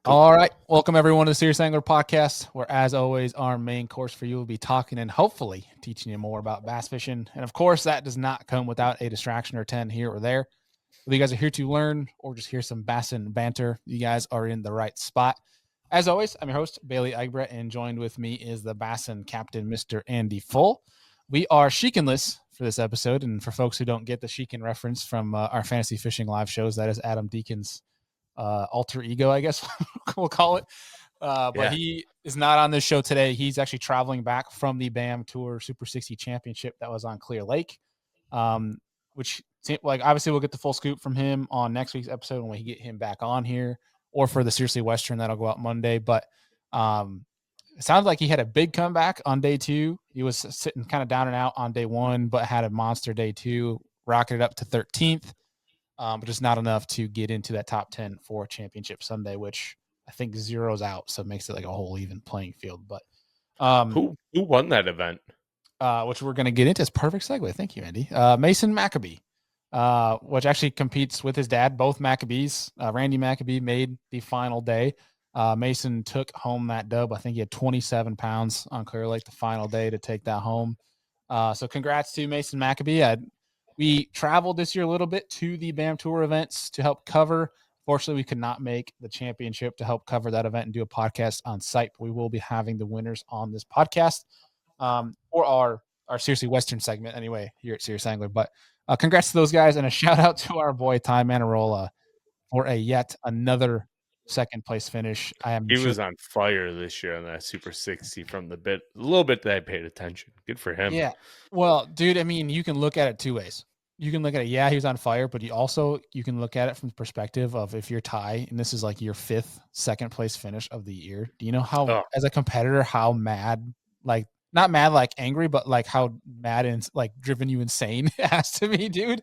All right. Welcome, everyone, to the Serious Angler Podcast, where, as always, our main course for you will be talking and hopefully teaching you more about bass fishing. And, of course, that does not come without a distraction or 10 here or there. Whether you guys are here to learn or just hear some bass and banter, you guys are in the right spot. As always, I'm your host, Bailey Egbert, and joined with me is the Bassin captain, Mr. Andy Full. We are Sheekinless for this episode, and for folks who don't get the Sheekin reference from our fantasy fishing live shows, that is Adam Deacon's alter ego, I guess we'll call it. But he is not on this show today. He's actually traveling back from the BAM Tour Super 60 Championship that was on Clear Lake, which, like, obviously we'll get the full scoop from him on next week's episode when we get him back on here, or for the Seriously Western that'll go out Monday. But it sounds like he had a big comeback on day 2. He was sitting kind of down and out on day 1, but had a monster day 2, rocketed up to 13th. But just not enough to get into that top 10 for Championship Sunday, which I think zeroes out, so it makes it like a whole even playing field. But who won that event? Which we're going to get into. It's perfect segue. Thank you, Andy. Mason Maccabee, which actually competes with his dad. Both Maccabees. Randy Maccabee made the final day. Mason took home that dub. I think he had 27 pounds on Clear Lake the final day to take that home. So congrats to Mason Maccabee. We traveled this year a little bit to the BAM Tour events to help cover. Fortunately, we could not make the championship to help cover that event and do a podcast on site. But we will be having the winners on this podcast, or our Seriously Western segment anyway here at Serious Angler. But congrats to those guys, and a shout out to our boy Ty Manarola for a yet another second place finish. He was on fire this year on that Super 60 from the little bit that I paid attention. Good for him. Yeah. Well, dude, I mean, you can look at it two ways. You can look at it, yeah, he was on fire, but you can look at it from the perspective of, if you're Ty and this is like your 5th second place finish of the year, do you know how, as a competitor, how mad, like, not mad like angry, but like how mad and like driven you insane it has to be, dude?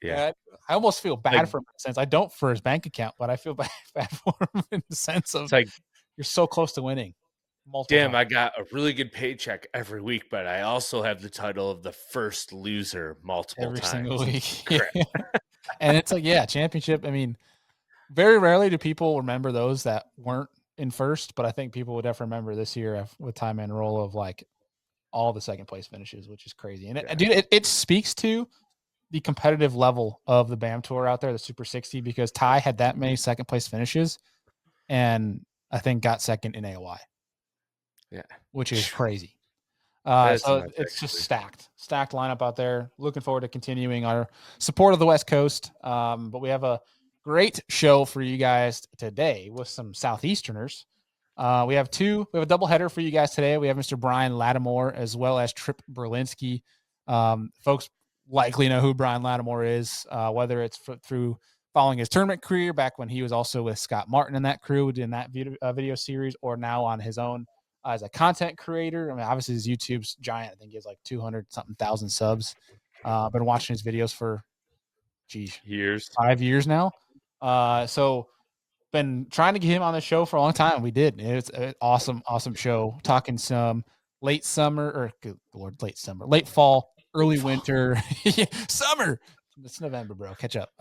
Yeah. I almost feel bad for him in a sense. I don't for his bank account, but I feel bad for him in the sense of, like, you're so close to winning. Damn, times. I got a really good paycheck every week, but I also have the title of the first loser multiple every times. Single week. And it's like, yeah, championship. I mean, very rarely do people remember those that weren't in first, but I think people would definitely remember this year with time and roll of like all the second place finishes, which is crazy. And it speaks to the competitive level of the BAM Tour out there, the Super 60, because Ty had that many second place finishes and I think got second in AOI. Yeah. Which is crazy. So it's just stacked lineup out there. Looking forward to continuing our support of the West Coast. But we have a great show for you guys today with some Southeasterners. We have a double header for you guys today. We have Mr. Brian Latimer as well as Tripp Berlinsky. Folks likely know who Brian Latimer is, whether it's through following his tournament career back when he was also with Scott Martin and that crew in that video series, or now on his own as a content creator. I mean, obviously his YouTube's giant. I think he has like 200-something thousand subs. Been watching his videos for, 5 years now. So been trying to get him on the show for a long time. We did. It's an awesome show. Talking some late fall, early winter, summer. It's November, bro. Catch up.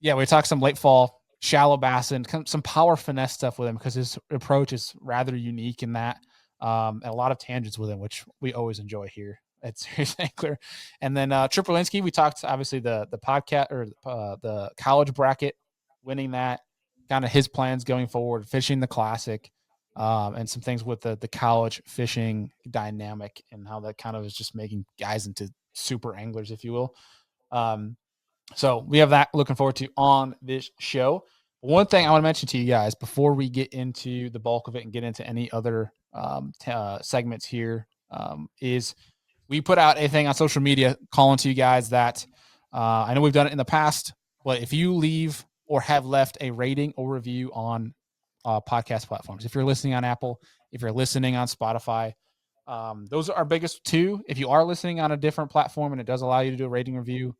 We talked some late fall, shallow bass, and some power finesse stuff with him because his approach is rather unique in that, and a lot of tangents with him, which we always enjoy here at Serious Angler. And then Trip Berlinsky, we talked obviously the podcast or the college bracket, winning that, kind of his plans going forward, fishing the Classic, and some things with the college fishing dynamic and how that kind of is just making guys into super anglers, if you will. So we have that looking forward to on this show. One thing I want to mention to you guys before we get into the bulk of it and get into any other segments here is we put out a thing on social media calling to you guys that I know we've done it in the past, but if you leave or have left a rating or review on podcast platforms, if you're listening on Apple, if you're listening on Spotify, those are our biggest two. If you are listening on a different platform and it does allow you to do a rating review,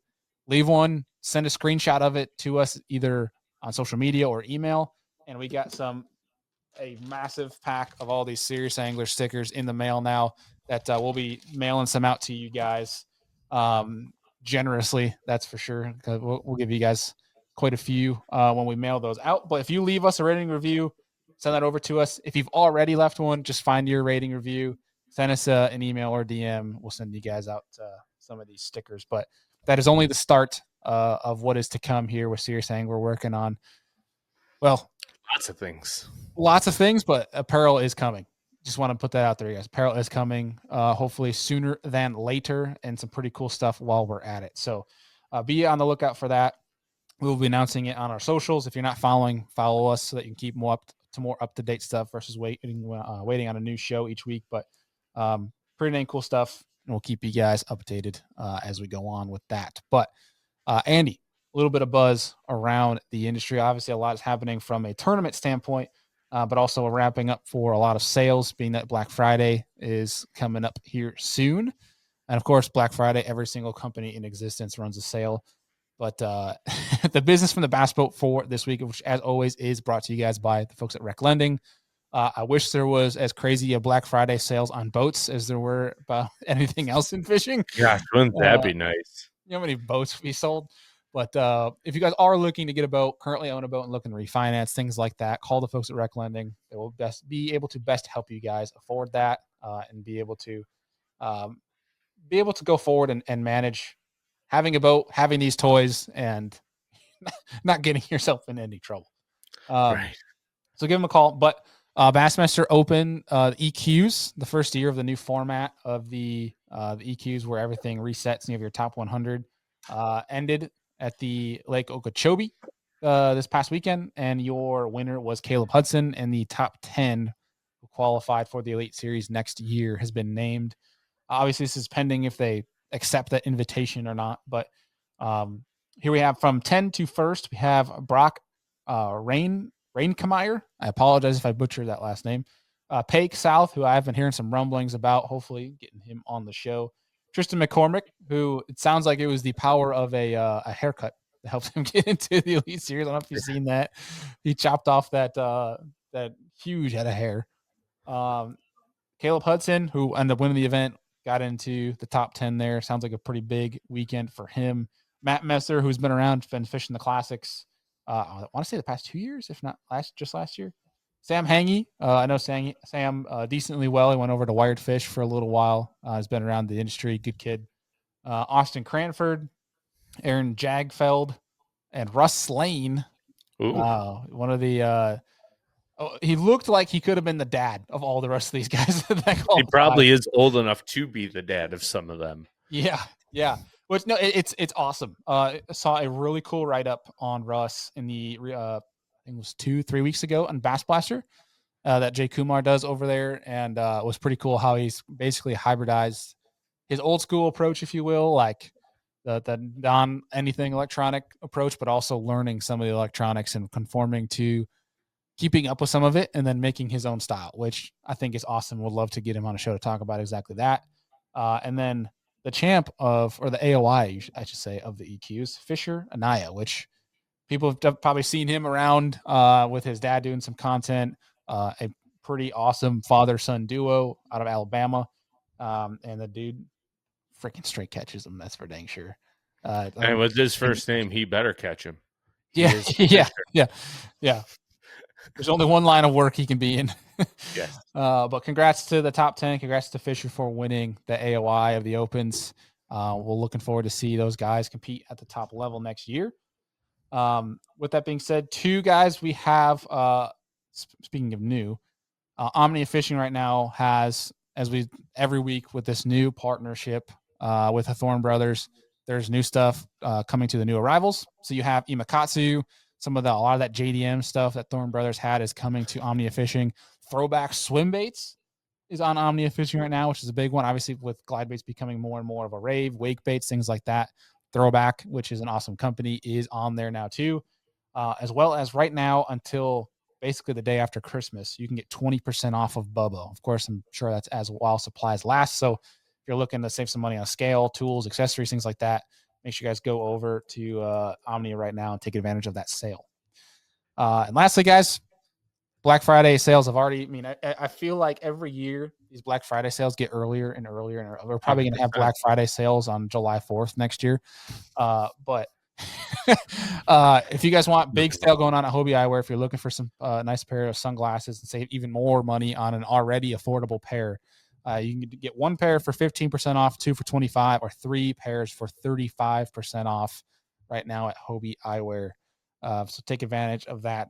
leave one, send a screenshot of it to us either on social media or email. And we got a massive pack of all these Serious Angler stickers in the mail now that we'll be mailing some out to you guys generously. That's for sure. We'll give you guys quite a few when we mail those out. But if you leave us a rating review, send that over to us. If you've already left one, just find your rating review, send us an email or DM. We'll send you guys out some of these stickers. But that is only the start of what is to come here with Serious Angler. We're working on, well, lots of things, but apparel is coming. Just want to put that out there, guys. Apparel is coming, hopefully sooner than later, and some pretty cool stuff while we're at it. So be on the lookout for that. We'll be announcing it on our socials. If you're not following, follow us so that you can keep more up to date stuff versus waiting on a new show each week. But pretty dang cool stuff, and we'll keep you guys updated as we go on with that. But Andy, a little bit of buzz around the industry. Obviously, a lot is happening from a tournament standpoint, but also wrapping up for a lot of sales, being that Black Friday is coming up here soon. And of course, Black Friday, every single company in existence runs a sale. But the business from the Bass Boat for this week, which as always is brought to you guys by the folks at Rec Lending. I wish there was as crazy a Black Friday sales on boats as there were about anything else in fishing. Gosh, wouldn't that be nice? You know how many boats we sold? But if you guys are looking to get a boat, currently own a boat and looking to refinance, things like that, call the folks at Rec Lending. They will be able to best help you guys afford that and be able to go forward and manage having a boat, having these toys, and not getting yourself in any trouble. Right. So give them a call. But Bassmaster Open EQs, the first year of the new format of the EQs where everything resets and you have your top 100, ended at the Lake Okeechobee this past weekend, and your winner was Caleb Hudson, and the top 10 who qualified for the Elite Series next year has been named. Obviously, this is pending if they accept that invitation or not. But here we have from 10 to first, we have Brock Rainkemeyer. I apologize if I butchered that last name. Paik South, who I've been hearing some rumblings about, hopefully getting him on the show. Tristan McCormick, who it sounds like it was the power of a haircut that helped him get into the Elite Series. I don't know if you've seen that. He chopped off that huge head of hair. Caleb Hudson, who ended up winning the event, got into the top 10 there. Sounds like a pretty big weekend for him. Matt Messer, who's been around, been fishing the classics, I want to say the past 2 years, if not last year. Sam Hangy, I know Sam decently well. He went over to Wired Fish for a little while. Has been around the industry, good kid. Austin Cranford, Aaron Jagfeld, and Russ Slane. One of the he looked like he could have been the dad of all the rest of these guys. He probably is old enough to be the dad of some of them. Yeah. Which no, it's awesome. I saw a really cool write up on Russ in the I think it was 2-3 weeks ago on Bass Blaster that Jay Kumar does over there, and it was pretty cool how he's basically hybridized his old school approach, if you will, like the non anything electronic approach, but also learning some of the electronics and conforming to keeping up with some of it and then making his own style, which I think is awesome. Would love to get him on a show to talk about exactly that. And then the champ of, or the AOI, I should say, of the EQs, Fisher Anaya, which people have probably seen him around with his dad doing some content, a pretty awesome father-son duo out of Alabama. And the dude freaking straight catches them. That's for dang sure. And with his first name, he better catch him. Yeah. There's only one line of work he can be in. Yes. But congrats to the top 10. Congrats to Fisher for winning the AOI of the Opens. We're looking forward to see those guys compete at the top level next year. With that being said, two guys we have, speaking of new, Omnia Fishing right now has, every week with this new partnership with the Thorne Brothers, there's new stuff coming to the new arrivals. So you have Imakatsu, a lot of that JDM stuff that Thorne Brothers had is coming to Omnia Fishing. Throwback swim baits is on Omnia Fishing right now, which is a big one. Obviously, with glide baits becoming more and more of a rave, wake baits, things like that. Throwback, which is an awesome company, is on there now too. As well as right now until basically the day after Christmas, you can get 20% off of Bubba. Of course, I'm sure that's as while supplies last. So if you're looking to save some money on scale, tools, accessories, things like that, make sure you guys go over to Omnia right now and take advantage of that sale. And lastly, guys, Black Friday sales have already, I feel like every year these Black Friday sales get earlier and earlier. And we're probably going to have Black Friday sales on July 4th next year. But If you guys want big sale going on at Hobie Eyewear, if you're looking for some nice pair of sunglasses and save even more money on an already affordable pair, you can get one pair for 15% off, two for 25, or three pairs for 35% off right now at Hobie Eyewear. So take advantage of that.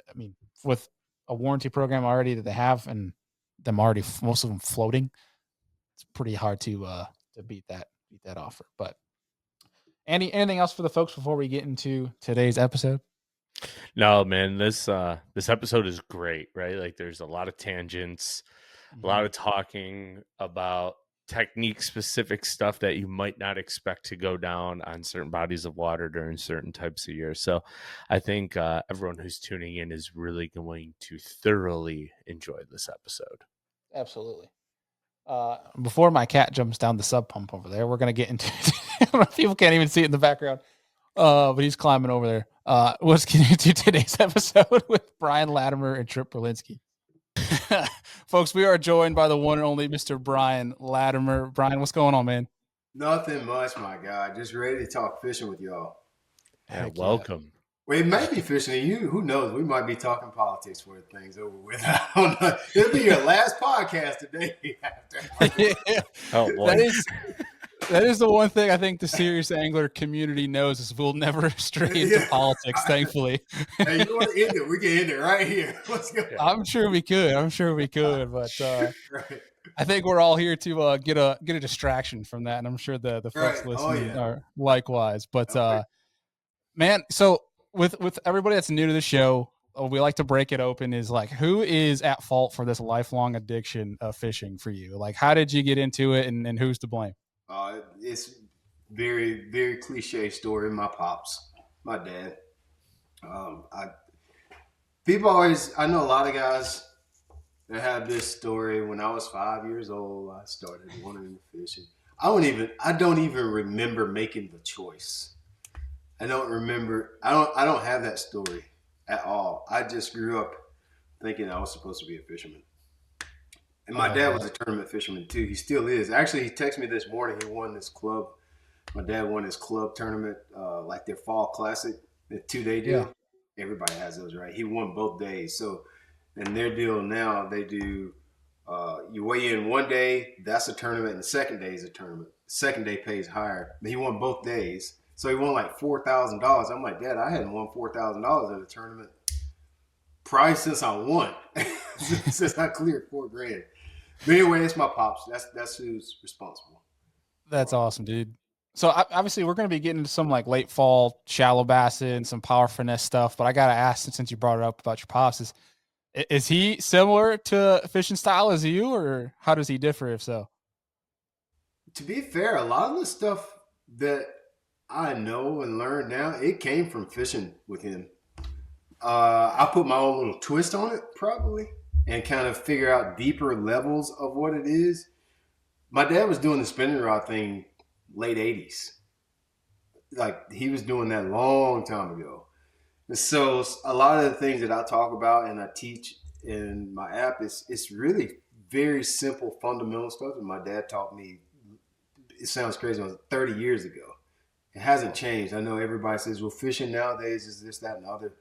I mean, with a warranty program already that they have, and them already most of them floating, it's pretty hard to beat that offer. But Andy, anything else for the folks before we get into today's episode? No, man, this episode is great, right? Like there's a lot of tangents, a lot of talking about technique specific stuff that you might not expect to go down on certain bodies of water during certain types of years. So I think everyone who's tuning in is really going to thoroughly enjoy this episode. Absolutely. Before my cat jumps down the sub pump over there, we're going to get into people can't even see it in the background. But he's climbing over there. Let's get into today's episode with Brian Latimer and Tripp Berlinsky. Folks, we are joined by the one and only Mr. Brian Latimer. Brian, what's going on, man? Nothing much, my guy. Just ready to talk fishing with y'all. Yeah, welcome. Well, it may be fishing to you. Who knows? We might be talking politics for things over with. I don't know. It'll be your last podcast today. Yeah. Oh, boy. That is the one thing I think the serious angler community knows is we'll never stray into politics, thankfully. Hey, you want to end it? We can end it right here. Let's go. I'm sure we could. But right. I think we're all here to get a distraction from that, and I'm sure the folks listening are likewise. But man, so with everybody that's new to the show, we like to break it open. Is like, who is at fault for this lifelong addiction of fishing for you? Like, how did you get into it, and who's to blame? It's very, very cliche story. My pops, my dad. I know a lot of guys that have this story. When I was 5 years old, I started wanting to fish. I don't even remember making the choice. I don't have that story at all. I just grew up thinking I was supposed to be a fisherman. And my dad was a tournament fisherman too. He still is. Actually, he texted me this morning. He won this club. My dad won his club tournament, like their fall classic, the 2-day deal. Yeah. Everybody has those, right? He won both days. So, and their deal now, they do, you weigh in one day, that's a tournament, and the second day is a tournament. The second day pays higher. But he won both days. So he won like $4,000. I'm like, Dad, I hadn't won $4,000 at a tournament probably since I won. Since I cleared $4,000. But anyway, it's my pops. That's who's responsible. That's awesome, dude. So obviously we're going to be getting into some like late fall shallow bass and some power finesse stuff. But I got to ask, since you brought it up about your pops, is he similar to fishing style as you, or how does he differ if so? To be fair, a lot of the stuff that I know and learned now, it came from fishing with him. I put my own little twist on it probably and kind of figure out deeper levels of what it is. My dad was doing the spinning rod thing late 80s. Like he was doing that a long time ago. And so a lot of the things that I talk about and I teach in my app, it's really very simple, fundamental stuff that my dad taught me. It sounds crazy, it was 30 years ago. It hasn't changed. I know everybody says, well, fishing nowadays is this, that, and the other.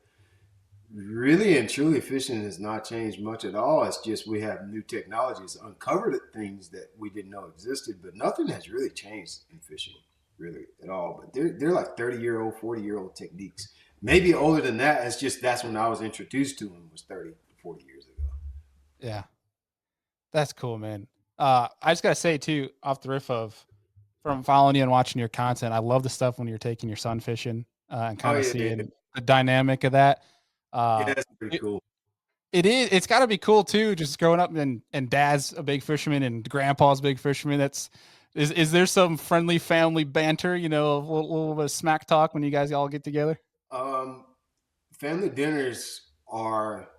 Really and truly, fishing has not changed much at all. It's just we have new technologies, uncovered things that we didn't know existed, but nothing has really changed in fishing, really, at all. But they're like 30-year-old, 40-year-old techniques. Maybe older than that. It's just that's when I was introduced to them, was 30, 40 years ago. Yeah. That's cool, man. I just got to say, too, off the riff of from following you and watching your content, I love the stuff when you're taking your son fishing and kind of seeing the dynamic of that. Yeah, that's pretty cool. It is. It's got to be cool too. Just growing up and dad's a big fisherman and grandpa's a big fisherman. Is there some friendly family banter? You know, a little bit of smack talk when you guys all get together. Family dinners are.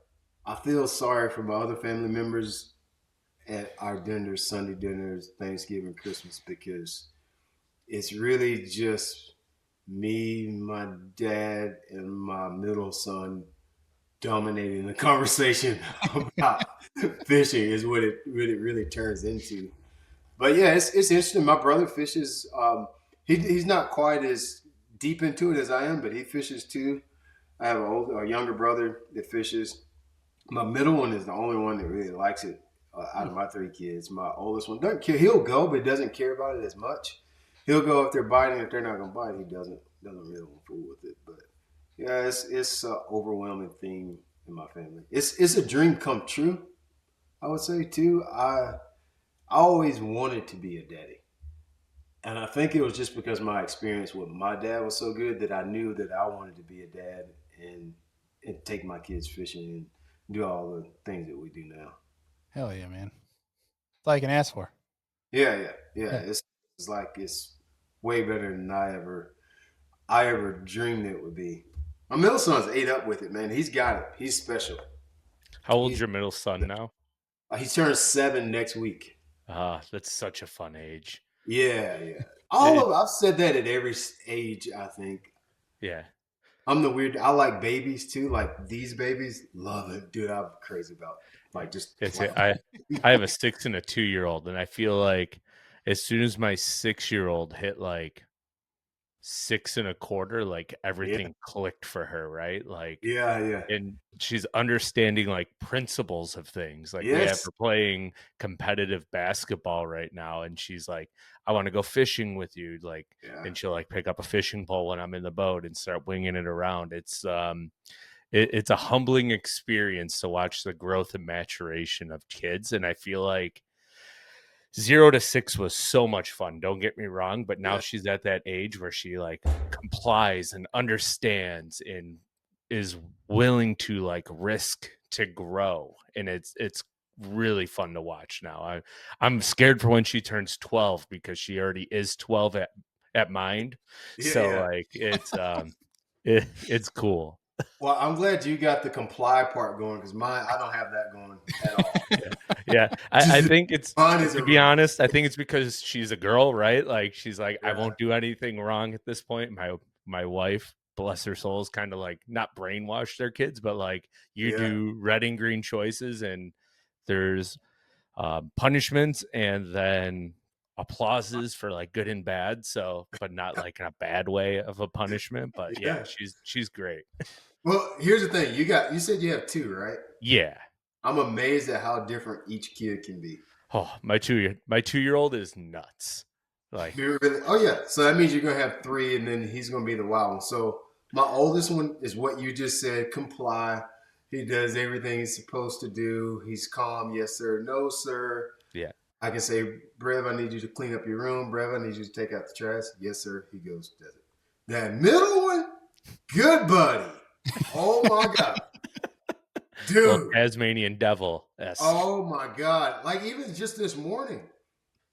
I feel sorry for my other family members at our dinners, Sunday dinners, Thanksgiving, Christmas, because it's really just me, my dad, and my middle son dominating the conversation about fishing is what it really turns into. But yeah, it's interesting. My brother fishes. He's not quite as deep into it as I am, but he fishes too. I have a younger brother that fishes. My middle one is the only one that really likes it out of my 3 kids. My oldest one doesn't care. He'll go, but doesn't care about it as much. He'll go if they're biting. If they're not going to bite, he doesn't really want to fool with it. But yeah, it's an overwhelming theme in my family. It's a dream come true, I would say too. I always wanted to be a daddy. And I think it was just because my experience with my dad was so good that I knew that I wanted to be a dad and take my kids fishing and do all the things that we do now. Hell yeah, man. That's all you can ask for. Yeah. It's like it's way better than I ever dreamed it would be. My middle son's ate up with it, man. He's got it. He's special. How old's your middle son now? He turns 7 next week. That's such a fun age. Yeah. I've said that at every age, I think. Yeah. I'm the weird. I like babies too. Like these babies, love it, dude. I'm crazy about like just. I have a 6 and a 2-year-old, and I feel like as soon as my 6-year-old hit like 6 1/4, like everything clicked for her, right? Like yeah. And she's understanding like principles of things. Like we have her playing competitive basketball right now, and she's like, I want to go fishing with you. Like, and she'll like pick up a fishing pole when I'm in the boat and start winging it around. It's a humbling experience to watch the growth and maturation of kids. And I feel like 0 to 6 was so much fun. Don't get me wrong, but now she's at that age where she like complies and understands and is willing to like risk to grow. And it's really fun to watch now. I'm scared for when she turns 12 because she already is 12 at mind. Like it's cool. Well, I'm glad you got the comply part going because I don't have that going at all. Yeah. I think it's, to be honest, I think it's because she's a girl, right? Like she's like, I won't do anything wrong at this point. My wife, bless her soul, is kind of like not brainwash their kids, but like you do red and green choices and there's punishments and then applauses for like good and bad. So, but not like in a bad way of a punishment. But yeah, she's great. Well, here's the thing. You said you have 2, right? Yeah. I'm amazed at how different each kid can be. Oh, my 2-year-old is nuts. Like, really? Oh yeah. So that means you're gonna have 3, and then he's gonna be the wild one. So my oldest one is what you just said. Comply. He does everything he's supposed to do. He's calm. Yes, sir. No, sir. Yeah. I can say, Brev, I need you to clean up your room. Brev, I need you to take out the trash. Yes, sir. He goes, does it. That middle one, good buddy. Oh my God. Dude. Well, Tasmanian devil. Yes. Oh my God. Like even just this morning,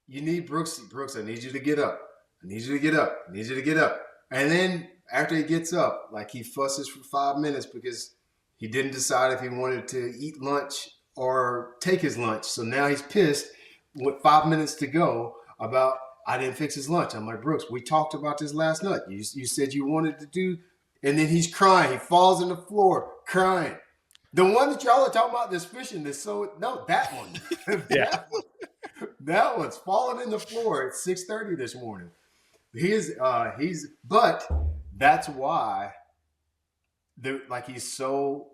you need Brooks, I need you to get up. I need you to get up. I need you to get up. And then after he gets up, like he fusses for 5 minutes because he didn't decide if he wanted to eat lunch or take his lunch. So now he's pissed with 5 minutes to go about, I didn't fix his lunch. I'm like, Brooks, we talked about this last night. You said you wanted to do, and then he's crying. He falls on the floor crying. The one that y'all are talking about, this fishing, that one. Yeah. That one's falling in the floor at 6:30 this morning. But that's why he's so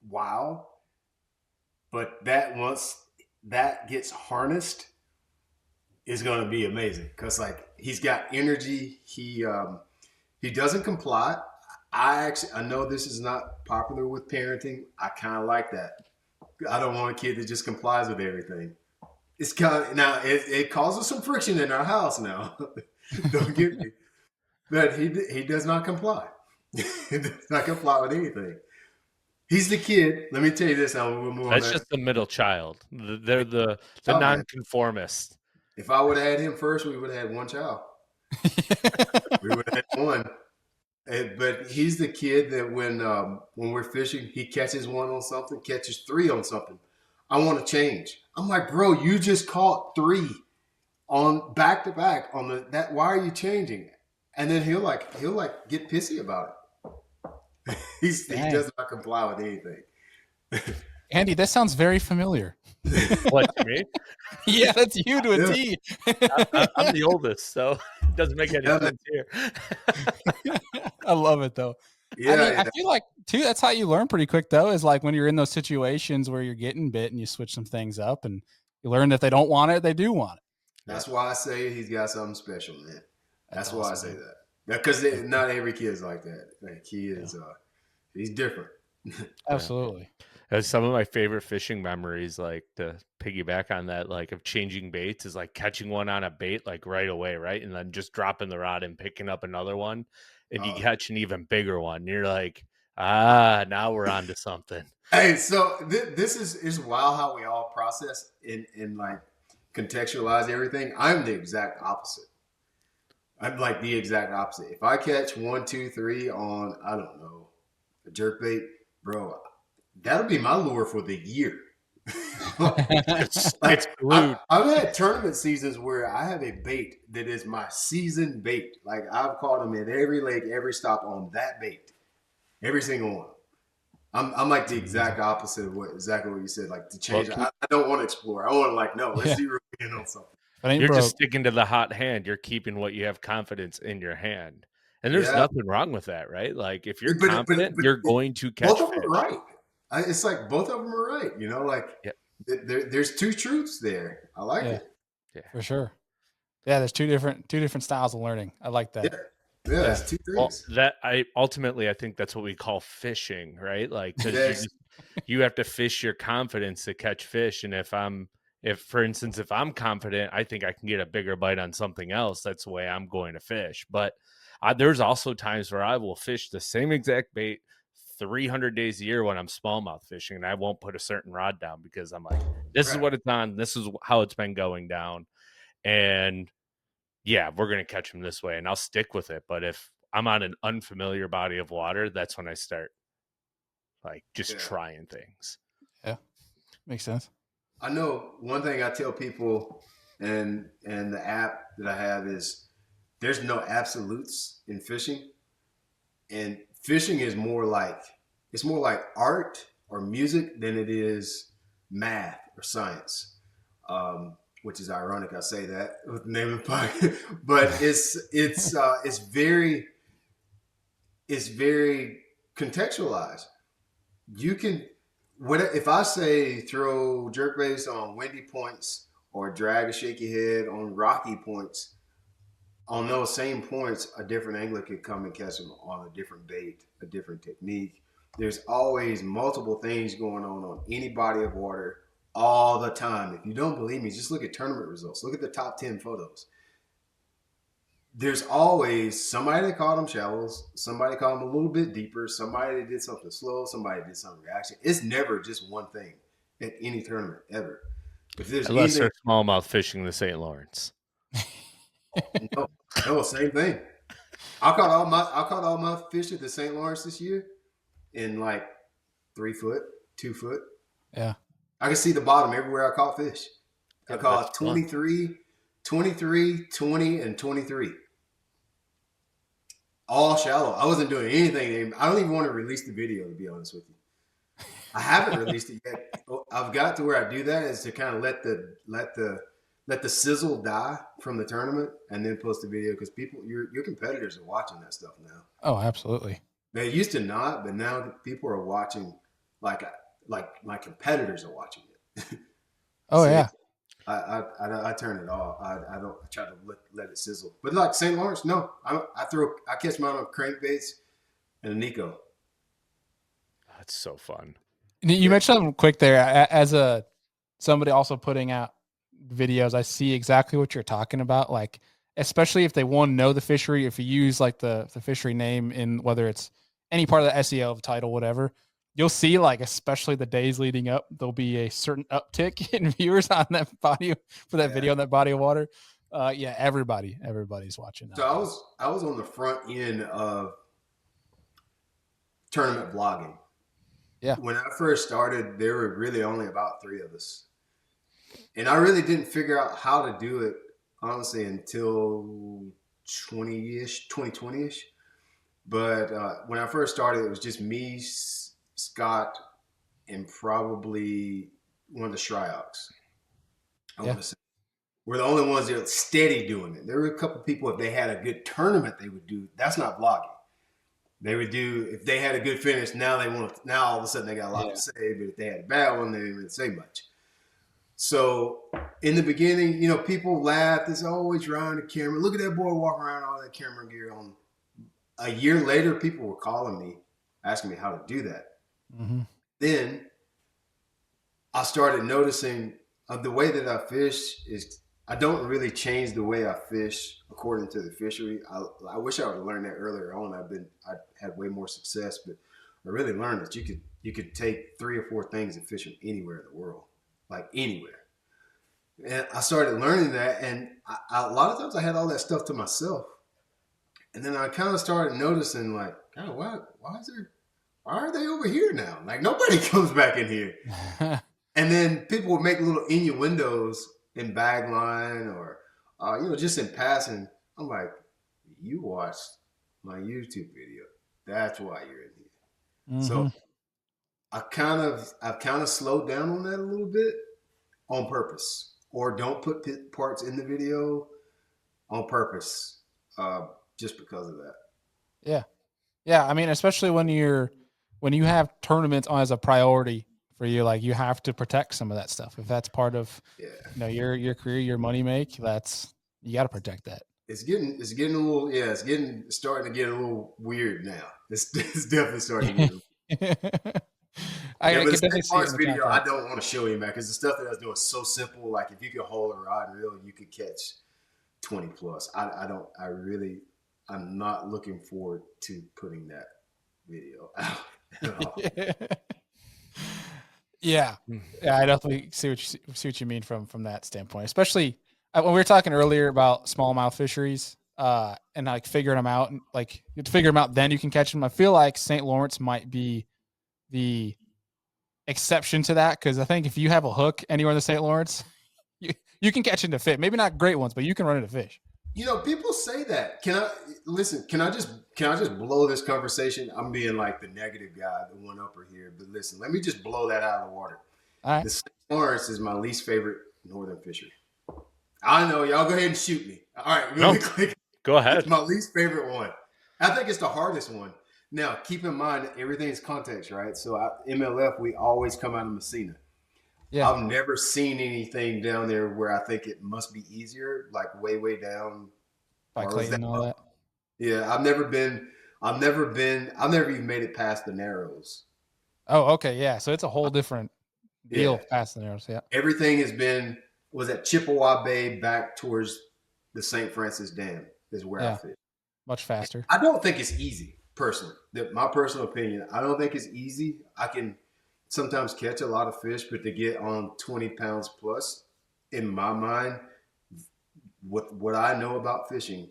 wild. But that once that gets harnessed is going to be amazing because like he's got energy. He doesn't comply. I know this is not popular with parenting. I kind of like that. I don't want a kid that just complies with everything. It's kind of now it causes some friction in our house now. Don't get me, but he does not comply. He does not comply with anything. He's the kid. Let me tell you this. We'll move That's on just the middle child. They're the nonconformist. If I would have had him first, we would have had one child. We would have had one. But he's the kid that when we're fishing, he catches one on something, catches 3 on something. I want to change. I'm like, bro, you just caught 3 on back to back on that. Why are you changing? And then he'll get pissy about it. He does not comply with anything. Andy, that sounds very familiar. What, to me? Yeah, that's you to a T. I'm the oldest, so Doesn't make any sense here. I love it though. Yeah, I mean, yeah. I feel like too, that's how you learn pretty quick though, is like when you're in those situations where you're getting bit and you switch some things up and you learn that they don't want it, they do want it. That's why I say he's got something special, man. That's why I say man. that. Because not every kid's like that. Like he is, he's different. Absolutely. That's some of my favorite fishing memories, like to piggyback on that, like of changing baits is like catching one on a bait like right away, right? And then just dropping the rod and picking up another one and you catch an even bigger one. You're like, now we're on to something. Hey, so this is wild how we all process and like contextualize everything. I'm the exact opposite. I'm like the exact opposite. If I catch 1, 2, 3 on, I don't know, a jerkbait, bro, that'll be my lure for the year. It's glued. I've had tournament seasons where I have a bait that is my season bait. Like I've caught them at every lake, every stop on that bait, every single one. I'm like the exact opposite of exactly what you said. Like to change, I don't want to explore. I want to like no, let's zero in on something. You're just sticking to the hot hand. You're keeping what you have confidence in your hand, and there's nothing wrong with that, right? Like if you're confident, you're going to catch both of fish. them are right. It's like both of them are right. You know, like there's two truths there. I like it. Yeah, for sure. Yeah, there's two different styles of learning. I like that. Yeah, that's two things. Well, I think that's what we call fishing, right? Like because you have to fish your confidence to catch fish, and for instance, if I'm confident, I think I can get a bigger bite on something else. That's the way I'm going to fish. But there's also times where I will fish the same exact bait 300 days a year when I'm smallmouth fishing, and I won't put a certain rod down because I'm like, this is what it's on. This is how it's been going down. And yeah, we're going to catch them this way, and I'll stick with it. But if I'm on an unfamiliar body of water, that's when I start like just trying things. Yeah, makes sense. I know one thing I tell people, and the app that I have is there's no absolutes in fishing, and fishing is more like art or music than it is math or science. Which is ironic. I say that with the name of the podcast, but it's very contextualized. You can if I say throw jerkbaits on windy points or drag a shaky head on rocky points, on those same points, a different angler could come and catch them on a different bait, a different technique. There's always multiple things going on any body of water all the time. If you don't believe me, just look at tournament results. Look at the top 10 photos. There's always somebody that caught them shallows, somebody caught them a little bit deeper, somebody that did something slow, somebody did something reaction. It's never just one thing at any tournament ever. If there's unless they're smallmouth fishing the St. Lawrence. No, same thing. I caught all my fish at the St. Lawrence this year in like 3 foot, 2 foot. Yeah. I can see the bottom everywhere I caught fish. I caught 23, 20, and 23. All shallow. I wasn't doing anything. I don't even want to release the video, to be honest with you. I haven't released it yet. I've got to where I do that is to kind of let the sizzle die from the tournament and then post the video because your competitors are watching that stuff now. Oh, absolutely. They used to not, but now people are watching like my competitors are watching it. Oh, yeah. I turn it off. I don't try to let it sizzle. But like St. Lawrence, no. I catch mine on crankbaits and a Nico. That's so fun. You mentioned something quick there. As somebody also putting out videos, I see exactly what you're talking about. Like, especially if they want to know the fishery, if you use like the fishery name in whether it's any part of the SEO of title, whatever, you'll see like, especially the days leading up, there'll be a certain uptick in viewers on that body for that video on that body of water. Everybody's watching that. So I was on the front end of tournament vlogging. Yeah. When I first started, there were really only about 3 of us. And I really didn't figure out how to do it, honestly, until 2020-ish. But when I first started, it was just me, Scott, and probably one of the Shryoks. I want to say. were the only ones that were steady doing it. There were a couple people, if they had a good tournament, they would do. That's not vlogging. They would do, if they had a good finish, now all of a sudden they got a lot to say, but if they had a bad one, they didn't really say much. So in the beginning, you know, people laughed. It's always around the camera. Look at that boy walking around all that camera gear on. A year later, people were calling me, asking me how to do that. Mm-hmm. Then I started noticing the way that I fish is I don't really change the way I fish according to the fishery. I wish I would have learned that earlier on. I had way more success, but I really learned that you could take 3 or 4 things and fish them anywhere in the world, like anywhere. And I started learning that, and a lot of times I had all that stuff to myself. And then I kind of started noticing, like, God, why are they over here now? Like, nobody comes back in here. And then people would make little innuendos in bag line or, you know, just in passing. I'm like, you watched my YouTube video. That's why you're in here. Mm-hmm. So I've kind of slowed down on that a little bit on purpose, or don't put parts in the video on purpose, just because of that. Yeah. Yeah. I mean, especially when you have tournaments on as a priority for you, like you have to protect some of that stuff. If that's part of, you know, your career, your money make, you got to protect that. It's getting a little, it's starting to get a little weird now. It's definitely starting to get I but can the parts video, I don't want to show you, man, because the stuff that I was doing is so simple. Like if you could hold a rod and reel, you could catch 20 plus. I'm not looking forward to putting that video out at all. Yeah, I definitely see what you mean from that standpoint. Especially when we were talking earlier about smallmouth fisheries, and like figuring them out, and like you have to figure them out, then you can catch them. I feel like St. Lawrence might be the exception to that, because I think if you have a hook anywhere in the St. Lawrence, you can catch into fish. Maybe not great ones, but you can run into fish. You know, people say that. Can I just blow this conversation? I'm being like the negative guy, the one upper here. But listen, let me just blow that out of the water. All right. The St. Lawrence is my least favorite northern fishery. I know, y'all go ahead and shoot me. All right, really quick. Go ahead. It's my least favorite one. I think it's the hardest one. Now, keep in mind, everything's context, right? So MLF, we always come out of Messina. Yeah. I've never seen anything down there where I think it must be easier, like way down by Clayton and all that. Yeah, I've never even made it past the Narrows. Oh, okay, yeah. So it's a whole different deal past the Narrows. Yeah, everything was at Chippewa Bay back towards the St. Francis Dam is where I fit. Much faster. I don't think it's easy, personally. My personal opinion, I don't think it's easy. I can sometimes catch a lot of fish, but to get on 20 pounds plus, in my mind, what I know about fishing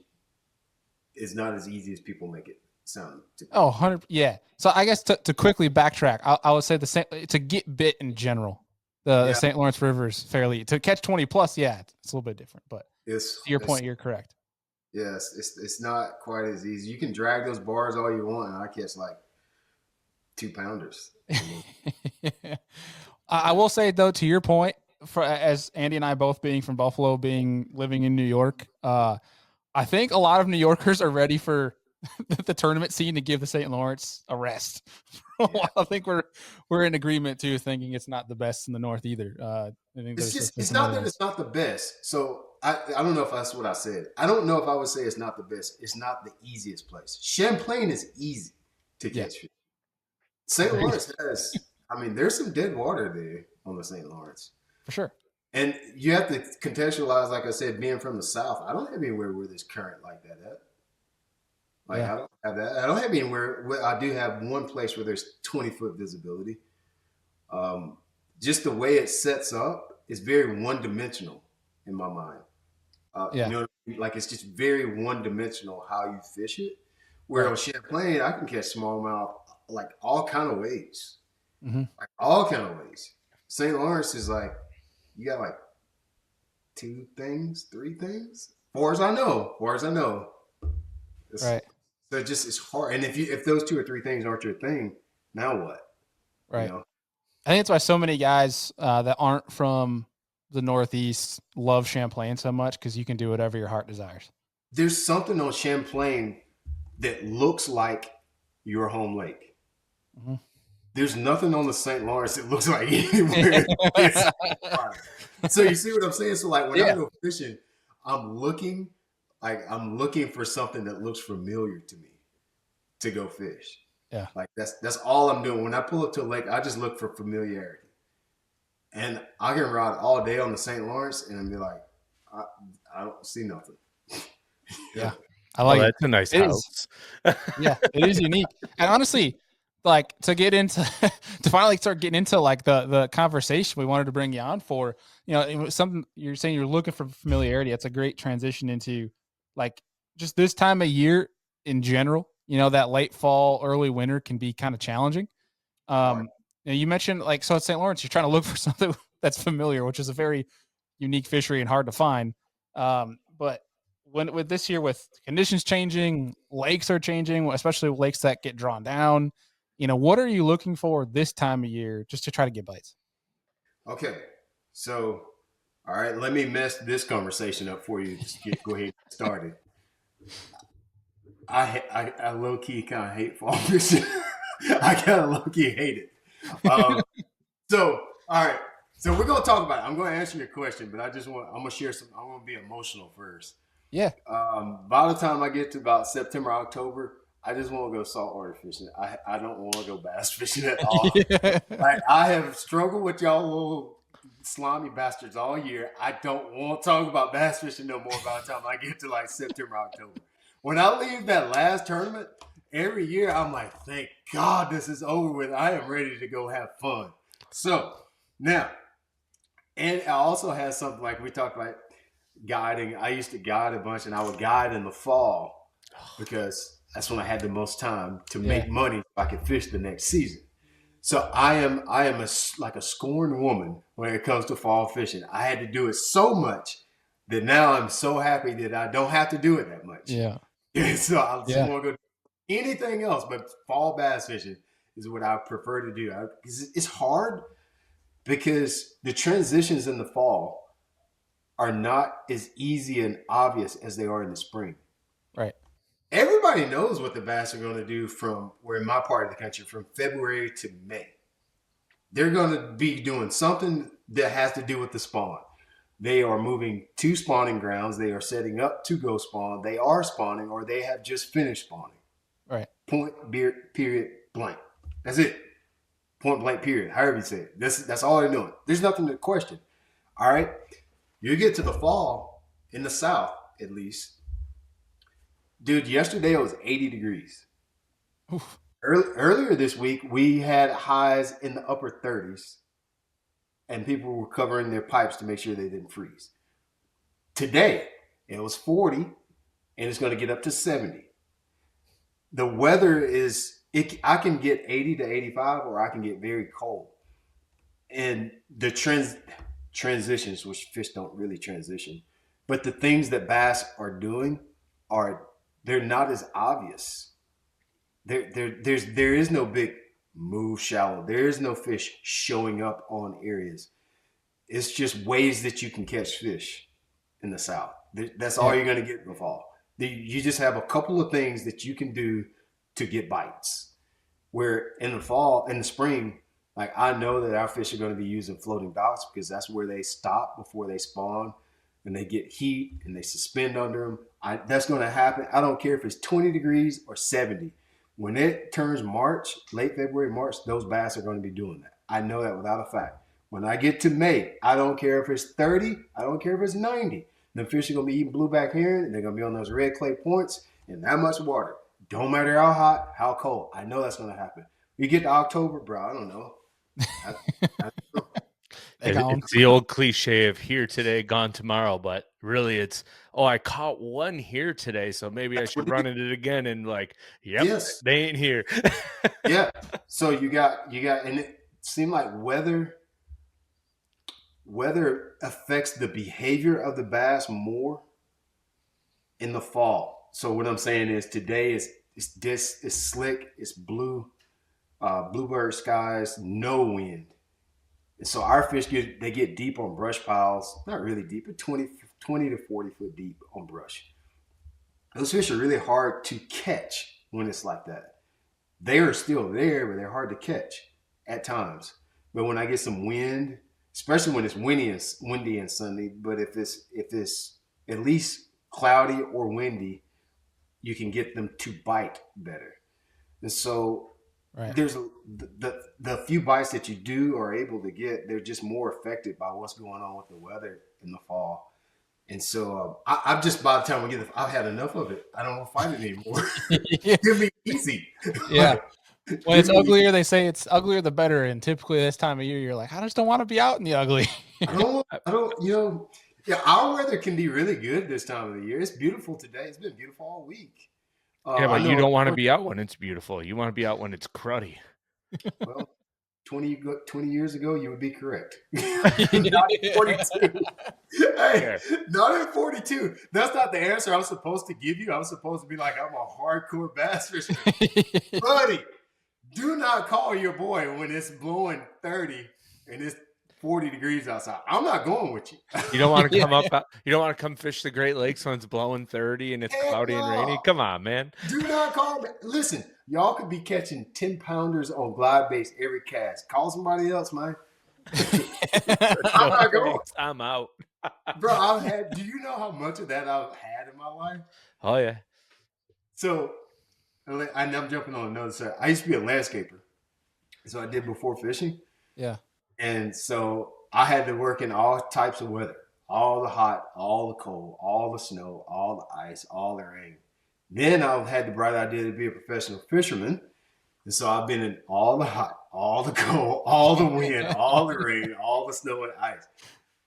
is not as easy as people make it sound. 100. Yeah. So I guess to quickly backtrack, I would say to get bit in general, the St. Lawrence River is fairly, to catch 20 plus. Yeah, it's a little bit different, but to your point, you're correct. Yes, it's not quite as easy. You can drag those bars all you want, and I catch like 2 pounders. I will say though, to your point, as Andy and I both being from Buffalo, living in New York, I think a lot of New Yorkers are ready for the tournament scene to give the St. Lawrence a rest. I think we're in agreement too, thinking it's not the best in the North either. I think it's not that it's not the best. So I don't know if that's what I said. I don't know if I would say it's not the best. It's not the easiest place. Champlain is easy to catch fish. St. Lawrence has, there's some dead water there on the St. Lawrence. For sure. And you have to contextualize, like I said, being from the South, I don't have anywhere where there's current like that at. I don't have that. I don't have anywhere where I do have one place where there's 20-foot visibility. Just the way it sets up is very one-dimensional in my mind. You know, like it's just very one-dimensional how you fish it. Where on Champlain, I can catch smallmouth like all kind of ways. Mm-hmm. Like all kind of ways. St. Lawrence is like, you got like 2 things, 3 things. Far as I know. Right. So it's hard. And if those 2 or 3 things aren't your thing, now what? Right. You know? I think that's why so many guys that aren't from the Northeast love Champlain so much because you can do whatever your heart desires. There's something on Champlain that looks like your home lake. Mm-hmm. There's nothing on the St. Lawrence that looks like anywhere. So you see what I'm saying? So like when I go fishing, I'm looking for something that looks familiar to me to go fish. Yeah. Like that's all I'm doing. When I pull up to a lake, I just look for familiarity. And I can ride all day on the St. Lawrence and be like, I don't see nothing. Yeah. I like that's a nice house. Yeah, it is unique. And honestly, like to get into to finally start getting into like the conversation we wanted to bring you on for, you know, it was something you're saying you're looking for familiarity. That's a great transition into like just this time of year in general. You know, that late fall, early winter can be kind of challenging. And you mentioned like so at St. Lawrence, you're trying to look for something that's familiar, which is a very unique fishery and hard to find. But with this year, with conditions changing, lakes are changing, especially lakes that get drawn down. You know, what are you looking for this time of year just to try to get bites? Okay, so all right, let me mess this conversation up for you. Just go ahead and get started. I low key kind of hate fall fishing. I kind of low key hate it. So all right, so we're gonna talk about it. I'm gonna answer your question, but I'm gonna share some. I'm gonna be emotional first. Yeah. By the time I get to about September, October, I just want to go saltwater fishing. I don't want to go bass fishing at all. Like I have struggled with y'all little slimy bastards all year. I don't want to talk about bass fishing no more by the time I get to like September, October. When I leave that last tournament, every year I'm like, thank God this is over with. I am ready to go have fun. So now, and I also have something like we talked about guiding. I used to guide a bunch, and I would guide in the fall because that's when I had the most time to make money so I could fish the next season. So I am like a scorned woman when it comes to fall fishing. I had to do it so much that now I'm so happy that I don't have to do it that much. Yeah. So I just want to go do anything else, but fall bass fishing is what I prefer to do. It's hard because the transitions in the fall are not as easy and obvious as they are in the spring. Right. Everybody knows what the bass are going to do from where in my part of the country from February to May. They're going to be doing something that has to do with the spawn. They are moving to spawning grounds. They are setting up to go spawn. They are spawning or they have just finished spawning. Right. Point, period, blank. That's it. Point blank, period. However you say it. That's all they're doing. There's nothing to question. All right. You get to the fall in the South, at least. Dude, yesterday it was 80 degrees. Earlier this week, we had highs in the upper 30s, and people were covering their pipes to make sure they didn't freeze. Today, it was 40, and it's going to get up to 70. The weather I can get 80 to 85, or I can get very cold. And the transitions, which fish don't really transition, but the things that bass are doing they're not as obvious. There is no big move shallow. There is no fish showing up on areas. It's just ways that you can catch fish in the South. That's all you're going to get in the fall. You just have a couple of things that you can do to get bites. Where in the fall, in the spring, like I know that our fish are going to be using floating docks because that's where they stop before they spawn and they get heat and they suspend under them. That's going to happen. I don't care if it's 20 degrees or 70. When it turns March, late February, March, those bass are going to be doing that. I know that without a fact. When I get to May, I don't care if it's 30. I don't care if it's 90. The fish are going to be eating blueback herring and they're going to be on those red clay points in that much water. Don't matter how hot, how cold. I know that's going to happen. You get to October, bro, I don't know. It's the old cliche of here today, gone tomorrow, but really it's, I caught one here today, so maybe I should run it again and yes. They ain't here. Yeah. So you got, and it seemed like weather affects the behavior of the bass more in the fall. So what I'm saying is today it's slick, it's blue, bluebird skies, no wind. So our fish get deep on brush piles, not really deep, but 20 to 40 foot deep on brush. Those fish are really hard to catch when it's like that. They are still there, but they're hard to catch at times. But when I get some wind, especially when it's windy and sunny, but if it's at least cloudy or windy, you can get them to bite better. And so there's the few bites that you do are able to get, they're just more affected by what's going on with the weather in the fall. And so I've just, by the time we I've had enough of it. I don't want to fight it anymore. Give me easy. Yeah. When it's uglier, they say it's uglier the better. And typically this time of year, you're like, I just don't want to be out in the ugly. I don't, yeah, our weather can be really good this time of the year. It's beautiful today. It's been beautiful all week. Yeah, but you don't want to be out when it's beautiful. You want to be out when it's cruddy. Well, 20 years ago, you would be correct. Not in 42. Hey, not in 42. That's not the answer I was supposed to give you. I was supposed to be like, I'm a hardcore bass fisherman. Buddy, do not call your boy when it's blowing 30 and it's 40 degrees outside. I'm not going with you. You don't want to come you don't want to come fish the Great Lakes when it's blowing 30 and it's cloudy and rainy. Come on, man. Do not call me. Listen, y'all could be catching 10 pounders on glide baits every cast. Call somebody else, man. I'm not going. I'm out. Bro, do you know how much of that I've had in my life? Oh, yeah. So, and I'm jumping on another side. I used to be a landscaper. So I did before fishing. Yeah. And so I had to work in all types of weather, all the hot, all the cold, all the snow, all the ice, all the rain. Then I had the bright idea to be a professional fisherman. And so I've been in all the hot, all the cold, all the wind, all the rain, all the snow and ice.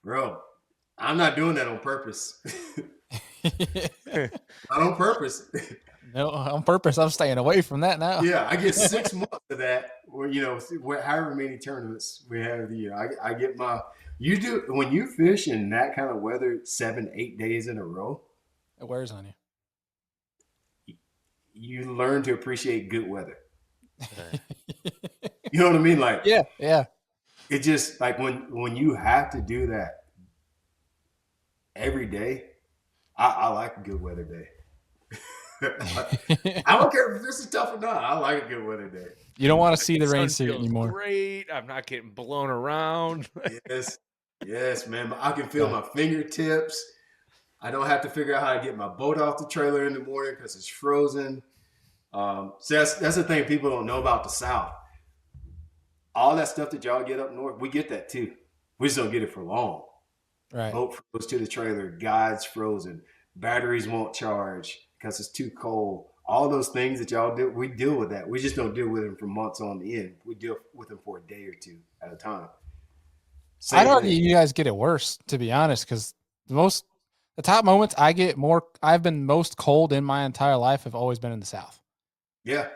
Bro, I'm not doing that on purpose. Not on purpose. No, on purpose. I'm staying away from that now. Yeah, I get 6 months of that. Or however many tournaments we have the year, I get my. You do when you fish in that kind of weather, 7-8 days in a row. It wears on you. You learn to appreciate good weather. You know what I mean? Like, yeah. It just like when you have to do that every day. I like a good weather day. I don't care if this is tough or not. I like a good weather day. You don't want to see the rain suit anymore. Great. I'm not getting blown around. Yes, man. I can feel my fingertips. I don't have to figure out how to get my boat off the trailer in the morning because it's frozen. So that's the thing people don't know about the South. All that stuff that y'all get up north, we get that too. We just don't get it for long. Right. Boat froze to the trailer, guides frozen, batteries won't charge because it's too cold. All those things that y'all do, we deal with that. We just don't deal with them for months on end. We deal with them for a day or two at a time. I'd argue you guys get it worse, to be honest, because the top moments I've been most cold in my entire life have always been in the South. Yeah.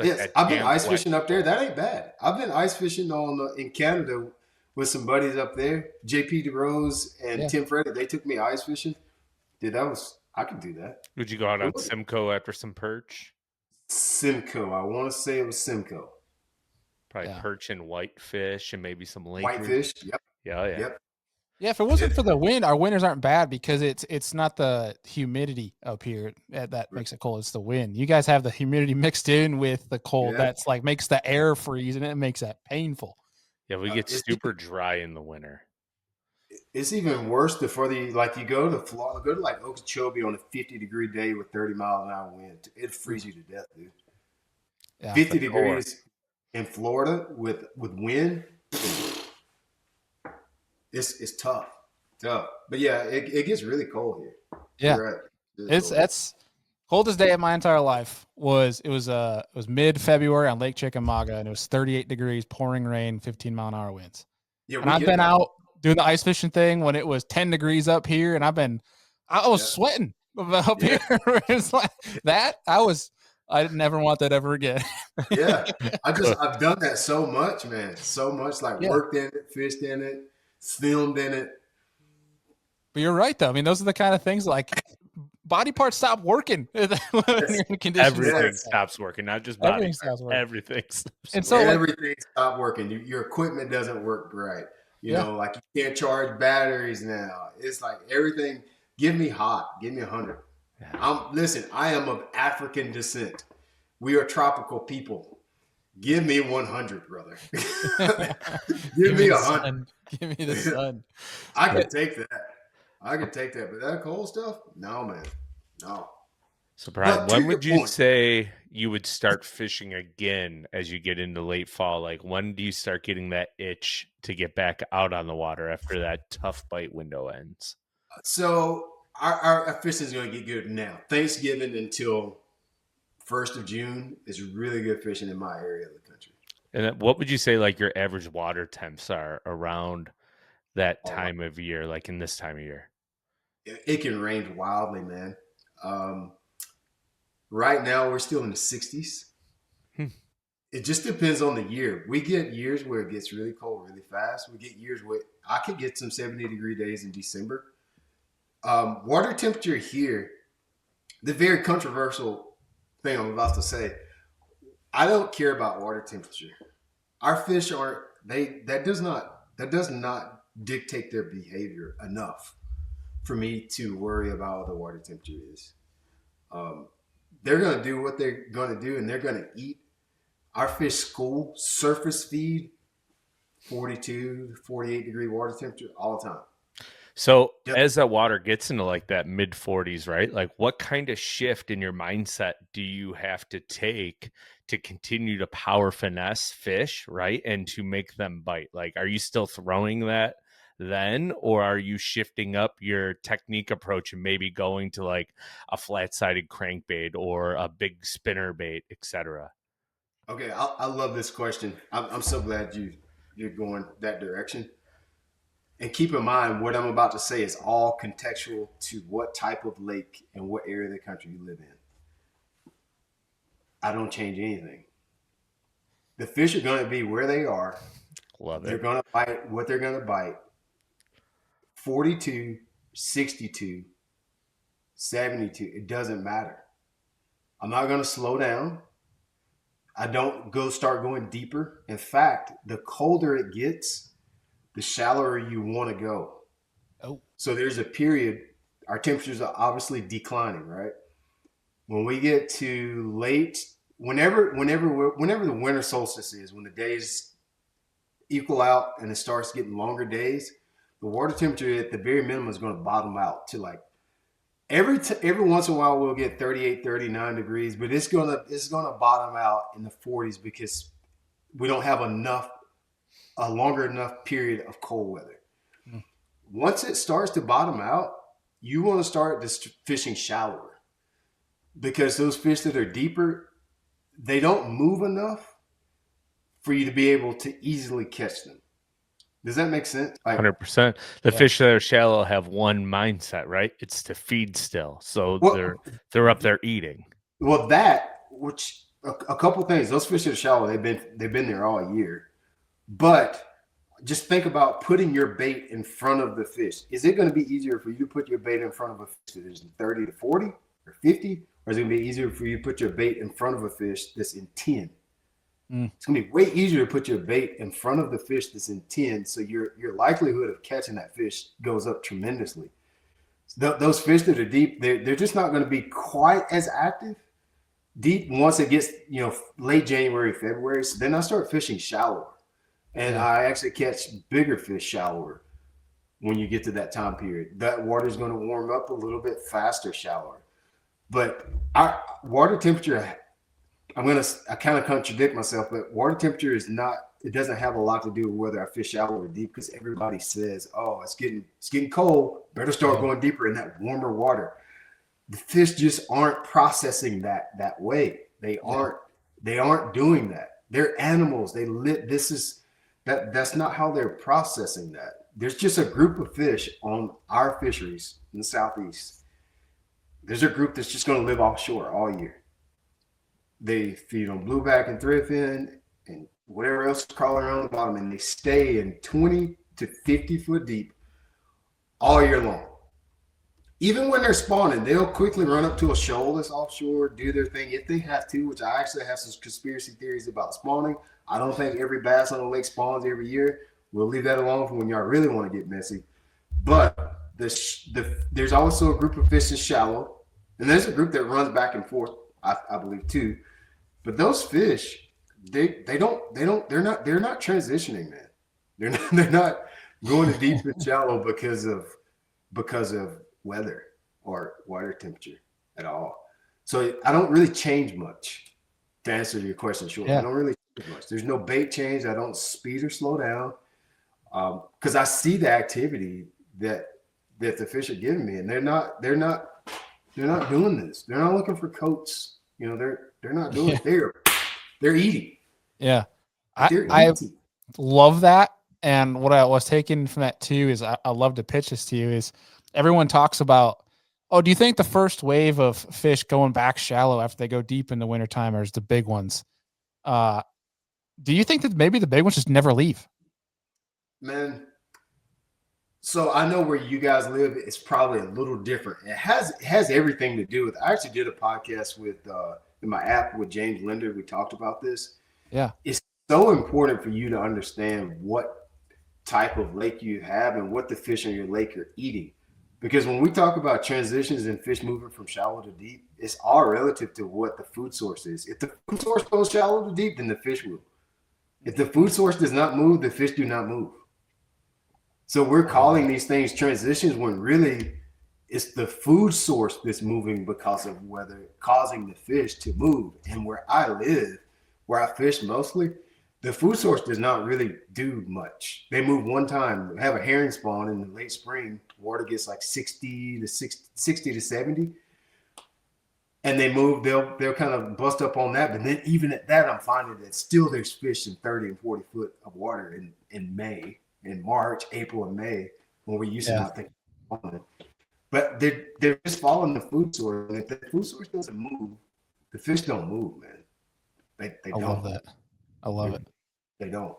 Yes, I've been ice fishing up there. That ain't bad. I've been ice fishing in Canada with some buddies up there, JP DeRose and Tim Freddy. They took me ice fishing. Dude, I could do that. Would you go out on Simcoe after some perch? Simcoe. I want to say it was Simcoe. Probably perch and whitefish and maybe some lake. Whitefish, yep. Yeah. Yep. Yeah, if it wasn't for the wind, our winters aren't bad because it's not the humidity up here that makes it cold. It's the wind. You guys have the humidity mixed in with the cold that's like makes the air freeze and it makes that painful. Yeah, we get super dry in the winter. It's even worse the further you go to Florida, go to like Okeechobee on a 50-degree day with 30-mile-an-hour wind. It'd freeze you to death, dude. Yeah, 50 degrees in Florida with wind. It's tough. But yeah, it gets really cold here. Yeah, right. That's coldest day of my entire life was mid-February on Lake Chickamauga and it was 38 degrees, pouring rain, 15-mile-an-hour winds. Yeah, and I've been out doing the ice fishing thing when it was 10 degrees up here, and I was sweating up here. It's like that. I never want that ever again. Yeah, I've done that so much, man. So much, worked in it, fished in it, filmed in it. But you're right, though. I mean, those are the kind of things like body parts stop working when you're in conditions. Everything like that. stops working, not just body. Everything stops working. Everything stops And so working. Everything stopped working. Your equipment doesn't work right. You know, like you can't charge batteries now. It's like everything. Give me hot. Give me 100. Listen, I am of African descent. We are tropical people. Give me 100, brother. Give me 100. Give me the sun. I could take that. But that cold stuff, no, man. No. So, Brian, when would you say you would start fishing again as you get into late fall? Like, when do you start getting that itch to get back out on the water after that tough bite window ends? So, our fishing is going to get good now. Thanksgiving until 1st of June is really good fishing in my area of the country. And what would you say, like, your average water temps are around that time of year, like in this time of year? It can range wildly, man. Right now, we're still in the 60s. It just depends on the year. We get years where it gets really cold really fast. We get years where I could get some 70-degree days in December. Water temperature here, the very controversial thing I'm about to say, I don't care about water temperature. Our fish aren't, that does not dictate their behavior enough for me to worry about what the water temperature is. They're going to do what they're going to do, and they're going to eat. Our fish school surface feed 42, 48 degree water temperature all the time. So as that water gets into like that mid 40s, right? Like what kind of shift in your mindset do you have to take to continue to power finesse fish, right? And to make them bite? Like, are you still throwing that then, or are you shifting up your technique approach and maybe going to like a flat-sided crankbait or a big spinner bait, etc.? Okay, I love this question. I'm so glad you're going that direction. And keep in mind, what I'm about to say is all contextual to what type of lake and what area of the country you live in. I don't change anything. The fish are going to be where they are. Love it. They're going to bite what they're going to bite. 42, 62, 72, it doesn't matter. I'm not going to slow down. I don't start going deeper. In fact, the colder it gets, the shallower you want to go. Oh. So there's a period, our temperatures are obviously declining, right? When we get to late, whenever the winter solstice is, when the days equal out and it starts getting longer days, the water temperature at the very minimum is going to bottom out to like every once in a while we'll get 38, 39 degrees, but it's going to bottom out in the 40s because we don't have a longer enough period of cold weather. Once it starts to bottom out, you want to start just fishing shallower because those fish that are deeper, they don't move enough for you to be able to easily catch them. Does that make sense? 100%. The fish that are shallow have one mindset, right? It's to feed still. So they're up there eating. Well, which a couple things. Those fish that are shallow, they've been there all year. But just think about putting your bait in front of the fish. Is it going to be easier for you to put your bait in front of a fish that is 30 to 40 or 50? Or is it going to be easier for you to put your bait in front of a fish that's in 10? It's going to be way easier to put your bait in front of the fish that's in 10, so your likelihood of catching that fish goes up tremendously. Those fish that are deep, they're just not going to be quite as active deep once it gets late January, February. So then I start fishing shallower, and I actually catch bigger fish shallower when you get to that time period. That water is going to warm up a little bit faster shallower, but our water temperature. I kind of contradict myself, but water temperature it doesn't have a lot to do with whether I fish shallow or deep, because everybody says, oh, it's getting cold, better start going deeper in that warmer water. The fish just aren't processing that way. They aren't doing that. They're animals. That's not how they're processing that. There's just a group of fish on our fisheries in the Southeast. There's a group that's just going to live offshore all year. They feed on blueback and threadfin and whatever else is crawling around the bottom, and they stay in 20 to 50 foot deep all year long. even when they're spawning, they'll quickly run up to a shoal that's offshore, do their thing if they have to, which I actually have some conspiracy theories about spawning. I don't think every bass on the lake spawns every year. We'll leave that alone for when y'all really want to get messy. But there's also a group of fish in shallow, and there's a group that runs back and forth, I believe too. But those fish, they're not transitioning, man. They're not going to deep and shallow because of weather or water temperature at all. So I don't really change much to answer your question short. I don't really change much. There's no bait change. I don't speed or slow down because I see the activity that the fish are giving me, and they're not doing this. They're not looking for coats. You know, they're not doing it. They're eating. Yeah. I love that. And what I was taking from that too is I love to pitch this to you is everyone talks about, oh, do you think the first wave of fish going back shallow after they go deep in the wintertime are the big ones? Do you think that maybe the big ones just never leave? Man, so I know where you guys live. It's probably a little different. It has everything to do with, I actually did a podcast with in my app with James Linder. We talked about this. Yeah. It's so important for you to understand what type of lake you have and what the fish in your lake are eating. Because when we talk about transitions and fish moving from shallow to deep, it's all relative to what the food source is. If the food source goes shallow to deep, then the fish will. If the food source does not move, the fish do not move. So we're calling these things transitions when really it's the food source that's moving because of weather, causing the fish to move. And where I live, where I fish mostly, the food source does not really do much. They move one time, have a herring spawn in the late spring. Water gets like 60 to 70. And they move, they'll kind of bust up on that. But then even at that, I'm finding that still there's fish in 30 and 40 foot of water in May, in March, April, and May, when we used to not think about it. But they're just following the food source. And if the food source doesn't move, the fish don't move, man. They don't. I love that. I love it. They don't.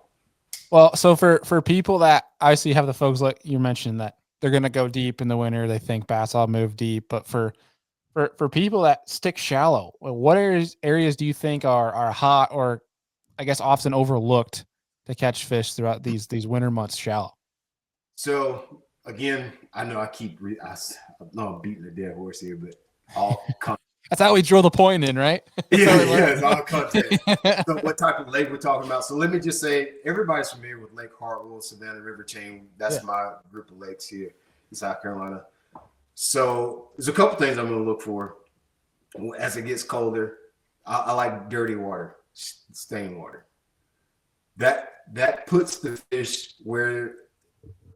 Well, so for people that obviously have the folks like you mentioned that they're going to go deep in the winter, they think bass will move deep. But for people that stick shallow, what areas do you think are hot or I guess often overlooked to catch fish throughout these winter months shallow? So again, I know I know I'm beating a dead horse here, but that's how we drill the point in, right? It's all content. So what type of lake we're talking about? So let me just say, everybody's familiar with Lake Hartwell, Savannah River Chain. That's my group of lakes here in South Carolina. So there's a couple things I'm going to look for as it gets colder. I like dirty water, stained water. That puts the fish where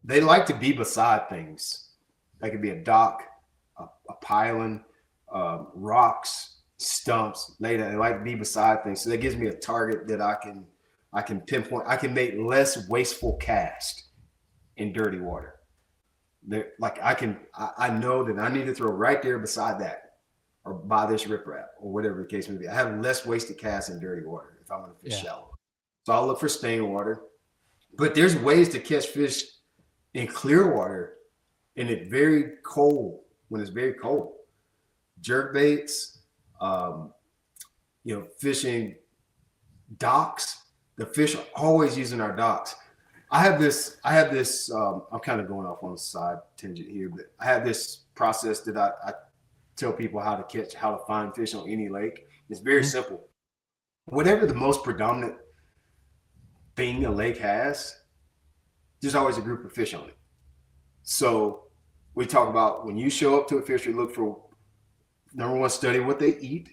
they like to be beside things. That could be a dock, a piling, rocks, stumps. They like to be beside things. So that gives me a target that I can pinpoint. I can make less wasteful cast in dirty water. I know that I need to throw right there beside that or by this riprap or whatever the case may be. I have less wasted cast in dirty water if I'm going to fish shallow. So I'll look for stained water. But there's ways to catch fish in clear water and it's very cold, when it's very cold. Jerk baits, fishing docks. The fish are always using our docks. I have this, I'm kind of going off on a side tangent here, but I have this process that I tell people how to find fish on any lake. It's very simple. Whatever the most predominant thing a lake has, there's always a group of fish on it. So we talk about when you show up to a fishery, look for, number one, study what they eat.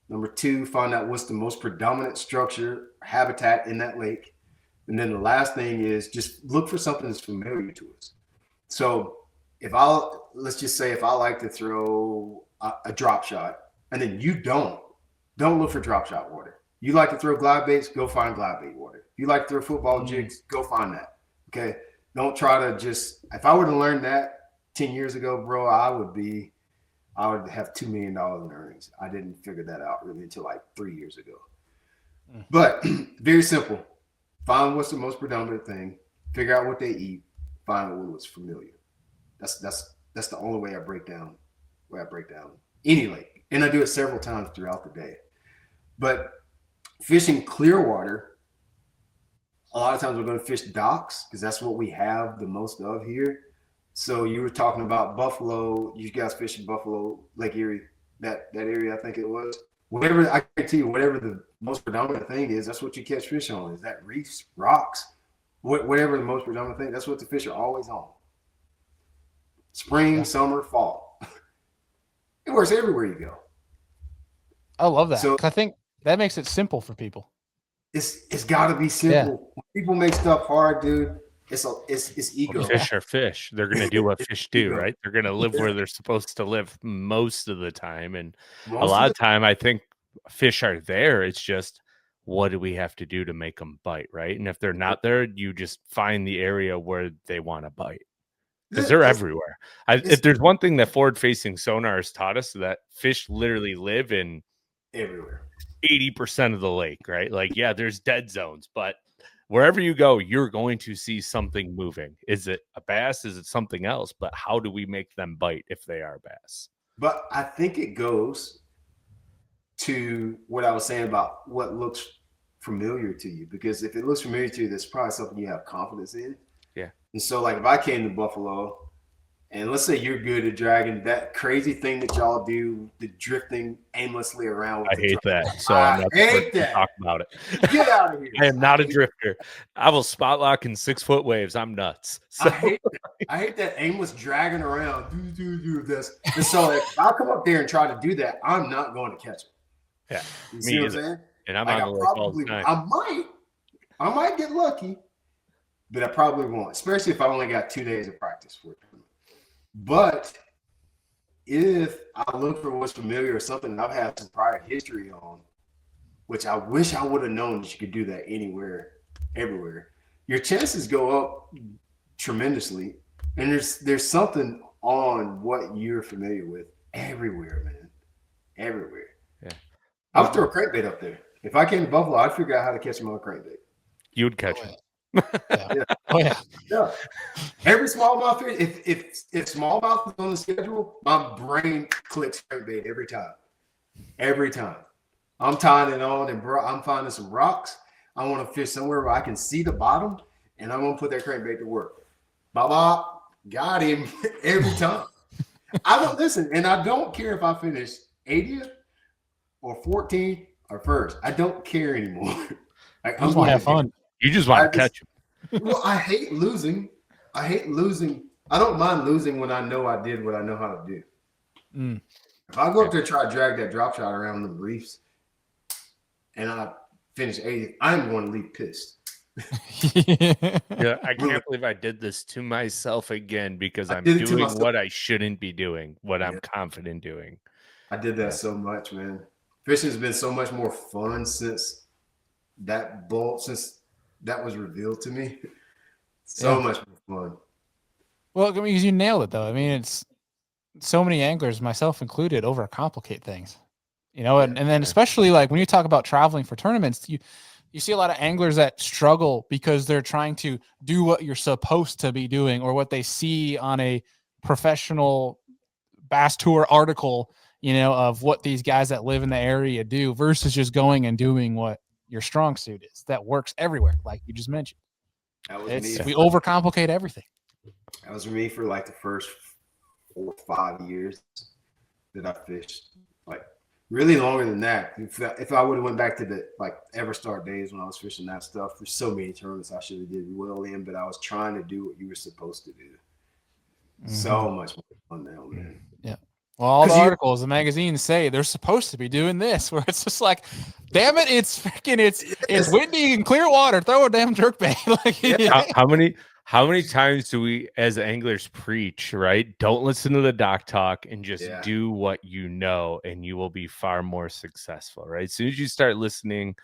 Number two, find out what's the most predominant structure, habitat in that lake. And then the last thing is just look for something that's familiar to us. So let's just say if I like to throw a drop shot, and then you don't look for drop shot water. You like to throw glide baits, go find glide bait water. If you like to throw football jigs, go find that. Okay. Don't try to if I would have learned that 10 years ago, bro, I would have $2 million in earnings. I didn't figure that out really until like 3 years ago. But very simple. Find what's the most predominant thing, figure out what they eat, find what's familiar. That's That's the only way I break down. Any lake. And I do it several times throughout the day. But fishing clear water, a lot of times we're going to fish docks because that's what we have the most of here. So you were talking about Buffalo. You guys fishing Buffalo, Lake Erie, that area, I think it was. Whatever, I guarantee you, whatever the most predominant thing is, that's what you catch fish on. Is that reefs, rocks, whatever the most predominant thing, that's what the fish are always on. Spring, summer, fall. It works everywhere you go. I love that. So I think that makes it simple for people. It's got to be simple. When people make stuff hard, dude, it's ego. Fish are fish. They're going to do what fish do, right? They're going to live where they're supposed to live most of the time. And a lot of time, I think fish are there. It's just, what do we have to do to make them bite, right? And if they're not there, you just find the area where they want to bite. Because they're everywhere. If there's one thing that forward-facing sonar has taught us, that fish literally live in everywhere. 80% of the lake, right? Like, yeah, there's dead zones, but wherever you go, you're going to see something moving. Is it a bass? Is it something else? But how do we make them bite if they are bass? But I think it goes to what I was saying about what looks familiar to you. Because if it looks familiar to you, that's probably something you have confidence in. Yeah. And so, like, if I came to Buffalo, and let's say you're good at dragging that crazy thing that y'all do, the drifting aimlessly around. I hate that. So I hate that. Talk about it. Get out of here. I am not a drifter. I will spot lock in 6-foot waves. I'm nuts. So. I hate that aimless dragging around. Do this. And so if I come up there and try to do that, I'm not going to catch it. Yeah. You see what I'm saying? And I'm on the lake all the time. I might get lucky, but I probably won't, especially if I only got 2 days of practice for it. But if I look for what's familiar or something I've had some prior history on, which I wish I would have known that you could do that anywhere, everywhere, your chances go up tremendously. And there's something on what you're familiar with everywhere, man. Everywhere. Yeah. I would throw a crankbait up there. If I came to Buffalo, I'd figure out how to catch them on a crankbait. You would catch them. Oh yeah. Every smallmouth fish, if smallmouth is on the schedule, my brain clicks crankbait every time. Every time. I'm tying it on and I'm finding some rocks. I want to fish somewhere where I can see the bottom, and I'm gonna put that crankbait to work. Baba, got him every time. I don't listen, and I don't care if I finish 80th or 14th or first. I don't care anymore. Like, I just want to have fun. You just want to catch them. Well, I hate losing. I don't mind losing when I know I did what I know how to do. Mm. If I go up there and try to drag that drop shot around the reefs and I finish 80th, I'm going to leave pissed. Yeah, I can't believe I did this to myself again because I'm doing what I shouldn't be doing, what I'm confident doing. I did that so much, man. Fishing has been so much more fun since that was revealed to me. So much more fun. Well, I mean, because you nailed it, though. I mean, it's so many anglers, myself included, overcomplicate things, and then especially like when you talk about traveling for tournaments, you see a lot of anglers that struggle because they're trying to do what you're supposed to be doing or what they see on a professional bass tour article, of what these guys that live in the area do versus just going and doing what your strong suit is. That works everywhere, like you just mentioned. We overcomplicate everything. That was me for like the first 4 or 5 years that I fished. Like really longer than that. If I would have went back to the like EverStart days when I was fishing that stuff, there's so many tournaments I should have did well in, but I was trying to do what you were supposed to do. Mm-hmm. So much more fun now, man. Yeah. Well, all the articles, the magazines say they're supposed to be doing this, where it's just like, damn it, it's windy and clear water. Throw a damn jerkbait. How many times do we, as anglers, preach? Right? Don't listen to the doc talk and just do what you know, and you will be far more successful. Right? As soon as you start listening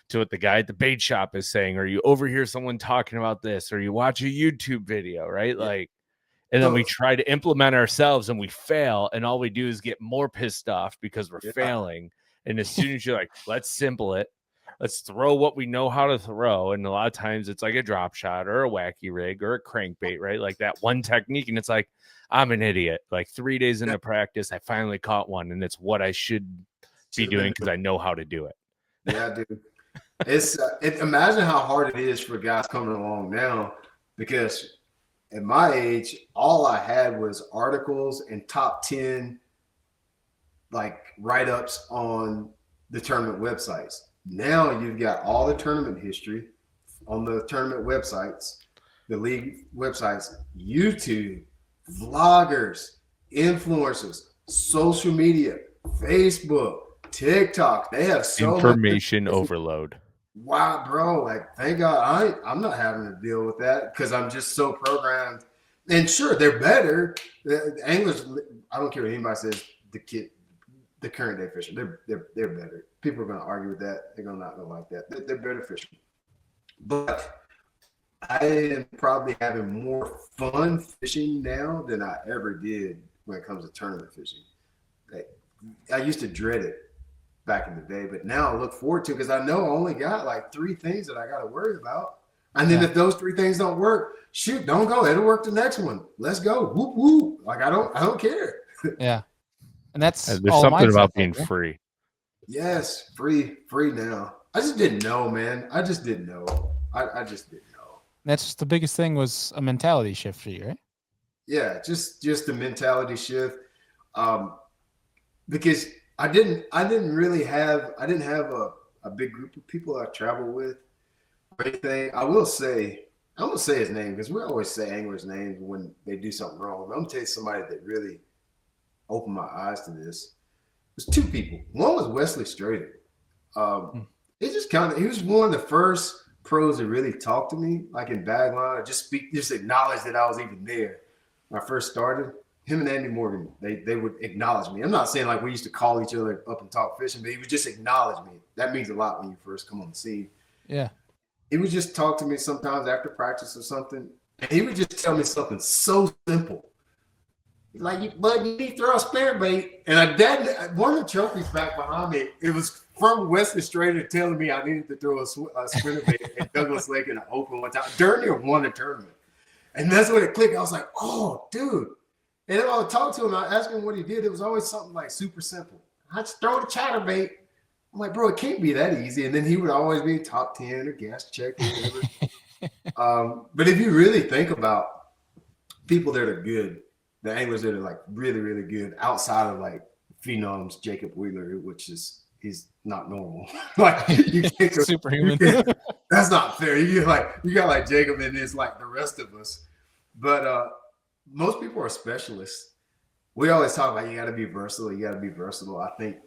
to what the guy at the bait shop is saying, or you overhear someone talking about this, or you watch a YouTube video, right? Like. And then we try to implement ourselves and we fail. And all we do is get more pissed off because we're failing. And as soon as you're like, let's simple it, let's throw what we know how to throw. And a lot of times it's like a drop shot or a wacky rig or a crankbait, right? Like that one technique. And it's like, I'm an idiot. Like 3 days into practice, I finally caught one, and it's what I should be doing because I know how to do it. Yeah, dude. It's imagine how hard it is for guys coming along now, because at my age, all I had was articles and top 10 like write-ups on the tournament websites. Now you've got all the tournament history on the tournament websites, the league websites, YouTube, vloggers, influencers, social media, Facebook, TikTok. They have so information overload. Wow, bro. Like, thank God I'm not having to deal with that because I'm just so programmed. And sure, they're better. The anglers, I don't care what anybody says, the current day fishermen, they're better. People are going to argue with that. They're going to not like that. They're better fishermen. But I am probably having more fun fishing now than I ever did when it comes to tournament fishing. I used to dread it back in the day, but now I look forward to it because I know I only got like 3 things that I got to worry about. And then if those 3 things don't work, shoot, don't go. It'll work the next one. Let's go. Whoop, whoop. Like, I don't care. Yeah. And that's there's something about being free. Yes, free now. I just didn't know, man. I just didn't know. I just didn't know. That's just the biggest thing was a mentality shift for you, right? Yeah, just the mentality shift. Because I didn't have a big group of people I travel with or anything. I'm gonna say his name because we always say anglers' names when they do something wrong. I'm gonna tell you somebody that really opened my eyes to this. There's 2 people. One was Wesley Strader. He was one of the first pros that really talked to me, like in Bagline, or just acknowledge that I was even there when I first started. Him and Andy Morgan, they would acknowledge me. I'm not saying like we used to call each other up and talk fishing, but he would just acknowledge me. That means a lot when you first come on the scene. Yeah. He would just talk to me sometimes after practice or something, and he would just tell me something so simple. Like, bud, you need to throw a spinnerbait. And one of the trophies back behind me, it was from Wesley Strader telling me I needed to throw a spinnerbait at Douglas Lake in an open one time. Dernier won the tournament. And that's when it clicked. I was like, oh, dude. And then I would talk to him. I asked him what he did. It was always something like super simple. I just throw the chatterbait. I'm like, bro, it can't be that easy. And then he would always be top 10 or gas check or whatever. But if you really think about people that are good, the anglers that are like really, really good outside of like phenoms, Jacob Wheeler, he's not normal. Like you can't go, superhuman. That's not fair. You got like Jacob and it's like the rest of us. But most people are specialists. We always talk about you got to be versatile. You got to be versatile. I think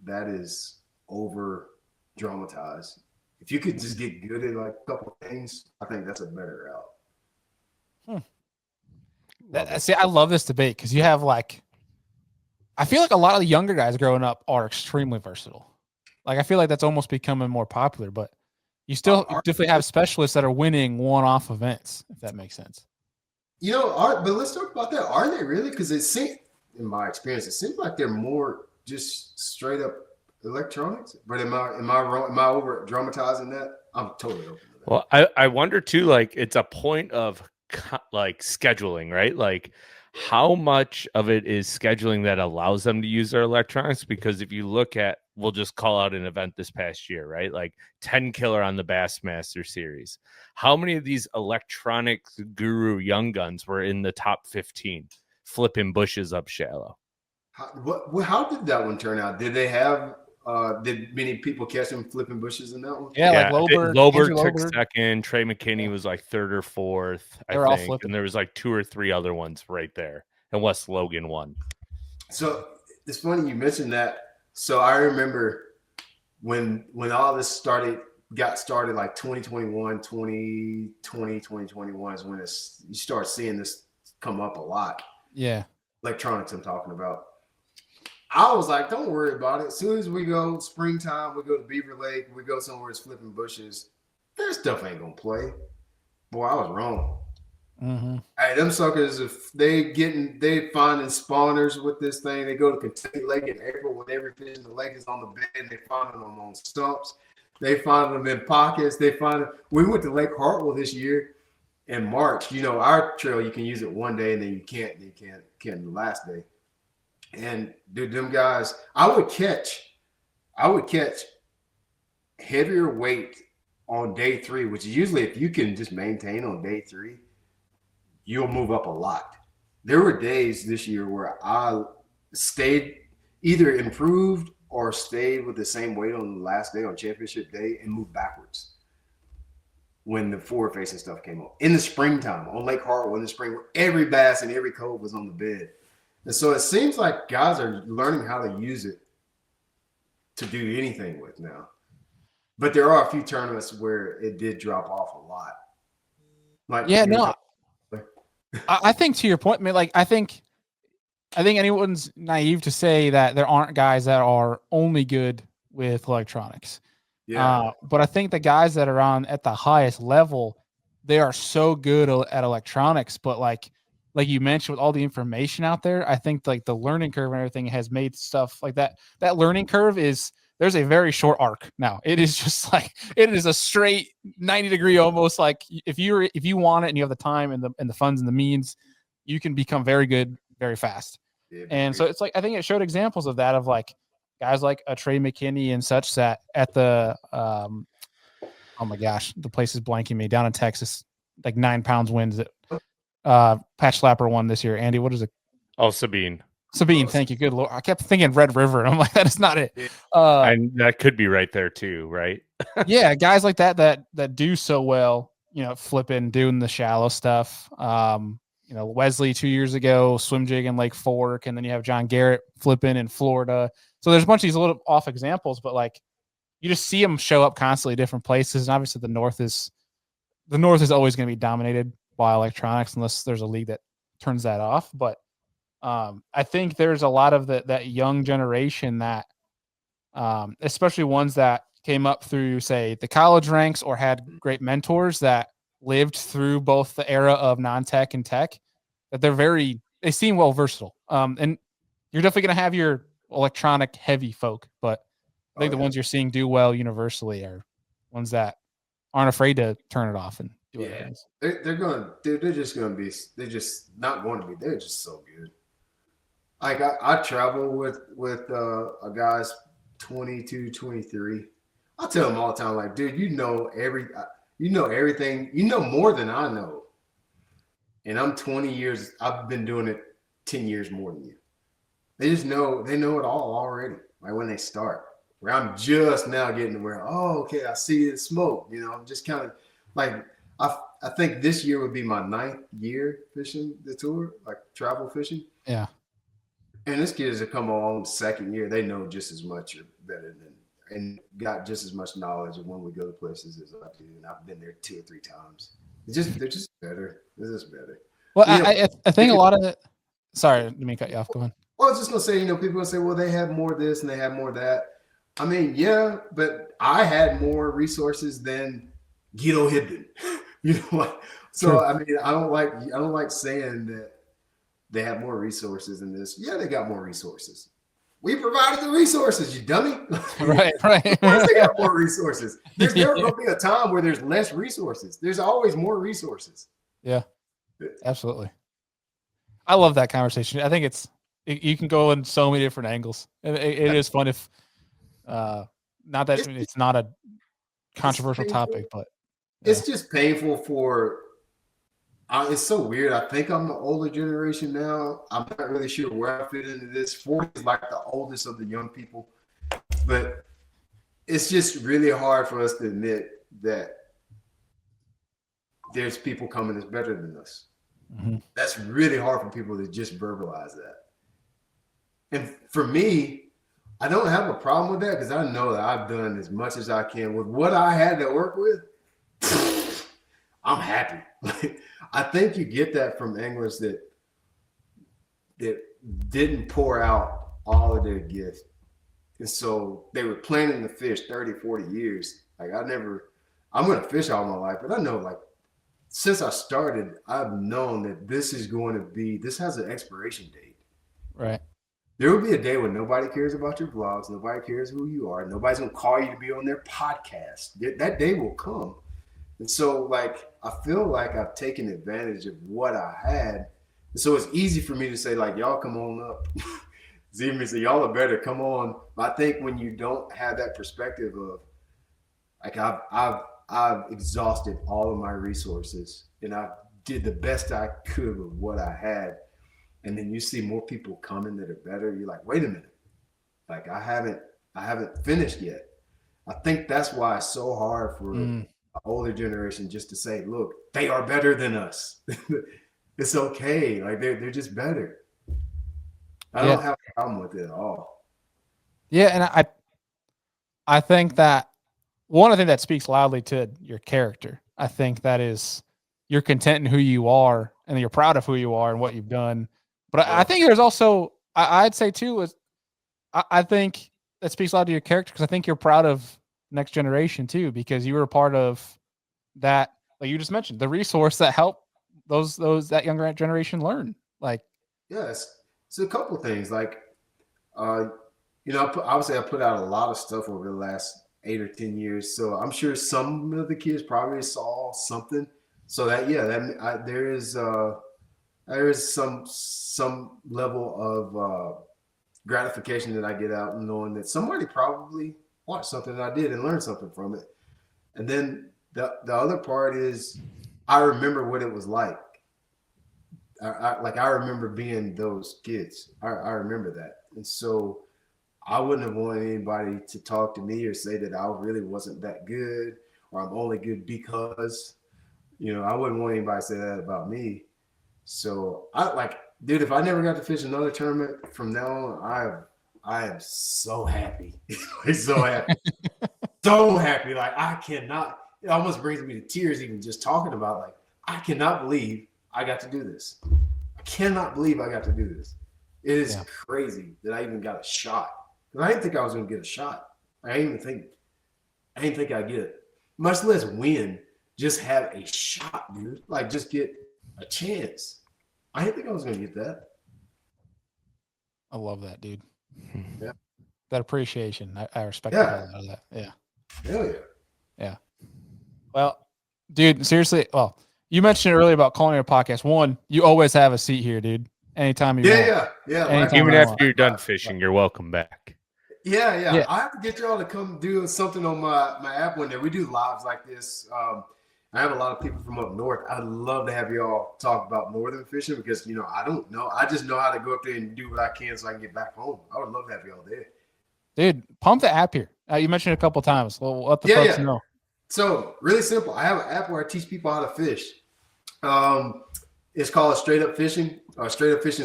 that is over dramatized. If you could just get good at like a couple of things, I think that's a better route. See, I love this debate because you have like, I feel like a lot of the younger guys growing up are extremely versatile. Like, I feel like that's almost becoming more popular, but you still definitely have specialists that are winning one-off events, if that makes sense. You know, but let's talk about that. Are they really? Because it seems, in my experience, it seems like they're more just straight up electronics. But am I wrong? Am I over dramatizing that? I'm totally open to that. Well, I wonder too, like it's a point of like scheduling, right? Like how much of it is scheduling that allows them to use their electronics? Because if you look at, we'll just call out an event this past year, right? Like 10 killer on the Bassmaster series. How many of these electronic guru young guns were in the top 15 flipping bushes up shallow? How did that one turn out? Did they have did many people catch them flipping bushes in that one? Yeah, like Lobert took second. Trey McKinney was like third or fourth, I think. And there was like 2 or 3 other ones right there. And Wes Logan won. So it's funny you mentioned that. So I remember when all this got started like 2021, 2020, 2021 is when you start seeing this come up a lot. Yeah. Electronics I'm talking about. I was like, don't worry about it. As soon as we go springtime, we go to Beaver Lake, we go somewhere it's flipping bushes, their stuff ain't gonna play. Boy, I was wrong. Mm-hmm. Hey, them suckers, if they finding spawners with this thing, they go to Kentucky Lake in April when every fish in the lake is on the bed and they find them on stumps. They find them in pockets. They find them. We went to Lake Hartwell this year in March. You know, our trail, you can use it one day and then you can't the last day. And dude, them guys, I would catch heavier weight on day 3, which is usually if you can just maintain on day 3, you'll move up a lot. There were days this year where I stayed either improved or stayed with the same weight on the last day on championship day and moved backwards when the forward facing stuff came up in the springtime on Lake Hartwell in the spring, where every bass and every cove was on the bed. And so it seems like guys are learning how to use it to do anything with now. But there are a few tournaments where it did drop off a lot. Like, yeah, no, I think to your point, man, like I think anyone's naive to say that there aren't guys that are only good with electronics. yeah. But I think the guys that are on at the highest level, they are so good at electronics. But like you mentioned, with all the information out there, I think like the learning curve and everything has made stuff like that. That learning curve there's a very short arc now. It is just like it is a straight 90-degree almost. Like if you want it and you have the time and the funds and the means, you can become very good very fast. Yeah, And so it's like I think it showed examples of that, of like guys like a Trey McKinney and such that at the oh my gosh, the place is blanking me, down in Texas, like 9 pounds wins it. Patch Slapper won this year. Andy, what is it? Oh, Sabine, thank you. Good Lord. I kept thinking Red River, and I'm like, that is not it. and that could be right there too, right? Yeah, guys like that do so well, you know, flipping, doing the shallow stuff. You know, Wesley 2 years ago, swim jig in Lake Fork, and then you have John Garrett flipping in Florida. So there's a bunch of these little off examples, but like you just see them show up constantly different places. And obviously the North is always going to be dominated by electronics unless there's a league that turns that off. But I think there's a lot of that young generation that, especially ones that came up through, say, the college ranks or had great mentors that lived through both the era of non-tech and tech, that they seem well versatile. And you're definitely going to have your electronic heavy folk, but I think the ones you're seeing do well universally are ones that aren't afraid to turn it off and do other things. They're just not going to be. They're just so good. Like I travel with a guy's 22, 23. I tell them all the time, like, dude, you know everything. You know more than I know. And I'm 20 years. I've been doing it 10 years more than you. They know it all already. Like when they start. Where I'm just now getting to where, okay, I see the smoke. You know, I'm just kind of like I think this year would be my 9th year fishing the tour, like travel fishing. Yeah. And this kid has come along 2nd year. They know just as much or better and got just as much knowledge of when we go to places as I do. And I've been there 2 or 3 times. They're just better. They're just better. Well, I think a lot of it. Sorry, let me cut you off. Go on. Well, I was just gonna say, people gonna say, well, they have more of this and they have more of that. I mean, yeah, but I had more resources than Guido Hibden. You know what? So True. I mean, I don't like saying that they have more resources than this. Yeah, they got more resources. We provided the resources, you dummy. Right. Of course they got more resources. There's never going to be a time where there's less resources. There's always more resources. Yeah, absolutely. I love that conversation. I think you can go in so many different angles. It is fun if, not that it's not a controversial topic, but it's just painful for. It's so weird. I think I'm the older generation now. I'm not really sure where I fit into this. 40 is like the oldest of the young people, but it's just really hard for us to admit that there's people coming that's better than us. Mm-hmm. That's really hard for people to just verbalize that. And for me, I don't have a problem with that because I know that I've done as much as I can with what I had to work with. I'm happy. I think you get that from anglers that didn't pour out all of their gift. And so they were planning to fish 30, 40 years. Like I'm going to fish all my life, but I know like since I started, I've known that this has an expiration date. Right. There will be a day when nobody cares about your vlogs, nobody cares who you are, nobody's gonna call you to be on their podcast. That day will come. And so, like, I feel like I've taken advantage of what I had. And so it's easy for me to say, like, y'all come on up. It's even to say, y'all are better, come on. But I think when you don't have that perspective of, like, I've exhausted all of my resources and I did the best I could with what I had. And then you see more people coming that are better. You're like, wait a minute. Like, I haven't finished yet. I think that's why it's so hard for an older generation just to say, look, they are better than us. It's okay. Like, they're just better. I don't have a problem with it at all. Yeah, and I think that one thing that speaks loudly to your character. I think that is you're content in who you are and you're proud of who you are and what you've done. But I think there's also I'd say too is I think that speaks a lot to your character because I think you're proud of next generation too because you were a part of that, like you just mentioned, the resource that helped those that younger generation learn. Like, yes, it's a couple things. Like, obviously I put out a lot of stuff over the last 8 or 10 years, so I'm sure some of the kids probably saw something. So that there is some level of gratification that I get out knowing that somebody probably watched something that I did and learned something from it. And then the other part is I remember what it was like. I remember being those kids. I remember that. And so I wouldn't have wanted anybody to talk to me or say that I really wasn't that good or I'm only good because, I wouldn't want anybody to say that about me. So dude, if I never got to fish another tournament from now on, I am so happy. So happy. So happy. Like, I cannot, it almost brings me to tears even just talking about, like, I cannot believe I got to do this. I cannot believe I got to do this. It is crazy that I even got a shot. Because I didn't think I was going to get a shot. I didn't think I'd get it. Much less win. Just have a shot, dude. Like, just get a chance. I didn't think I was going to get that. I love that, dude. Yeah. That appreciation. I respect the hell out of that. Yeah. Hell yeah. Yeah. Well, dude, seriously. Well, you mentioned earlier about calling your podcast. One, you always have a seat here, dude. Anytime you want. Yeah. Even after you're done fishing, you're welcome back. Yeah. I have to get y'all to come do something on my app one day. We do lives like this. I have a lot of people from up north. I'd love to have y'all talk about northern fishing because, I don't know. I just know how to go up there and do what I can so I can get back home. I would love to have y'all there. Dude, pump the app here. You mentioned it a couple times. Well, let the folks know. So, really simple. I have an app where I teach people how to fish. It's called Straight Up Fishing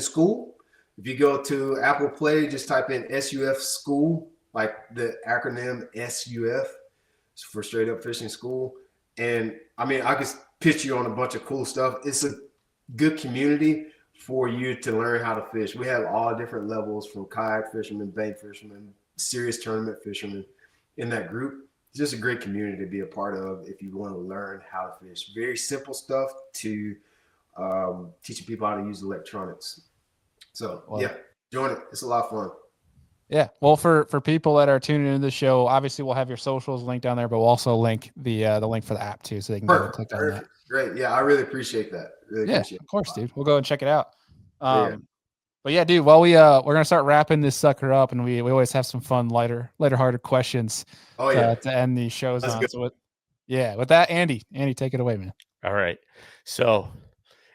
School. If you go to Apple Play, just type in SUF School, like the acronym SUF for Straight Up Fishing School. And I mean, I could pitch you on a bunch of cool stuff. It's a good community for you to learn how to fish. We have all different levels from kayak fishermen, bank fishermen, serious tournament fishermen in that group. It's just a great community to be a part of if you want to learn how to fish. Very simple stuff to teaching people how to use electronics. So, join it. It's a lot of fun. Yeah. Well, for people that are tuning into the show, obviously we'll have your socials linked down there, but we'll also link the link for the app too, so they can go and click on that. Great. Yeah, I really appreciate that. Of course, dude. We'll go and check it out. But yeah, dude. Well, we're gonna start wrapping this sucker up, and we always have some fun, lighter-hearted questions. To end these shows on. So with that, Andy, take it away, man. All right. So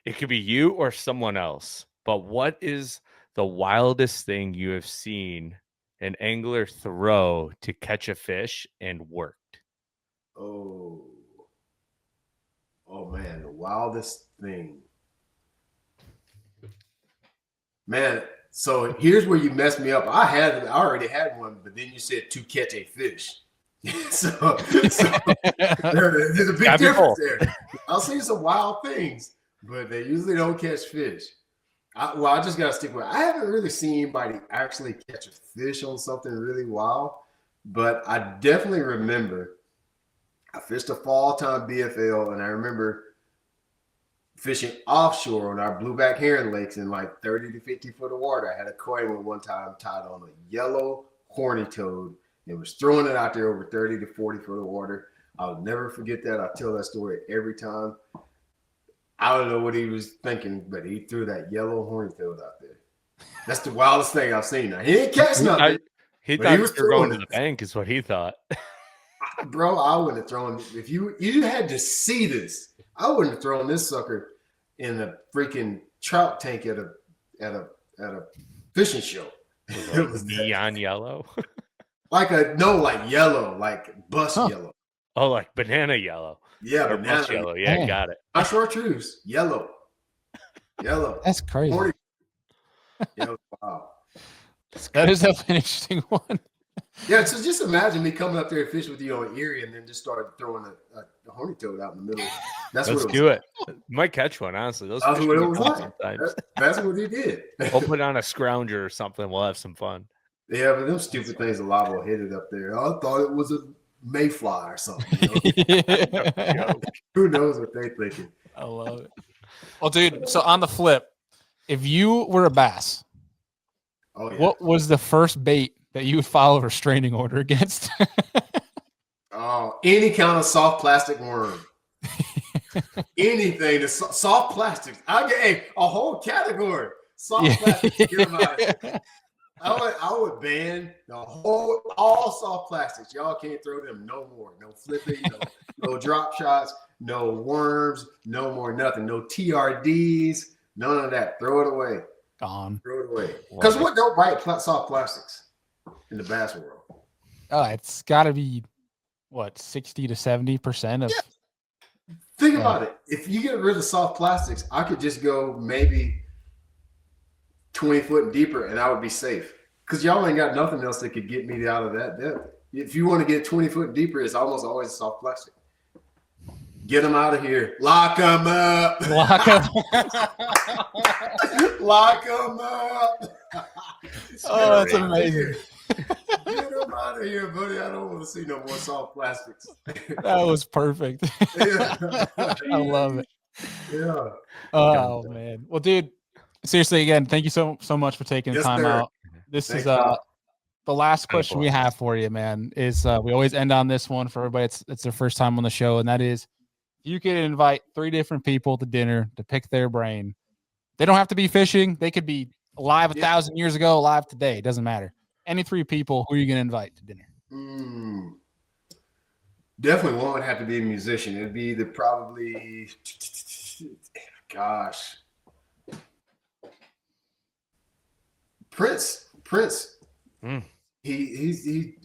it could be you or someone else, but what is the wildest thing you have seen an angler throw to catch a fish and worked? Oh man, the wildest thing. Man, so here's where you messed me up. I already had one, but then you said to catch a fish. so there's a big difference there. I'll see some wild things, but they usually don't catch fish. I just got to stick with it. I haven't really seen anybody actually catch a fish on something really wild, but I definitely remember I fished a fall time BFL, and I remember fishing offshore on our blueback herring lakes in like 30 to 50 foot of water. I had a koi one time tied on a yellow horny toad and was throwing it out there over 30 to 40 foot of water. I'll never forget that. I tell that story every time. I don't know what he was thinking, but he threw that yellow horny toad out there. That's the wildest thing I've seen. Now, he didn't catch nothing. He thought you were going to the bank is what he thought. Bro, I wouldn't have thrown, if you had to see this, I wouldn't have thrown this sucker in a freaking trout tank at a fishing show. It was neon yellow. Like yellow, like bus yellow. Oh, like banana yellow. Yeah, or bus yellow. Yeah, Dang. got it. Not chartreuse, yellow. That's crazy. Yeah, wow. That is an interesting one. Yeah, so just imagine me coming up there and fish with you on Erie and then just start throwing a horny toad out in the middle. Let's do it. Might catch one, honestly. Those fish what it are was fun like. sometimes. That's what he did. We'll put on a scrounger or something. We'll have some fun. Yeah, but them stupid things a lot will hit it up there. I thought it was a mayfly or something. You know? Who knows what they thinking? I love it. Well, dude, so on the flip, if you were a bass, what was the first bait that you would file a restraining order against? Any kind of soft plastic worm. Anything that's soft plastics. I get a whole category. Soft plastics. Get them out of here. I would ban all soft plastics. Y'all can't throw them no more. No flipping, no drop shots, no worms, no more nothing. No TRDs, none of that. Throw it away. Gone. Throw it away. Because what don't bite soft plastics in the bass world? It's got to be, 60 to 70% of. Yeah. Think about it. If you get rid of soft plastics, I could just go maybe 20 foot and deeper and I would be safe. Because y'all ain't got nothing else that could get me out of that depth. If you want to get 20 foot and deeper, it's almost always soft plastic. Get them out of here. Lock them up. Lock them Lock them up. Oh, that's amazing. Get them out of here, buddy. I don't want to see no more soft plastics. That was perfect. I love it. Yeah. Oh, man. Well, dude, seriously, again, thank you so much for taking the time out. This is the last question we have for you, man. Is we always end on this one for everybody. It's their first time on the show, and that is, you can invite 3 different people to dinner to pick their brain. They don't have to be fishing. They could be alive 1,000 years ago, alive today. It doesn't matter. Any 3 people, who are you going to invite to dinner? Definitely one would have to be a musician. It'd be Prince. He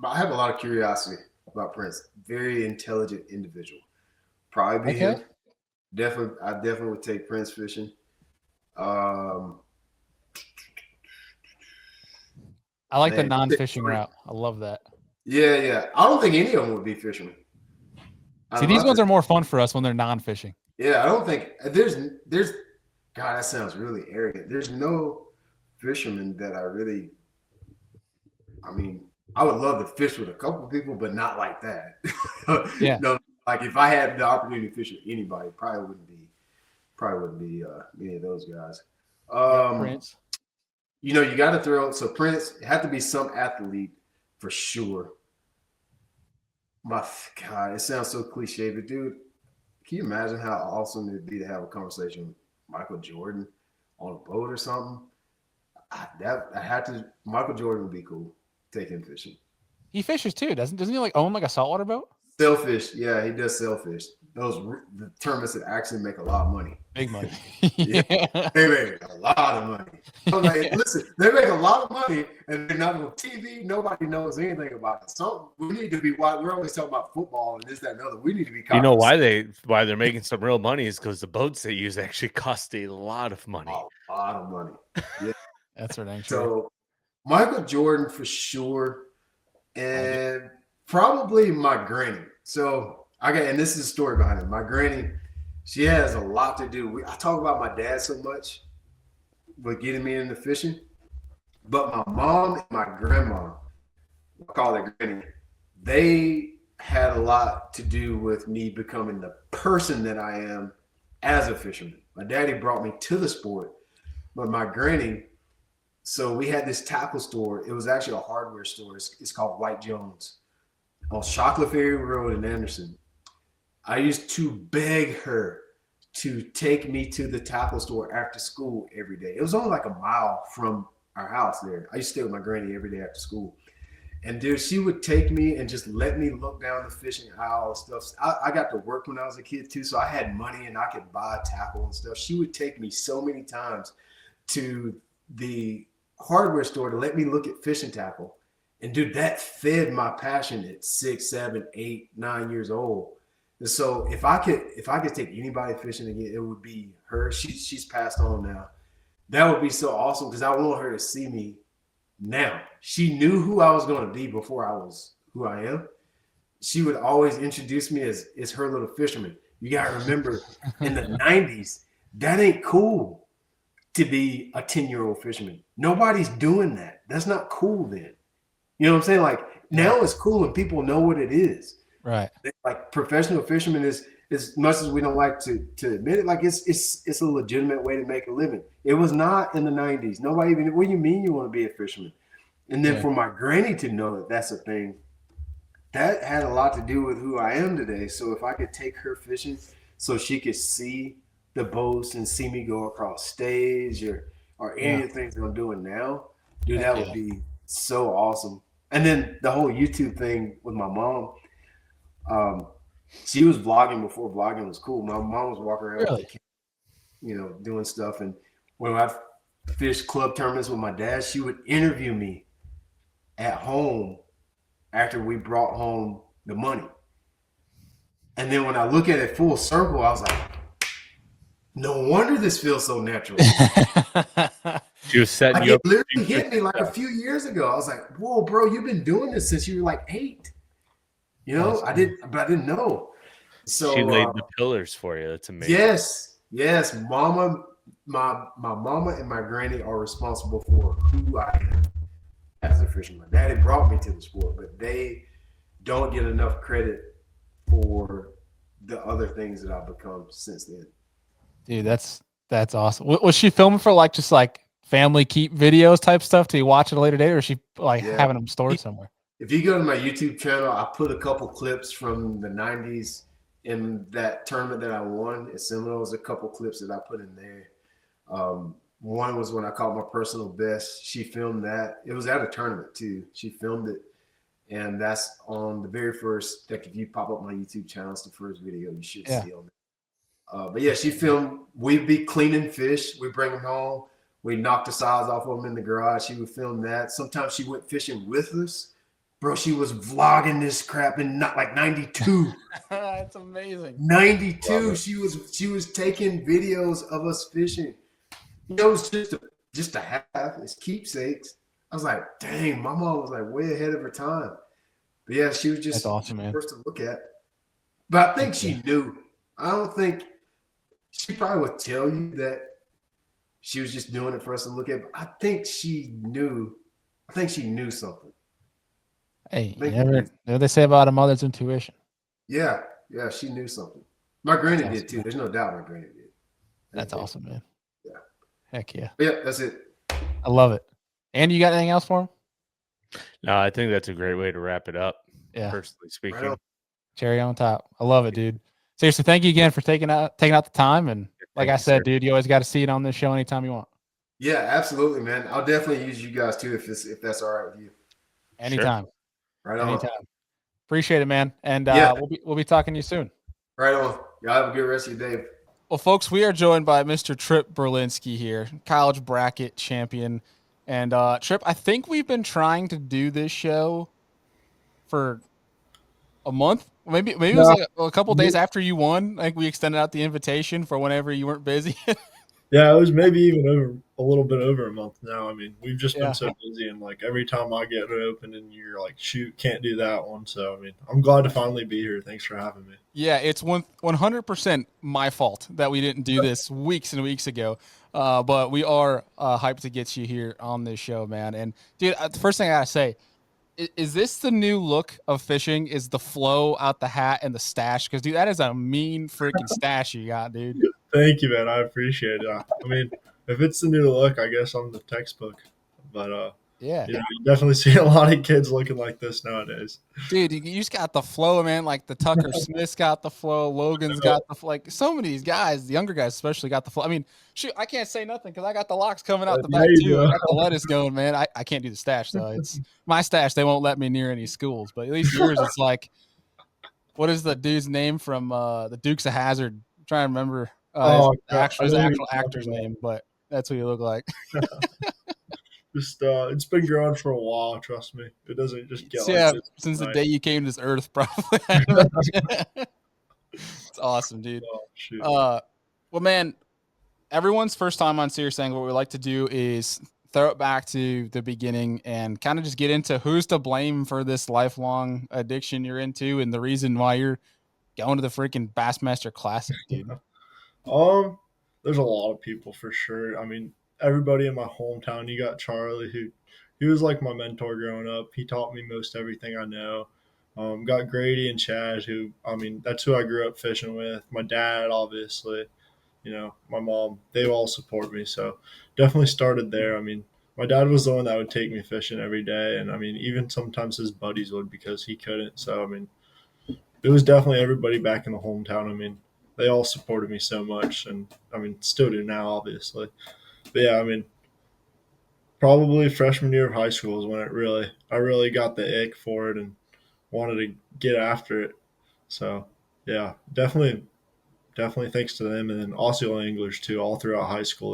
I have a lot of curiosity about Prince. Very intelligent individual. Probably be him. I definitely would take Prince fishing. I like the non-fishing route. I love that. Yeah. I don't think any of them would be fishermen. See, these ones are more fun for us when they're non-fishing. Yeah, I don't think there's God, that sounds really arrogant. There's no fisherman that I would love to fish with a couple of people, but not like that. Yeah. No, like if I had the opportunity to fish with anybody, probably wouldn't be any of those guys. Prince. You got to throw. So Prince, it had to be some athlete for sure. My God, it sounds so cliche, but dude, can you imagine how awesome it'd be to have a conversation with Michael Jordan on a boat or something? Michael Jordan would be cool. Take him fishing. He fishes too, doesn't he? Like own like a saltwater boat? Sailfish, yeah, he does sailfish. The tournaments that actually make a lot of money. Big money. Yeah, they make a lot of money. I'm like, listen, they make a lot of money, and they're not on TV. Nobody knows anything about it. So we need to be. We're always talking about football and this, that, and other. We need to be. You know why they're making some real money is because the boats they use actually cost a lot of money. A lot of money. Yeah, that's right. So Michael Jordan for sure, and probably my granny. So and this is a story behind it. My granny, she has a lot to do. I talk about my dad so much with getting me into fishing, but my mom and my grandma, I call it granny, they had a lot to do with me becoming the person that I am as a fisherman. My daddy brought me to the sport, but my granny. So we had this tackle store. It was actually a hardware store. It's called White Jones on Chocolate Ferry Road in Anderson. I used to beg her to take me to the tackle store after school every day. It was only like a mile from our house there. I used to stay with my granny every day after school. And dude, she would take me and just let me look down the fishing aisle and stuff. I got to work when I was a kid too, so I had money and I could buy tackle and stuff. She would take me so many times to the hardware store to let me look at fishing tackle. And dude, that fed my passion at 6, 7, 8, 9 years old. And so if I could take anybody fishing again, it would be her. She's passed on now. That would be so awesome because I want her to see me now. She knew who I was going to be before I was who I am. She would always introduce me as her little fisherman. You got to remember, in the 90s, that ain't cool to be a 10-year-old fisherman. Nobody's doing that. That's not cool then. You know what I'm saying? Like, now it's cool and people know what it is. Right. Like, professional fishermen is, as much as we don't like to admit it, like it's a legitimate way to make a living. It was not in the 90s. Nobody even, what do you mean you want to be a fisherman? And then for my granny to know that that's a thing, that had a lot to do with who I am today. So if I could take her fishing so she could see the boats and see me go across stage or any of the things I'm doing now, dude, that would be so awesome. And then the whole YouTube thing with my mom, she was vlogging before vlogging was cool. My mom was walking around, with the camera, you know, doing stuff. And when I fished club tournaments with my dad, she would interview me at home after we brought home the money. And then when I look at it full circle, I was like, no wonder this feels so natural. She was setting like, you it up. literally hit me like a few years ago. I was like, whoa, bro, you've been doing this since you were like 8. You know, I didn't know. So she laid the pillars for you. That's amazing. Yes. Mama, my mama and my granny are responsible for who I am as a fisherman. Daddy brought me to the sport, but they don't get enough credit for the other things that I've become since then. Dude, that's awesome. Was she filming for just family keep videos type stuff to watch at a later date, or is she having them stored somewhere? If you go to my YouTube channel, I put a couple clips from the 90s in that tournament that I won at Seminoles. A couple clips that I put in there. One was when I caught my personal best. She filmed that. It was at a tournament too. She filmed it, and that's on the very first. Like, if you pop up my YouTube channel, it's the first video you should see on it. But yeah, she filmed. We'd be cleaning fish. We bring them home. We knock the sides off of them in the garage. She would film that. Sometimes she went fishing with us. Bro, she was vlogging this crap in not like 92. That's amazing. 92. She was taking videos of us fishing. You know, it was just a half. It's keepsakes. I was like, dang, my mom was like way ahead of her time. But yeah, she was just awesome, man. First to look at. But I think she knew. I don't think she probably would tell you that she was just doing it for us to look at. But I think she knew. I think she knew something. Hey, they say about a mother's intuition. Yeah, she knew something. My granny did too. There's no doubt my granny did. That's awesome, man. Yeah. Heck yeah. Yeah, that's it. I love it. And you got anything else for him? No, I think that's a great way to wrap it up. Yeah. Personally speaking. Right on. Cherry on top. I love it, dude. Seriously, thank you again for taking out the time. And like I said, dude, you always got to see it on this show anytime you want. Yeah, absolutely, man. I'll definitely use you guys too if that's all right with you. Anytime. Sure. Right on. Anytime. Appreciate it, man. And we'll be talking to you soon. Right on. Y'all have a good rest of your day. Well, folks, we are joined by Mr. Tripp Berlinsky here, college bracket champion. And Tripp, I think we've been trying to do this show for a month. Maybe it was like a couple days after you won. Like, we extended out the invitation for whenever you weren't busy. Yeah, it was maybe even a little bit over a month now. I mean, we've just been so busy, and like every time I get it open and you're like, shoot, can't do that one. So, I mean, I'm glad to finally be here. Thanks for having me. Yeah, it's 100% my fault that we didn't do this weeks and weeks ago. But we are hyped to get you here on this show, man. And dude, the first thing I gotta say, is this the new look of fishing? Is the flow out the hat and the stash? Because dude, that is a mean freaking stash you got, dude. Thank you, man. I appreciate it. I mean, if it's the new look, I guess I'm the textbook. But Yeah. you definitely see a lot of kids looking like this nowadays. Dude, you just got the flow, man. Like the Tucker Smith's got the flow, Logan's got the flow. Like so many of these guys, the younger guys especially, got the flow. I mean, shoot, I can't say nothing because I got the locks coming out the back too. I got the lettuce going, man. I can't do the stash though. It's my stash. They won't let me near any schools, but at least yours, it's like, what is the dude's name from the Dukes of Hazzard? I'm trying to remember his actual actor's name, but that's what you look like. Just it's been growing for a while. Trust me, it doesn't just get like this since the day you came to this earth, probably. It's awesome, dude. Oh, well, man, everyone's first time on Serious Angle, what we like to do is throw it back to the beginning and kind of just get into who's to blame for this lifelong addiction you're into and the reason why you're going to the freaking Bassmaster Classic, dude. There's a lot of people for sure. I mean, everybody in my hometown. You got Charlie, who he was like my mentor growing up. He taught me most everything I know. Got Grady and Chad, who, I mean, that's who I grew up fishing with. My dad, obviously, my mom, they all support me. So definitely started there. I mean, my dad was the one that would take me fishing every day. And I mean, even sometimes his buddies would because he couldn't. So, I mean, it was definitely everybody back in the hometown. I mean, they all supported me so much. And I mean, still do now, obviously. But yeah, I mean, probably freshman year of high school is when I really got the ick for it and wanted to get after it. So yeah, definitely thanks to them, and then Osceola anglers too. All throughout high school,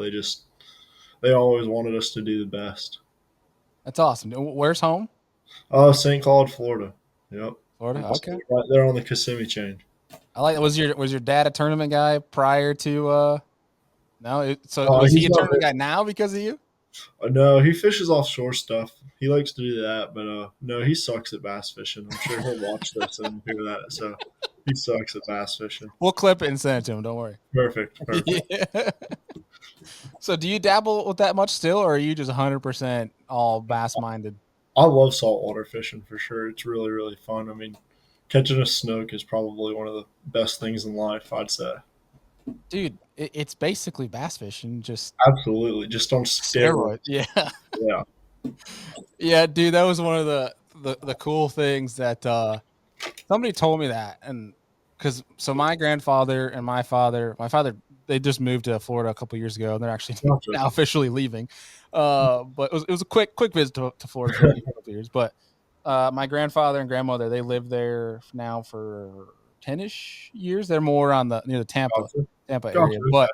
they always wanted us to do the best. That's awesome. Where's home? St. Cloud, Florida. Yep, Florida. Okay, right there on the Kissimmee chain. I like. Was your dad a tournament guy prior to? No, was he a tournament guy now because of you? No, he fishes offshore stuff. He likes to do that, but no, he sucks at bass fishing. I'm sure he'll watch this and hear that. So he sucks at bass fishing. We'll clip it and send it to him. Don't worry. Perfect. Yeah. So do you dabble with that much still, or are you just 100% all bass minded? I love saltwater fishing for sure. It's really, really fun. I mean, catching a snook is probably one of the best things in life, I'd say. Dude, it's basically bass fishing, just absolutely just on steroids. Yeah. Yeah, dude, that was one of the cool things that somebody told me that, and so my grandfather and my father, they just moved to Florida a couple years ago, and they're actually now officially leaving. But it was a quick visit to Florida for a couple of years. But my grandfather and grandmother, they lived there now for 10-ish years. They're more on near the Tampa area, but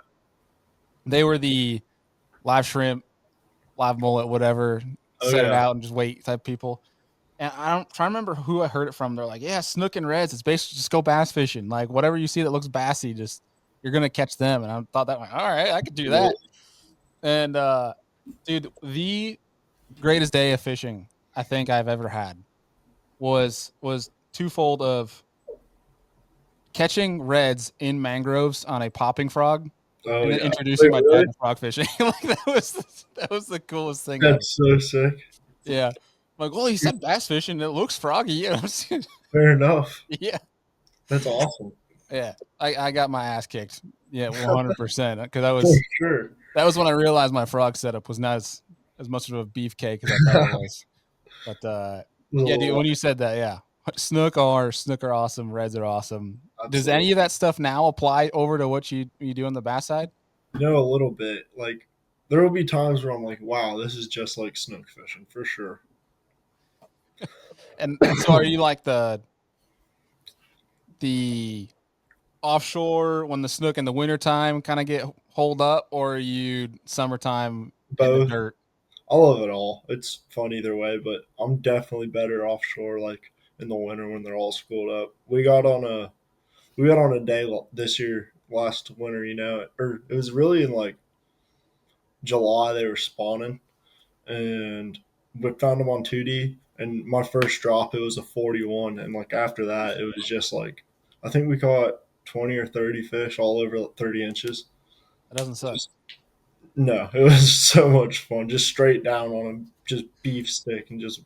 they were the live shrimp, live mullet, whatever, set it out and just wait type people. And I don't try to remember who I heard it from. They're like, yeah, snook and reds. It's basically just go bass fishing. Like whatever you see that looks bassy, just you're gonna catch them. And I thought that, like, all right, I could do that. And dude, the greatest day of fishing I think I've ever had was twofold of catching reds in mangroves on a popping frog. And then introducing my dad to frog fishing. Like that was the coolest thing. That's so sick. Yeah. I'm like, well, he said bass fishing. It looks froggy. Yeah. Fair enough. Yeah. That's awesome. Yeah. I got my ass kicked. Yeah, 100%. Because that was when I realized my frog setup was not as much of a beefcake as I thought it was. But yeah, dude, when you said that, yeah. Snook are awesome. Reds are awesome. Absolutely. Does any of that stuff now apply over to what you do on the bass side? A little bit. Like there will be times where I'm like, wow, this is just like snook fishing for sure. And so are you like the offshore when the snook in the wintertime kind of get holed up, or are you summertime both in the dirt? I love it all. It's fun either way, but I'm definitely better offshore, like in the winter when they're all schooled up. We got on a day this year, last winter, or it was really in like July they were spawning, and we found them on 2D. And my first drop, it was a 41, and like after that, it was just like I think we caught 20 or 30 fish all over 30 inches. That doesn't suck. No, it was so much fun. Just straight down on them, just beef stick and just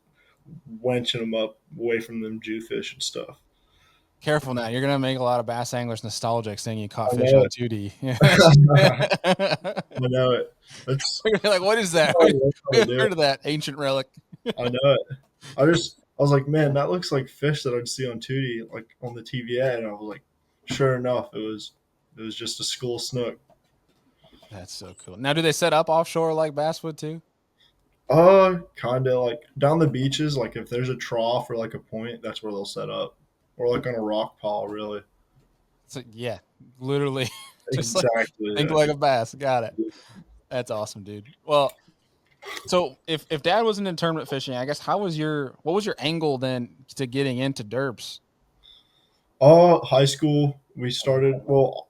wenching them up away from them Jewfish and stuff. Careful now. You're gonna make a lot of bass anglers nostalgic saying you caught I fish know on it. 2D. I know it. It's You're like, what is that? I We love how to haven't do heard it. of that ancient relic. I know it. I was like, man, that looks like fish that I'd see on 2D, like on the TVA, and I was like, sure enough, it was just a school snook. That's so cool. Now, do they set up offshore like basswood too? Kind of like down the beaches, like if there's a trough or like a point, that's where they'll set up, or like on a rock pile, really. So yeah, literally, just like Exactly. think like a bass. Got it. That's awesome, dude. Well, so if Dad wasn't in tournament fishing, I guess what was your angle then to getting into derps? High school, we started. Well,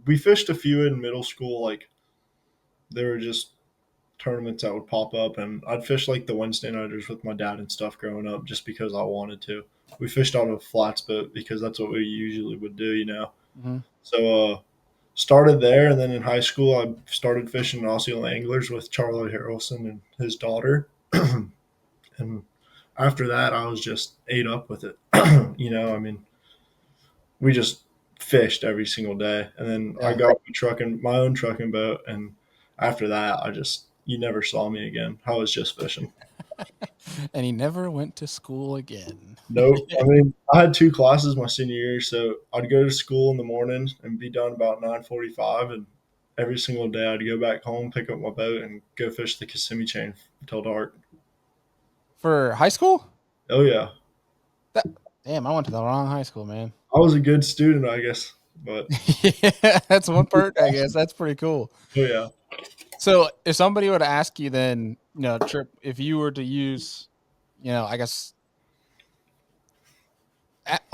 we fished a few in middle school. Like they were just tournaments that would pop up, and I'd fish like the Wednesday nighters with my dad and stuff growing up, just because I wanted to. We fished out of a flats boat because that's what we usually would do, you know. Mm-hmm. So started there, and then in high school I started fishing Osceola Anglers with Charlie Harrelson and his daughter, and after that I was just ate up with it. You know, I mean, we just fished every single day, and then I got my own trucking boat, and after that I just you never saw me again. I was just fishing. And he never went to school again. Nope. I mean, I had 2 classes my senior year, so I'd go to school in the morning and be done about 9:45, and every single day I'd go back home, pick up my boat, and go fish the Kissimmee chain until dark. For high school? Oh yeah, Damn, I went to the wrong high school, man. I was a good student, I guess, but Yeah, that's one part, I guess. That's pretty cool. oh yeah. So if somebody were to ask you then, Trip, if you were to use, I guess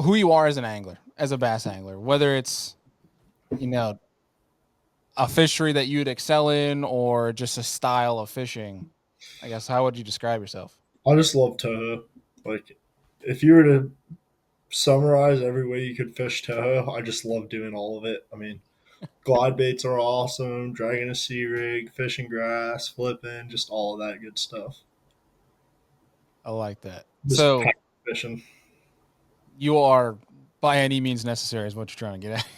who you are as an angler, as a bass angler, whether it's, a fishery that you'd excel in or just a style of fishing, I guess, how would you describe yourself? I just love Toho. Like, if you were to summarize every way you could fish Toho, I just love doing all of it. I mean, glide baits are awesome, dragging a sea rig, fishing grass, flipping, just all of that good stuff. I like that. Just So fishing. you are by any means necessary is what you're trying to get at.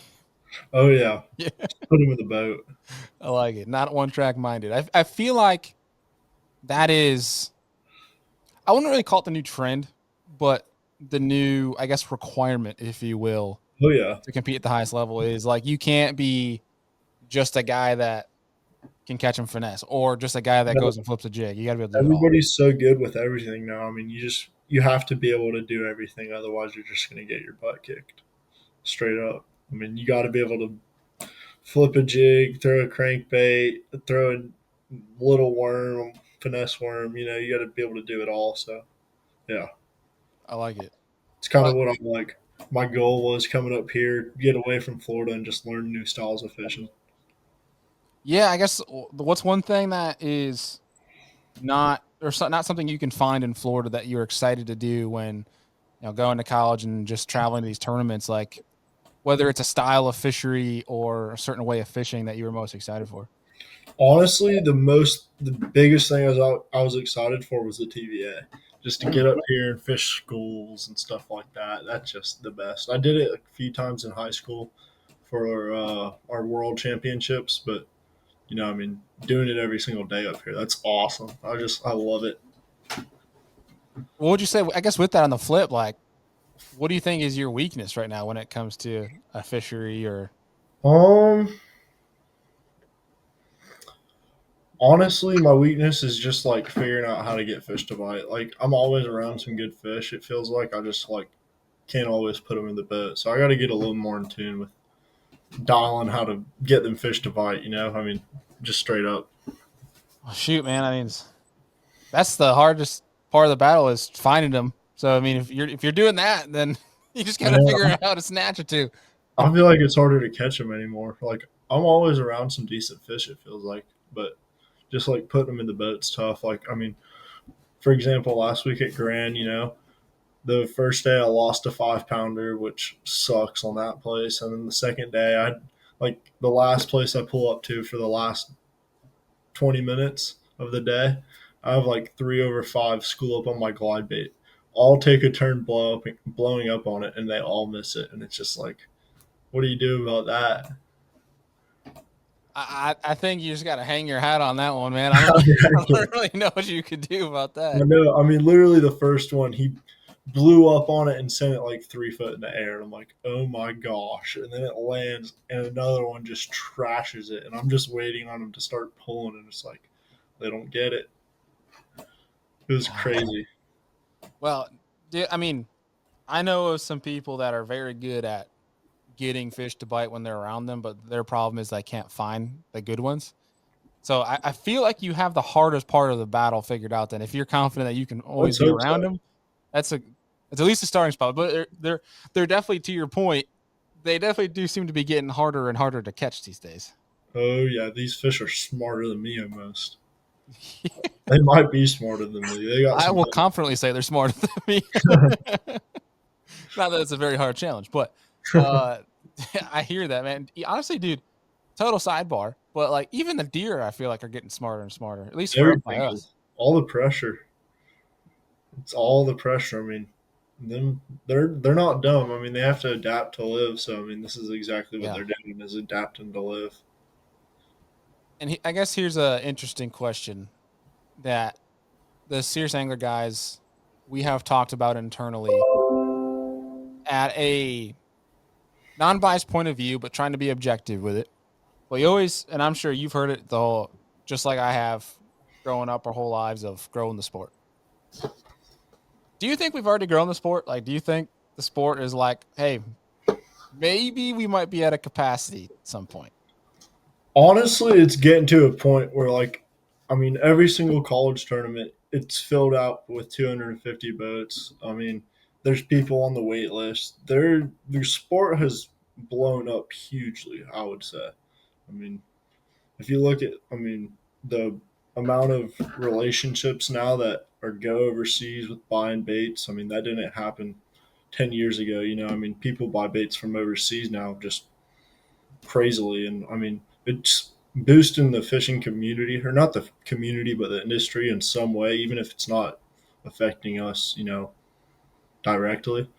Oh yeah. Yeah. Just put him in the boat. I like it. Not one track minded. I feel like that is, I wouldn't really call it the new trend, but the new, I guess, requirement, if you will, Oh yeah. to compete at the highest level is like you can't be just a guy that can catch and finesse or just a guy that goes and flips a jig. You got to be able to do it all. Everybody's so good with everything now. I mean, you have to be able to do everything, otherwise you're just going to get your butt kicked. Straight up. I mean, you got to be able to flip a jig, throw a crankbait, throw a little worm, finesse worm. You know, you got to be able to do it all. So, yeah, I like it. it's kind of what I'm like. My goal was coming up here, get away from Florida, and just learn new styles of fishing. Yeah, I guess what's one thing that is not something you can find in Florida that you're excited to do when going to college and just traveling to these tournaments, like whether it's a style of fishery or a certain way of fishing that you were most excited for? Honestly, the biggest thing I was excited for was the TVA. Just to get up here and fish schools and stuff like that. That's just the best. I did it a few times in high school for our world championships, but I mean, doing it every single day up here, that's awesome. I love it. What would you say? I guess with that on the flip, like, what do you think is your weakness right now when it comes to a fishery or? Honestly, my weakness is just like figuring out how to get fish to bite. Like, I'm always around some good fish. It feels like I just like can't always put them in the boat. So I got to get a little more in tune with dialing how to get them fish to bite. I mean, just straight up. Well, shoot, man. I mean, that's the hardest part of the battle is finding them. So I mean, if you're doing that, then you just got to figure out how to snatch it too. I feel like it's harder to catch them anymore. Like, I'm always around some decent fish. It feels like, but just like putting them in the boat's tough. Like, I mean, for example, last week at Grand, the first day I lost a 5-pounder, which sucks on that place. And then the second day, the last place I pull up to for the last 20 minutes of the day, I have like 3/5 school up on my glide bait. all take a turn blowing up on it, and they all miss it, and it's just like, what do you do about that? I think you just got to hang your hat on that one, man. I don't really know what you could do about that. I mean, literally the first one, he blew up on it and sent it like 3 foot in the air. And I'm like, oh my gosh. And then it lands, and another one just trashes it. And I'm just waiting on him to start pulling, and it's like, they don't get it. It was crazy. Well, I mean, I know of some people that are very good at getting fish to bite when they're around them, but their problem is they can't find the good ones. So I feel like you have the hardest part of the battle figured out. Then, if you're confident that you can always be around them, it's at least a starting spot. But they're definitely, to your point, they definitely do seem to be getting harder and harder to catch these days. Oh yeah, these fish are smarter than me almost. They might be smarter than me. I will confidently say they're smarter than me. Not that it's a very hard challenge, but I hear that, man. Honestly, dude, total sidebar, but like even the deer, I feel like are getting smarter and smarter. At least for us. All the pressure. It's all the pressure. I mean, they're not dumb. I mean, they have to adapt to live. So I mean, this is exactly what they're doing, is adapting to live. And I guess here's an interesting question that the Serious Angler guys we have talked about internally at a non-biased point of view, but trying to be objective with it. Well, you always, and I'm sure you've heard it just like I have growing up our whole lives of growing the sport. Do you think we've already grown the sport? Like, do you think the sport is like, hey, maybe we might be at a capacity at some point? Honestly, it's getting to a point where, like, I mean, every single college tournament, it's filled out with 250 boats. I mean, there's people on the wait list. Their sport has blown up hugely, I would say. I mean, if you look at, the amount of relationships now that go overseas with buying baits, I mean, that didn't happen 10 years ago. You know, I mean, people buy baits from overseas now just crazily. And I mean, it's boosting the fishing community, or not the community, but the industry in some way, even if it's not affecting us, directly.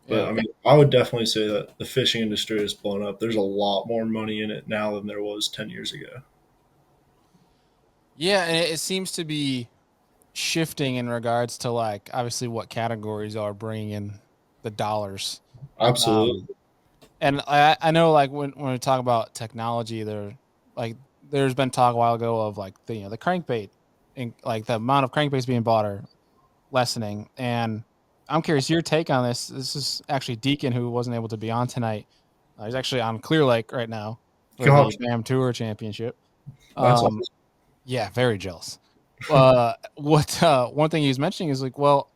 But I mean, I would definitely say that the fishing industry has blown up. There's a lot more money in it now than there was 10 years ago. Yeah, and it seems to be shifting in regards to, like, obviously what categories are bringing in the dollars. Absolutely. And I know, like, when we talk about technology, there's been talk a while ago of like the crankbait, and like the amount of crankbaits being bought are lessening. And I'm curious your take on this. This is actually Deacon, who wasn't able to be on tonight. He's actually on Clear Lake right now for the BAM Tour Championship. That's awesome. Yeah, very jealous. One thing he was mentioning is like, well,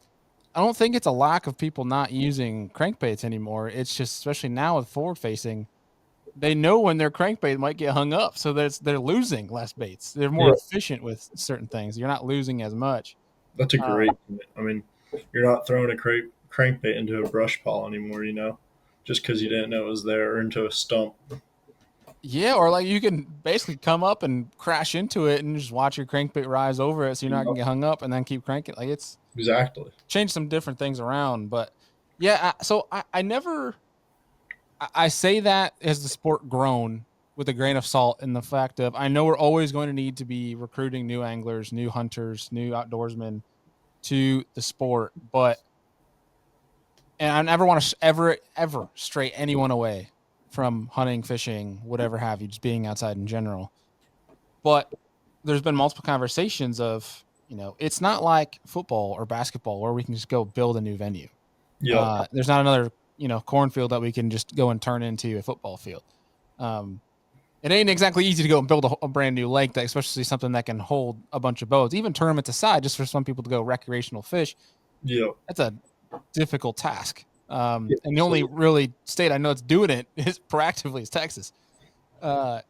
I don't think it's a lack of people not using crankbaits anymore. It's just, especially now with forward facing, they know when their crankbait might get hung up, so they're losing less baits. They're more efficient with certain things. You're not losing as much. That's a great point. I mean, you're not throwing a crankbait into a brush pile anymore, just because you didn't know it was there, or into a stump. Yeah, or like you can basically come up and crash into it and just watch your crankbait rise over it, so you're not gonna get hung up, and then keep cranking. Like, it's exactly change some different things around. But yeah, so I say that as the sport grown with a grain of salt, in the fact of I know we're always going to need to be recruiting new anglers, new hunters, new outdoorsmen to the sport, and I never want to ever stray anyone away from hunting, fishing, whatever have you, just being outside in general. But there's been multiple conversations of, it's not like football or basketball where we can just go build a new venue. Yeah. There's not another, cornfield that we can just go and turn into a football field. It ain't exactly easy to go and build a brand new lake, that, especially something that can hold a bunch of boats, even tournaments aside, just for some people to go recreational fish. Yeah. That's a difficult task. And the only really state I know that's doing it is proactively is Texas. So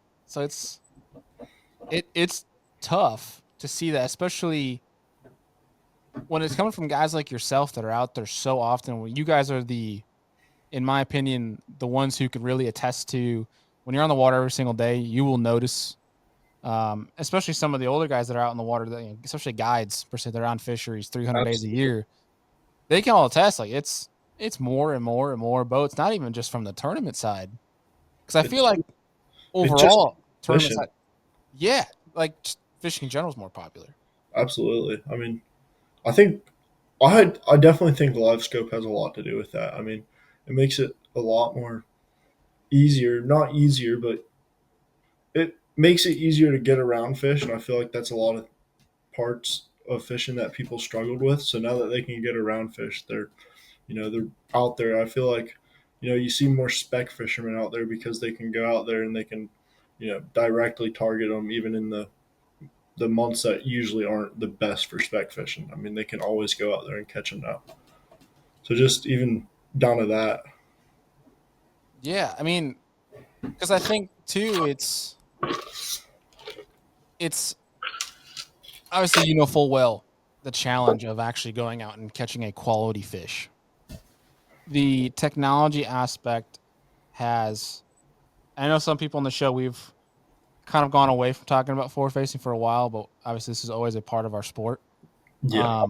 it's tough to see that, especially when it's coming from guys like yourself that are out there so often. When you guys are in my opinion, the ones who could really attest to, when you're on the water every single day, you will notice, especially some of the older guys that are out in the water, that, especially guides per se, they're on fisheries 300 days a year. they can all attest, like it's more and more and more boats, not even just from the tournament side. Because I feel like overall tournament fishing. side, yeah, like just fishing in general is more popular. Absolutely. I mean, I think I definitely think live scope has a lot to do with that. I mean, it makes it a lot more easier, not easier, but it makes it easier to get around fish, and I feel like that's a lot of parts of fishing that people struggled with. So now that they can get around fish, they're out there. I feel like you see more spec fishermen out there because they can go out there and they can directly target them even in the months that usually aren't the best for spec fishing. I mean, they can always go out there and catch them now. So just even down to that. Yeah, I mean, because I think too, it's obviously full well the challenge of actually going out and catching a quality fish. The technology aspect has, I know some people on the show, we've kind of gone away from talking about forward facing for a while, but obviously this is always a part of our sport. Yeah,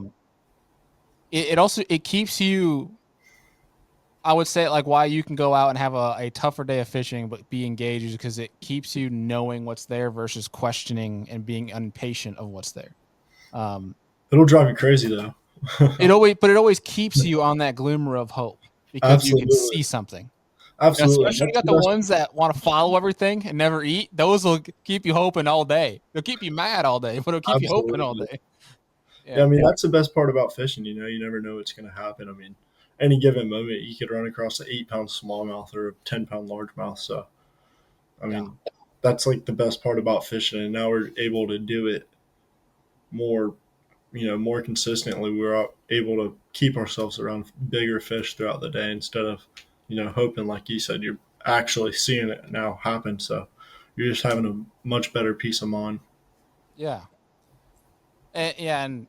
It also, it keeps you, I would say, like, why you can go out and have a tougher day of fishing but be engaged is because it keeps you knowing what's there versus questioning and being impatient of what's there. it'll drive you crazy though. It always keeps you on that glimmer of hope because you can Absolutely, see something. absolutely. Especially you That's got the the best. ones that want to follow everything and never eat. Those will keep you hoping all day. They'll keep you mad all day, but it'll keep you hoping all Absolutely. day. Yeah, I Yeah. mean that's the best part about fishing. You never know what's going to happen. I mean, any given moment you could run across an 8-pound smallmouth or a 10-pound largemouth. So, I Yeah. mean, that's like the best part about fishing. And now we're able to do it more, more consistently. We're able to keep ourselves around bigger fish throughout the day instead of, hoping, like you said, you're actually seeing it now happen. So, you're just having a much better peace of mind. Yeah. And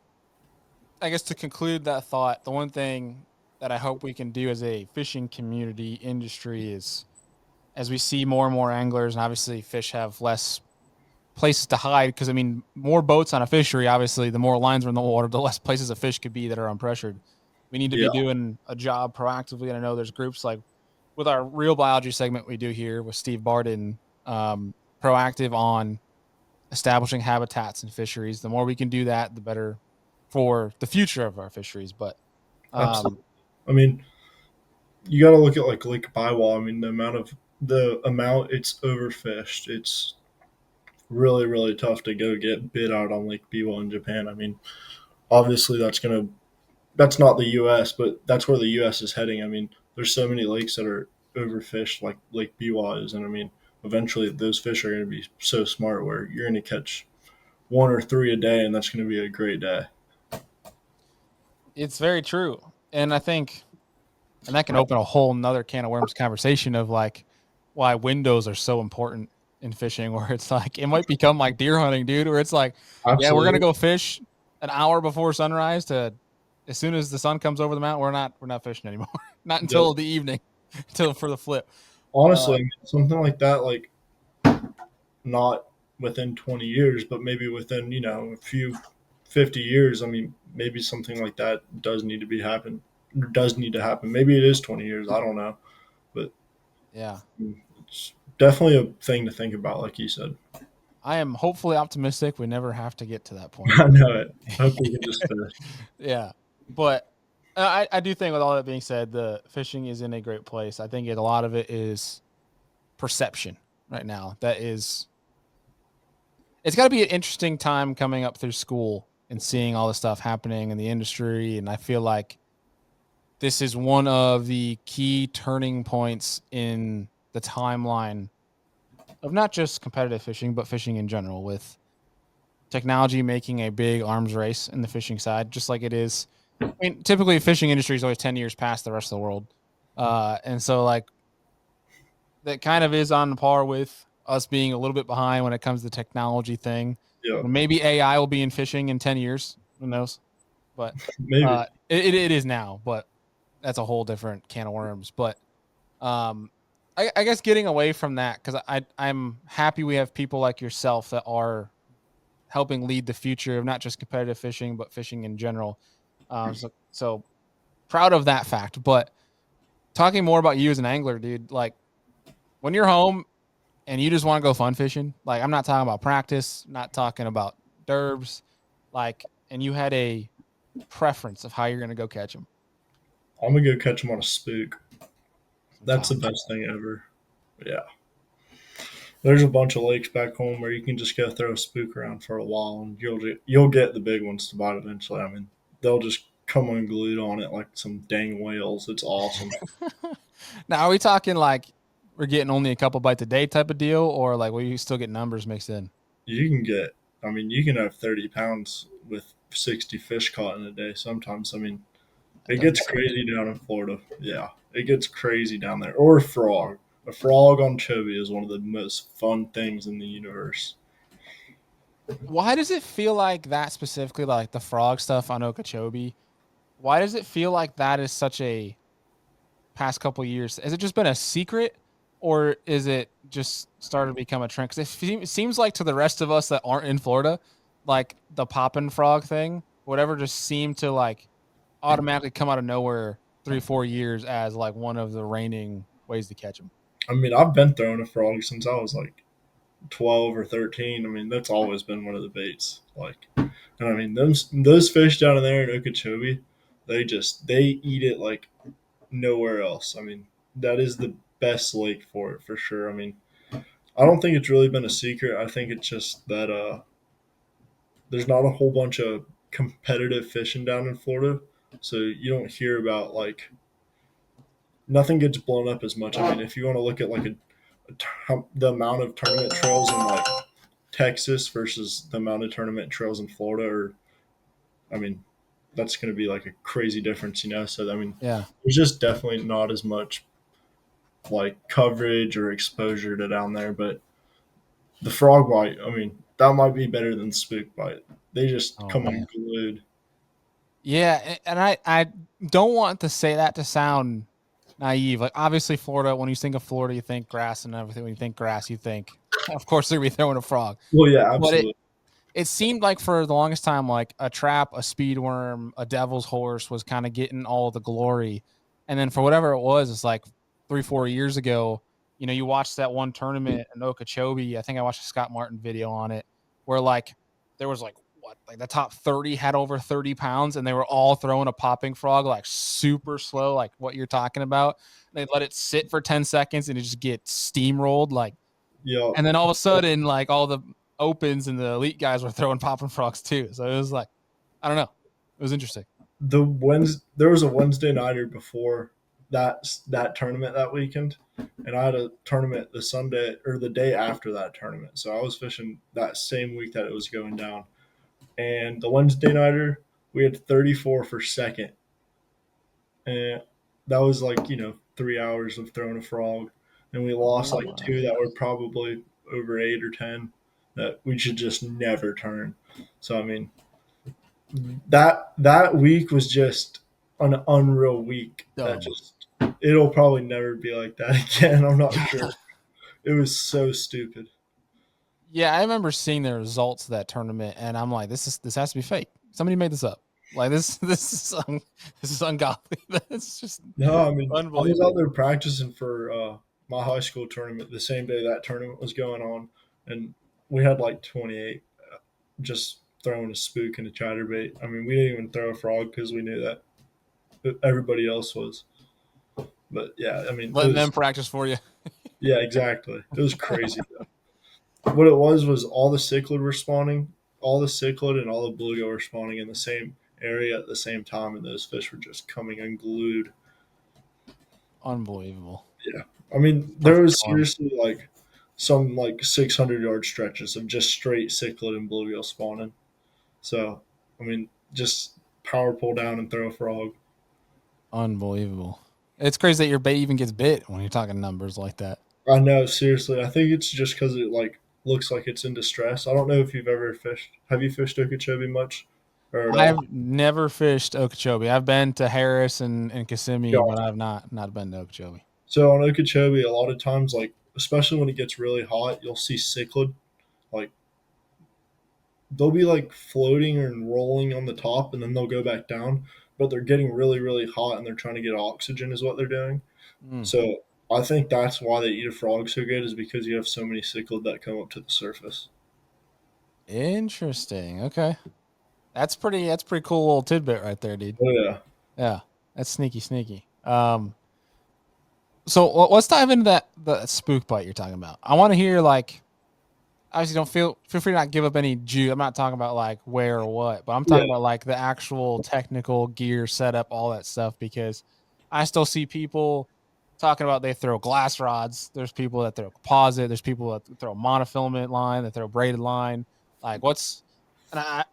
I guess to conclude that thought, the one thing that I hope we can do as a fishing community industry is, as we see more and more anglers, and obviously fish have less places to hide, because I mean, more boats on a fishery, obviously, the more lines are in the water, the less places a fish could be that are unpressured. We need to Yeah, be doing a job proactively. And I know there's groups like with our real biology segment we do here with Steve Barden, proactive on establishing habitats and fisheries. The more we can do that, the better for the future of our fisheries. But um, absolutely. I mean, you got to look at like Lake Biwa. I mean, the amount it's overfished, it's really really tough to go get bid out on Lake Biwa in Japan. I mean, obviously that's not the U.S., but that's where the U.S. is heading. I mean, there's so many lakes that are overfished, like Lake Biwa is, and I mean, eventually those fish are going to be so smart where you're going to catch one or three a day, and that's going to be a great day. it's very true. And I think, and that can open a whole nother can of worms conversation of like why windows are so important in fishing, where it's like it might become like deer hunting, dude, where it's like, yeah, we're gonna Absolutely. go fish an hour before sunrise to as soon as the sun comes over the mountain, we're not fishing anymore. Not Yep. until the evening, until for the flip. Honestly, I Uh, mean, something like that, like not within 20 years, but maybe within, a few 50 years. I mean, maybe something like that does need to happen. Maybe it is 20 years. I don't know. But yeah. it's definitely a thing to think about, like you said. I am hopefully optimistic. We never have to get to that point. I know it. I hope we can just finish. Yeah. But I do think with all that being said, the fishing is in a great place. I think a lot of it is perception right now. It's got to be an interesting time coming up through school and seeing all the stuff happening in the industry. And I feel like this is one of the key turning points in the timeline of not just competitive fishing, but fishing in general, with technology making a big arms race in the fishing side, just like it is. I mean, typically fishing industry is always 10 years past the rest of the world. And so like that kind of is on par with us being a little bit behind when it comes to the technology thing. Yeah, Maybe AI will be in fishing in 10 years. Who knows? But maybe. it is now, but that's a whole different can of worms. But um, I guess getting away from that, because I'm happy we have people like yourself that are helping lead the future of not just competitive fishing, but fishing in general. So proud of that fact. But talking more about you as an angler, dude, like when you're home and you just want to go fun fishing, like I'm not talking about practice, not talking about derbs, like, and you had a preference of how you're going to go catch them. I'm gonna go catch them on a spook. That's the best thing ever. Yeah. There's a bunch of lakes back home where you can just go throw a spook around for a while, and you'll get the big ones to bite eventually. I mean, they'll just come unglued on it like some dang whales. It's awesome. Now, are we talking like we're getting only a couple bites a day type of deal, or like we still get numbers mixed in? You can get, I mean, you can have 30 pounds with 60 fish caught in a day sometimes. I mean, it gets crazy down in Florida. Yeah, it gets crazy down there. Or a frog. A frog on Chovy is one of the most fun things in the universe. Why does it feel like that specifically, like the frog stuff on Okeechobee? Why does it feel like that is such a past couple of years? Has it just been a secret, or is it just started to become a trend? Because it seems like to the rest of us that aren't in Florida, like the poppin' frog thing, whatever, just seemed to like automatically come out of nowhere 3-4 years as like one of the reigning ways to catch them. I mean, I've been throwing a frog since I was like 12 or 13. I mean, that's always been one of the baits. Like, and I mean, those fish down there in Okeechobee, they eat it like nowhere else. I mean, that is the best lake for it for sure. I mean, I don't think it's really been a secret. I think it's just that there's not a whole bunch of competitive fishing down in Florida, so you don't hear about like nothing gets blown up as much. I mean, if you want to look at like the amount of tournament trails in like Texas versus the amount of tournament trails in Florida, or I mean, that's going to be like a crazy difference, you know. So I mean, yeah, there's just definitely not as much like coverage or exposure to down there. But the frog bite, I mean, that might be better than spook bite. They just come unglued. Yeah, and I don't want to say that to sound naive. Like obviously Florida, when you think of Florida, you think grass and everything. When you think grass, you think, of course, they're gonna be throwing a frog. Well, yeah, absolutely. But it seemed like for the longest time, like a trap, a speed worm, a devil's horse was kind of getting all the glory. And then for whatever it was, it's like 3-4 years ago, you know, you watched that one tournament in Okeechobee. I think I watched a Scott Martin video on it where like there was like what, like the top 30 had over 30 pounds and they were all throwing a popping frog like super slow, like what you're talking about. They let it sit for 10 seconds and it just gets steamrolled. Like, yeah. And then all of a sudden, like all the opens and the elite guys were throwing popping frogs too. So it was like, I don't know. It was interesting. There was a Wednesday nighter before that tournament that weekend, and I had a tournament the Sunday or the day after that tournament. So I was fishing that same week that it was going down, and the Wednesday nighter we had 34 for second, and that was like 3 hours of throwing a frog, and we lost like two that were probably over 8 or 10 that we should just never turn. So I mean, that week was just an unreal week. It'll probably never be like that again. I'm not sure. It was so stupid. Yeah, I remember seeing the results of that tournament, and I'm like, this has to be fake. Somebody made this up. Like this is ungodly. That's just no. I mean, I was out there practicing for my high school tournament the same day that tournament was going on, and we had like 28 just throwing a spook and a chatterbait. I mean, we didn't even throw a frog because we knew that everybody else was. But yeah, I mean, letting them practice for you. Yeah, exactly. It was crazy. What it was all the cichlid were spawning, all the cichlid and all the bluegill were spawning in the same area at the same time, and those fish were just coming unglued. Unbelievable. Yeah, I mean, there was seriously like some like 600-yard stretches of just straight cichlid and bluegill spawning. So, I mean, just power pull down and throw a frog. Unbelievable. It's crazy that your bait even gets bit when you're talking numbers like that. I know, seriously. I think it's just because it like looks like it's in distress. I don't know if you've ever fished. Have you fished Okeechobee much? I've never fished Okeechobee. I've been to Harris and Kissimmee, but I've not been to Okeechobee. So on Okeechobee, a lot of times, like especially when it gets really hot, you'll see cichlid like they'll be like floating and rolling on the top, and then they'll go back down. But they're getting really, really hot, and they're trying to get oxygen, is what they're doing. Mm. So I think that's why they eat a frog so good, is because you have so many cichlid that come up to the surface. Interesting. Okay. That's pretty cool little tidbit right there, dude. Oh yeah. Yeah. That's sneaky. So let's dive into the spook bite you're talking about. I want to hear, like, obviously don't feel free to not give up any juice. I'm not talking about like where or what, but I'm talking about like the actual technical gear setup, all that stuff, because I still see people talking about they throw glass rods. There's people that throw composite. There's people that throw monofilament line, that throw braided line. Like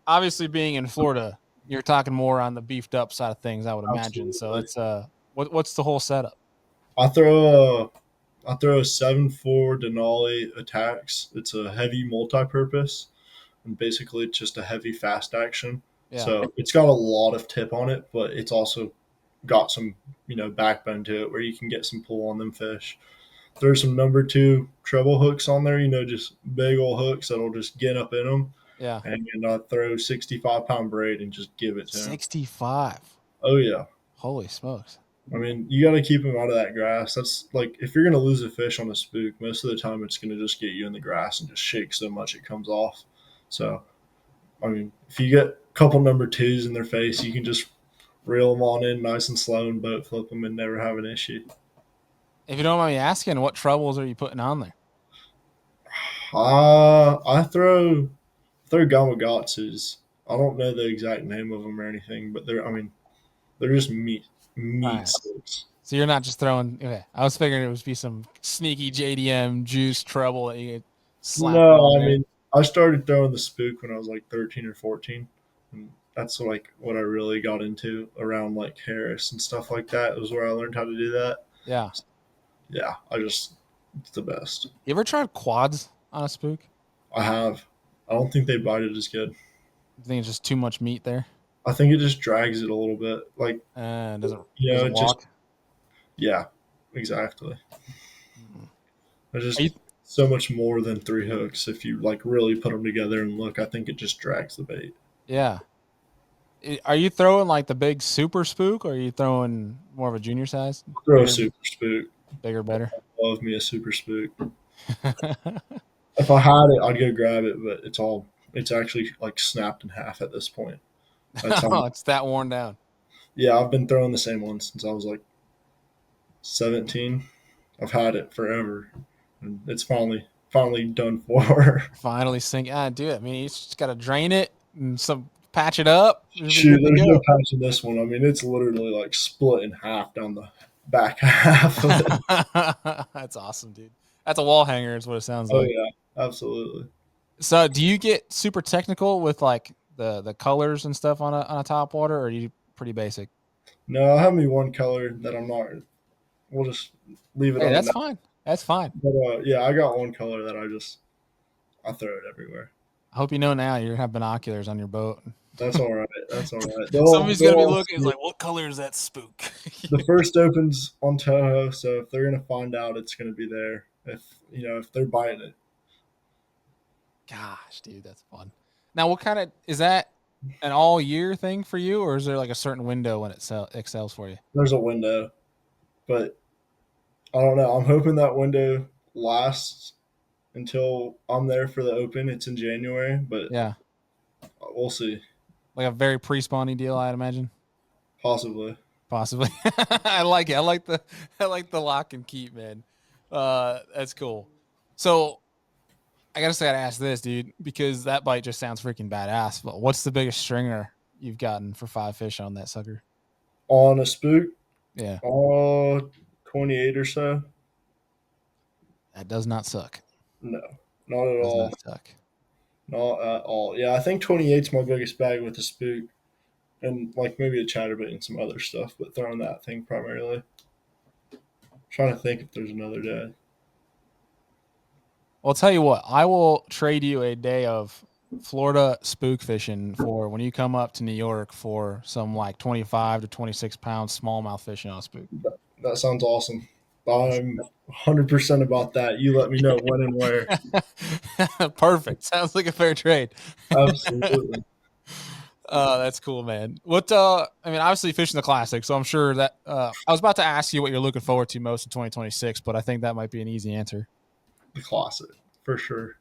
obviously being in Florida, you're talking more on the beefed up side of things, I would imagine. Absolutely. So it's what's the whole setup? I throw a 7.4 Denali Attacks. It's a heavy multi-purpose, and basically it's just a heavy fast action. Yeah. So it's got a lot of tip on it, but it's also got some backbone to it where you can get some pull on them fish. There's some number 2 treble hooks on there, just big old hooks that'll just get up in them. Yeah. And I throw 65-pound braid and just give it to 65. Oh yeah. Holy smokes. I mean, you got to keep them out of that grass. That's like, if you're going to lose a fish on a spook, most of the time it's going to just get you in the grass and just shake so much it comes off. So, I mean, if you get a couple number 2s in their face, you can just reel them on in nice and slow and boat flip them and never have an issue. If you don't mind me asking, what trebles are you putting on there? I throw Gamakatsus. I don't know the exact name of them or anything, but they're just meat Right. sticks. So you're not just throwing. Okay, I was figuring it would be some sneaky JDM juice treble that you could slap. No, I mean, I started throwing the spook when I was like 13 or 14. And that's like what I really got into around like Harris and stuff like that. It was where I learned how to do that. Yeah. Yeah, it's the best. You ever tried quads on a spook? I have. I don't think they bite it as good. I think it's just too much meat there. I think it just drags it a little bit. Like, doesn't it walk. Just, yeah, exactly. Mm-hmm. There's just so much more than 3 hooks. If you like really put them together and look, I think it just drags the bait. Yeah. Are you throwing like the big super spook, or are you throwing more of a junior size? Throw a super spook. Bigger, better. I love me a super spook. If I had it, I'd go grab it, but it's actually like snapped in half at this point. It's that worn down. Yeah, I've been throwing the same one since I was like 17. I've had it forever, and it's finally done for. Finally sink. Do it. I mean, you just got to drain it and patch it up. Shoot, there's no patch in this one. I mean, it's literally like split in half down the back half of it. That's awesome, dude. That's a wall hanger is what it sounds like. Oh yeah, absolutely. So do you get super technical with like the colors and stuff on a top water, or are you pretty basic? No, I have me one color that I'm not. We'll just leave it. Hey, that's fine. That's fine. But yeah, I got one color that I throw it everywhere. I hope you know now you're gonna have binoculars on your boat. That's all right. That's all right. Somebody's gonna be looking. It's like, what color is that spook? The first opens on Toho, so if they're gonna find out, it's gonna be there. If they're buying it. Gosh, dude, that's fun. Now, what kind of is that? An all year thing for you, or is there like a certain window when it excels for you? There's a window, but I don't know. I'm hoping that window lasts until I'm there for the open. It's in January, but yeah, we'll see. Like a very pre-spawny deal, I'd imagine. Possibly. I like it. I like the lock and keep, man. That's cool. So I gotta ask this, dude, because that bite just sounds freaking badass. But what's the biggest stringer you've gotten for 5 fish on that sucker? On a spook? Yeah. 28 or so. That does not suck. No, not at all. Does not suck. Not at all. Yeah, I think 28's my biggest bag with the spook. And like maybe a chatterbait and some other stuff, but throwing that thing primarily. I'm trying to think if there's another day. Well, I'll tell you what, I will trade you a day of Florida spook fishing for when you come up to New York for some like 25 to 26 pound smallmouth fishing on a spook. That sounds awesome. I'm 100% about that. You let me know when and where. Perfect. Sounds like a fair trade. Absolutely. That's cool, man. What I mean, obviously fishing the classic, so I'm sure that I was about to ask you what you're looking forward to most in 2026, but I think that might be an easy answer. The classic, for sure.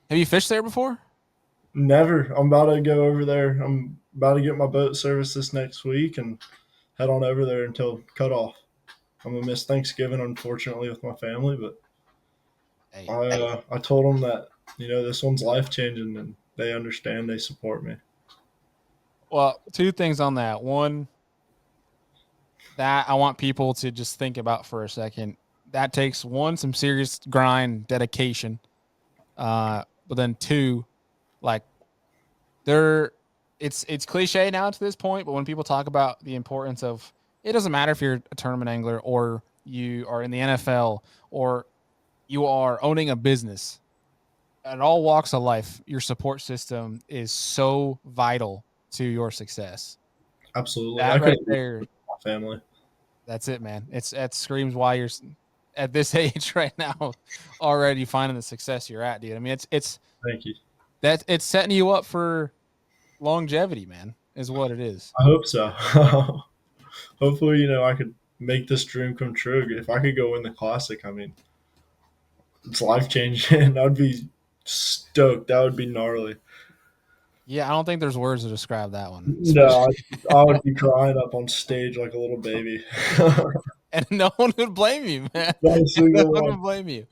Have you fished there before? Never. I'm about to go over there. I'm about to get my boat service this next week and head on over there until cutoff. I'm gonna miss Thanksgiving, unfortunately, with my family, but Hey. I told them that this one's life changing, and they understand. They support me. Well, two things on that. One, that I want people to just think about for a second. That takes some serious grind, dedication. But then two, like it's cliche now to this point, but when people talk about the importance of, it doesn't matter if you're a tournament angler or you are in the NFL or you are owning a business. At all walks of life, your support system is so vital to your success. Absolutely. That right there, my family. That's it, man. That screams why you're at this age right now already finding the success you're at, dude. I mean, it's Thank you. That it's setting you up for longevity, man, is what it is. I hope so. Hopefully, I could make this dream come true. If I could go win the classic, I mean, it's life changing. I'd be stoked. That would be gnarly. Yeah, I don't think there's words to describe that one. No, I would be crying up on stage like a little baby. And no one would blame you, man. Not a No single one one. would blame you.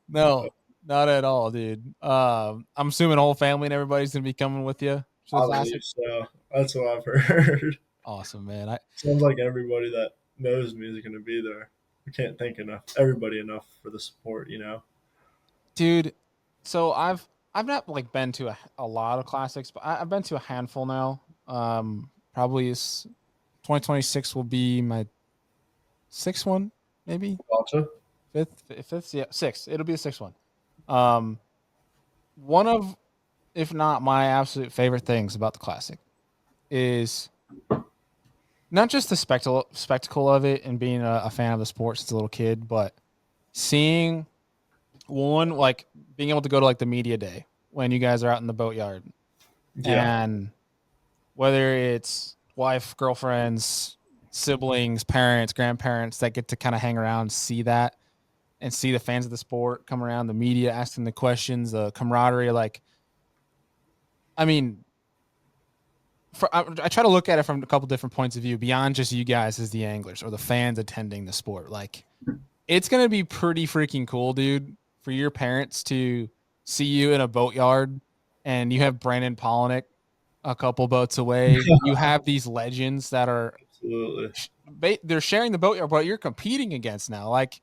No, not at all, dude. I'm assuming the whole family and everybody's gonna be coming with you. I believe so. That's what I've heard. Awesome, man. Sounds like everybody that knows me is going to be there. I can't thank everybody enough for the support. Dude. So I've not like been to a lot of classics, but I've been to a handful now. Probably 2026 will be my sixth one, maybe Gotcha. fifth, yeah, sixth. It'll be the sixth one. One of, if not my absolute favorite things about the classic is not just the spectacle of it and being a fan of the sport since a little kid, but seeing like being able to go to like the media day when you guys are out in the boatyard, and whether it's wife, girlfriends, siblings, parents, grandparents that get to kind of hang around, see that, and see the fans of the sport come around, the media asking the questions, the camaraderie. Like, I mean, I try to look at it from a couple different points of view beyond just you guys as the anglers or the fans attending the sport. Like, it's going to be pretty freaking cool, dude, for your parents to see you in a boatyard and you have Brandon Polinick a couple boats away. You have these legends that are absolutely, they're sharing the boatyard, but you're competing against now. Like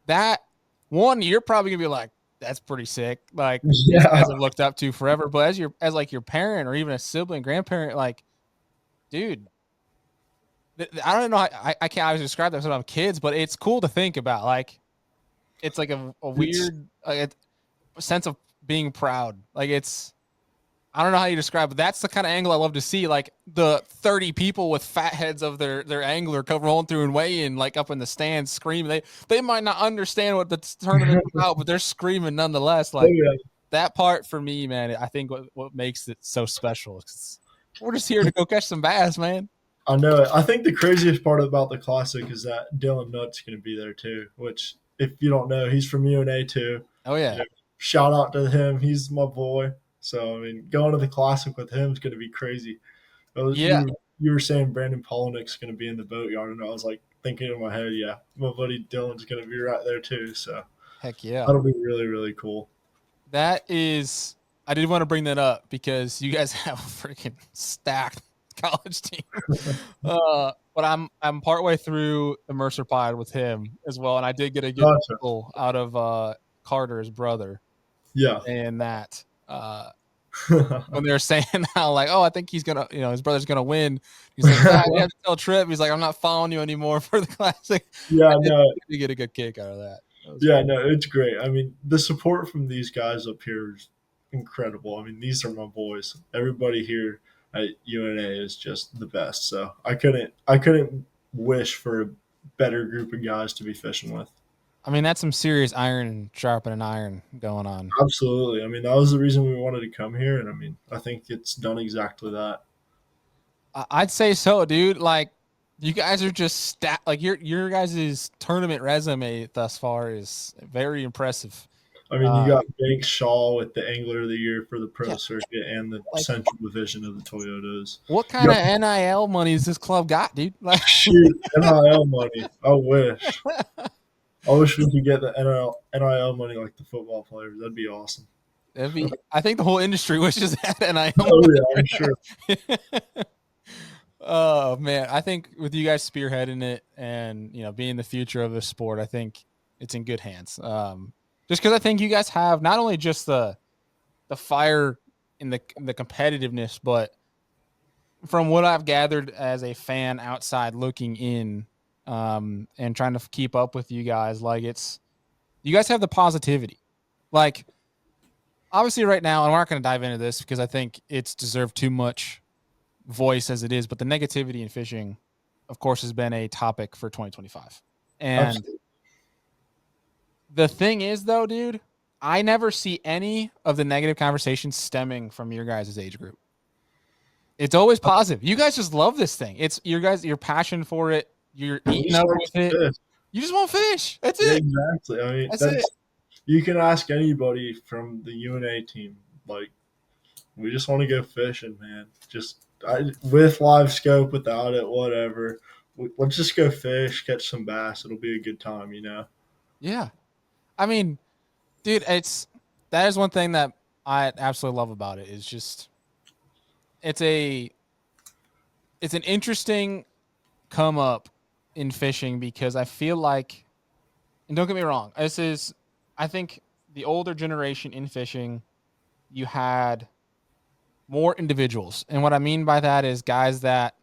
that one, you're probably gonna be like, that's pretty sick. Like these guys have looked up to forever. But as like your parent or even a sibling, grandparent, like, dude, I don't know. I can't always describe that when I'm kids, but it's cool to think about. Like, it's like a weird sense of being proud. Like I don't know how you describe it. That's the kind of angle I love to see. Like the 30 people with fat heads of their angler rolling through and weighing like up in the stands screaming. They might not understand what the tournament's about, but they're screaming nonetheless. Like that part for me, man, I think what makes it so special is we're just here to go catch some bass, man. I know it. I think the craziest part about the classic is that Dylan Nutt's going to be there too, which if you don't know, he's from UNA too. Oh yeah. Shout out to him. He's my boy. So, I mean, going to the classic with him is going to be crazy. Yeah. You were saying Brandon Polinick's going to be in the boatyard, and I was like thinking in my head, yeah, my buddy Dylan's going to be right there too. So, heck yeah. That'll be really, really cool. That is, I did want to bring that up because you guys have a freaking stacked college team. But I'm partway through the Mercer Pod with him as well, and I did get a good pull out of Carter's brother. Yeah. And that when they're saying how like, oh, I think he's gonna, his brother's gonna win. He's like, you have to tell Tripp. He's like, I'm not following you anymore for the classic. Yeah, you get a good kick out of that. Yeah, no, it's great. I mean, the support from these guys up here is incredible. I mean, these are my boys. Everybody here at UNA is just the best. So I couldn't wish for a better group of guys to be fishing with. I mean, that's some serious iron sharpening iron going on. Absolutely. I mean, that was the reason we wanted to come here, and I mean, I think it's done exactly that. I'd say so, dude. Like, you guys are just like your guys' tournament resume thus far is very impressive. I mean, you got Banks Shaw with the Angler of the Year for the Pro Yeah. Circuit and the Like, Central Division of the Toyotas. What kind of NIL money has this club got, dude? Like, shoot, NIL money. I wish. I wish we could get the NIL money like the football players. That'd be awesome. I think the whole industry wishes that NIL. Oh yeah, I'm sure. Oh man, I think with you guys spearheading it and being the future of the sport, I think it's in good hands. Just because I think you guys have not only just the fire in the competitiveness, but from what I've gathered as a fan outside looking in, and trying to keep up with you guys, like you guys have the positivity. Like, obviously right now, and we're not going to dive into this because I think it's deserved too much voice as it is, but the negativity in fishing, of course, has been a topic for 2025. And Absolutely. The thing is, though, dude, I never see any of the negative conversations stemming from your guys' age group. It's always positive. You guys just love this thing. It's your passion for it. You're eating up with it. Fish. You just want fish. That's Yeah, it. exactly. I mean, That's it. You can ask anybody from the UNA team. Like, we just want to go fishing, man. With live scope, without it, whatever. Let's just go fish, catch some bass. It'll be a good time, Yeah. I mean, dude, that is one thing that I absolutely love about it is just it's an interesting come up in fishing because I feel like, and don't get me wrong, I think the older generation in fishing, you had more individuals. And what I mean by that is guys that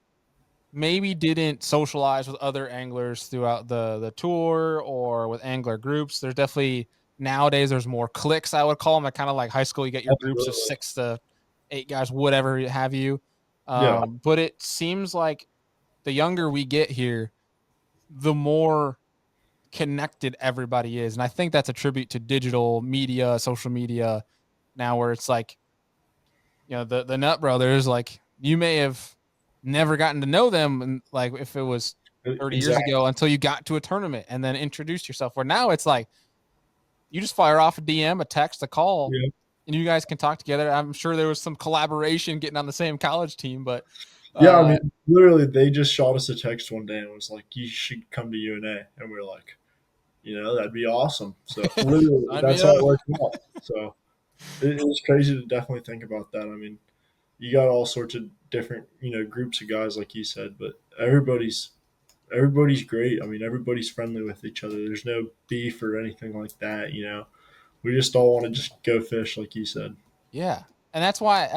maybe didn't socialize with other anglers throughout the tour or with angler groups. There's definitely nowadays there's more cliques, I would call them. Kind of like high school, you get your groups of 6 to 8 guys, whatever have you. Yeah. But it seems like the younger we get here, the more connected everybody is. And I think that's a tribute to digital media, social media now, where it's like, the Nut Brothers, like, you may have never gotten to know them, and like if it was 30 years ago until you got to a tournament and then introduced yourself. Where now it's like you just fire off a DM, a text, a call, and you guys can talk together. I'm sure there was some collaboration getting on the same college team, but yeah, I mean, literally, they just shot us a text one day and was like, "You should come to UNA," and we are like, that'd be awesome. So literally, that's how it worked out. So it was crazy to definitely think about that. I mean, you got all sorts of different, groups of guys, like you said, but everybody's great. I mean, everybody's friendly with each other. There's no beef or anything like that. We just all want to just go fish, like you said. Yeah, and that's why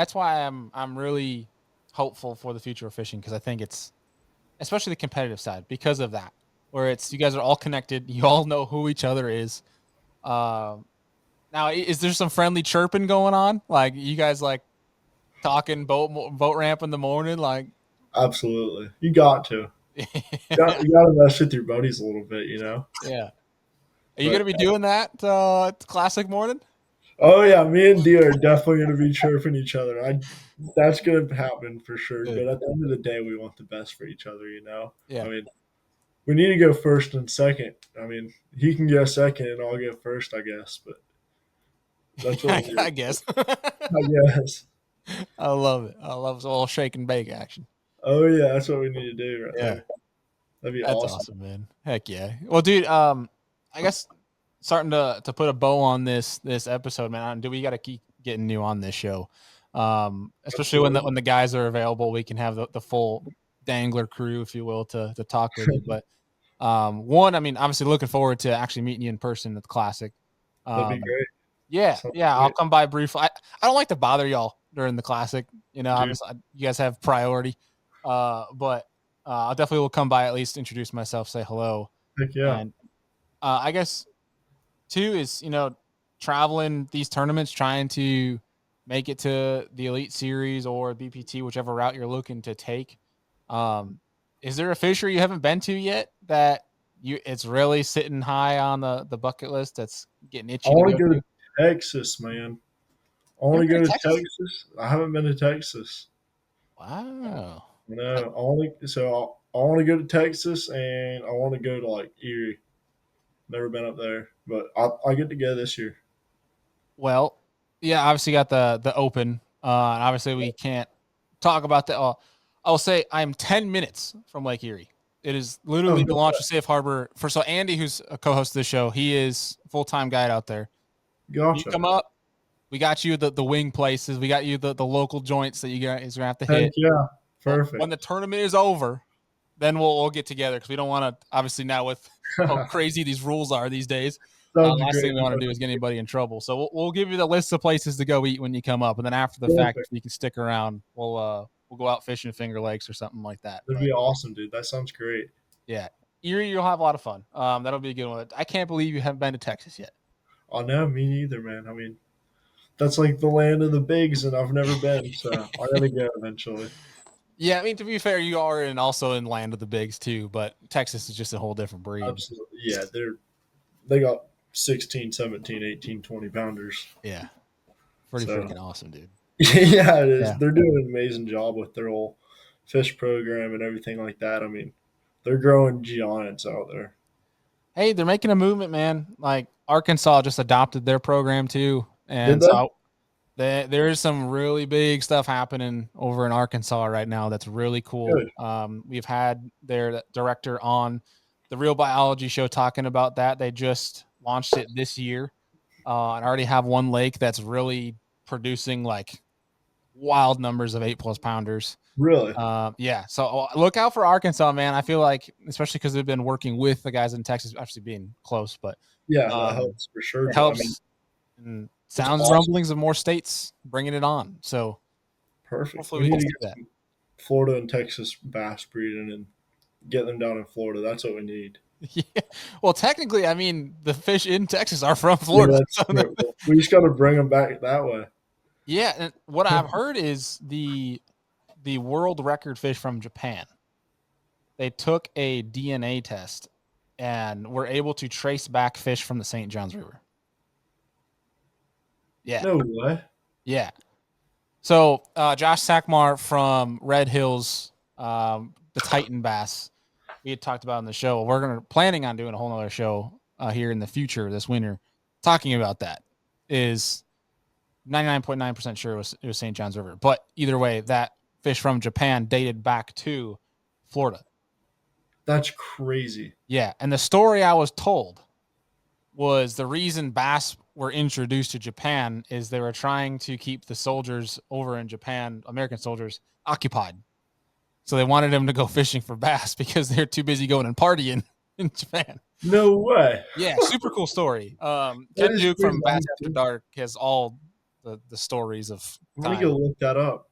I'm really hopeful for the future of fishing, because I think it's, especially the competitive side, because of that, where it's you guys are all connected. You all know who each other is. Now, is there some friendly chirping going on? Like, you guys like talking boat ramp in the morning? Like, absolutely, you got to. You got to mess with your buddies a little bit, Yeah. Are you going to be doing that classic morning? Oh yeah, me and D are definitely going to be chirping each other. That's going to happen for sure. Good. But at the end of the day, we want the best for each other. Yeah. I mean, we need to go first and second. I mean, he can go second and I'll go first, I guess. But that's what I guess. I guess. I love it. I love a little shake and bake action. Oh yeah, that's what we need to do right there. That'd be That's awesome, man. Heck yeah. Well, dude, I guess starting to put a bow on this episode, man. We got to keep getting you on this show, especially when the guys are available. We can have the full dangler crew, if you will, to talk with you. But one, I mean, obviously looking forward to actually meeting you in person at the Classic. That'd be great. Yeah, I'll come by briefly. I don't like to bother y'all during the Classic. Obviously you guys have priority, but I definitely will come by, at least introduce myself, say hello. Heck yeah. And I guess two is, traveling these tournaments, trying to make it to the Elite Series or BPT, whichever route you're looking to take. Is there a fishery you haven't been to yet that it's really sitting high on the bucket list. That's getting itchy I want to to go go to. to Texas, man. I want to You ever go been to to Texas? Texas. I haven't been to Texas. Wow. No, I want to go to Texas, and I want to go to like Erie. Never been up there, but I get to go this year. Well, yeah, obviously got the open. And obviously we can't talk about that. I'll say I'm 10 minutes from Lake Erie. It is literally Oh, the no launch way. of Safe Harbor. So Andy, who's a co-host of the show, he is full-time guide out there. You Gotcha. come up, we got you the wing places, we got you the local joints that you guys are gonna have to Heck hit. yeah. But Perfect. when the tournament is over, then we'll get together because we don't want to, obviously now with how crazy these rules are these days. Sounds Last great. thing we want to do is get anybody in trouble. So we'll give you the list of places to go eat when you come up, and then after the fact, if Perfect. you can stick around, we'll go out fishing Finger Lakes or something like that. That'd But be awesome, dude. That sounds great. yeah, Erie, you'll have a lot of fun. That'll be a good one. I can't believe you haven't been to Texas yet. Oh no, me neither, man. I mean, that's like the land of the bigs, and I've never been, so I gotta go eventually. Yeah, I mean, to be fair, you are also in land of the bigs too, but Texas is just a whole different breed. Absolutely. Yeah, they got 16, 17, 18, 20 pounders. Yeah, pretty So freaking awesome, dude. yeah, it is. Yeah. They're doing an amazing job with their whole fish program and everything like that. I mean, they're growing giants out there. Hey, they're making a movement, man. Like Arkansas just adopted their program too, and Did they? so there is some really big stuff happening over in Arkansas right now. That's really cool. Good. We've had their director on the Real Biology show talking about that. They just launched it this year, and already have one lake that's really producing like wild numbers of 8+ pounders. Really? Yeah. So look out for Arkansas, man. I feel like, especially because they've been working with the guys in Texas, actually being close, but Yeah, that helps for sure. it But, I helps. mean, And it's sounds awesome. rumblings of more states bringing it on. So Perfect. hopefully We we need can to see get that. some Florida and Texas bass breeding and get them down in Florida. That's what we need. Yeah. Well, technically, I mean, the fish in Texas are from Yeah, Florida. that's So true. We just got to bring them back that way. yeah, and what I've heard is the world record fish from Japan. They took a DNA test and were able to trace back fish from the St. Johns River. Yeah. No way. Yeah. So Josh Sackmar from Red Hills, the Titan bass, we had talked about in the show. We're planning on doing a whole nother show here in the future this winter, talking about that. Is 99.9% sure it was St. Johns River, but either way, that fish from Japan dated back to Florida. That's crazy. Yeah, and the story I was told was the reason bass were introduced to Japan is they were trying to keep the soldiers over in Japan, American soldiers, occupied. So they wanted them to go fishing for bass because they're too busy going and partying in Japan. No way. Yeah, super cool story. Ken is Duke from crazy. Bass After Dark has all the stories of I'm going to time. go look that up.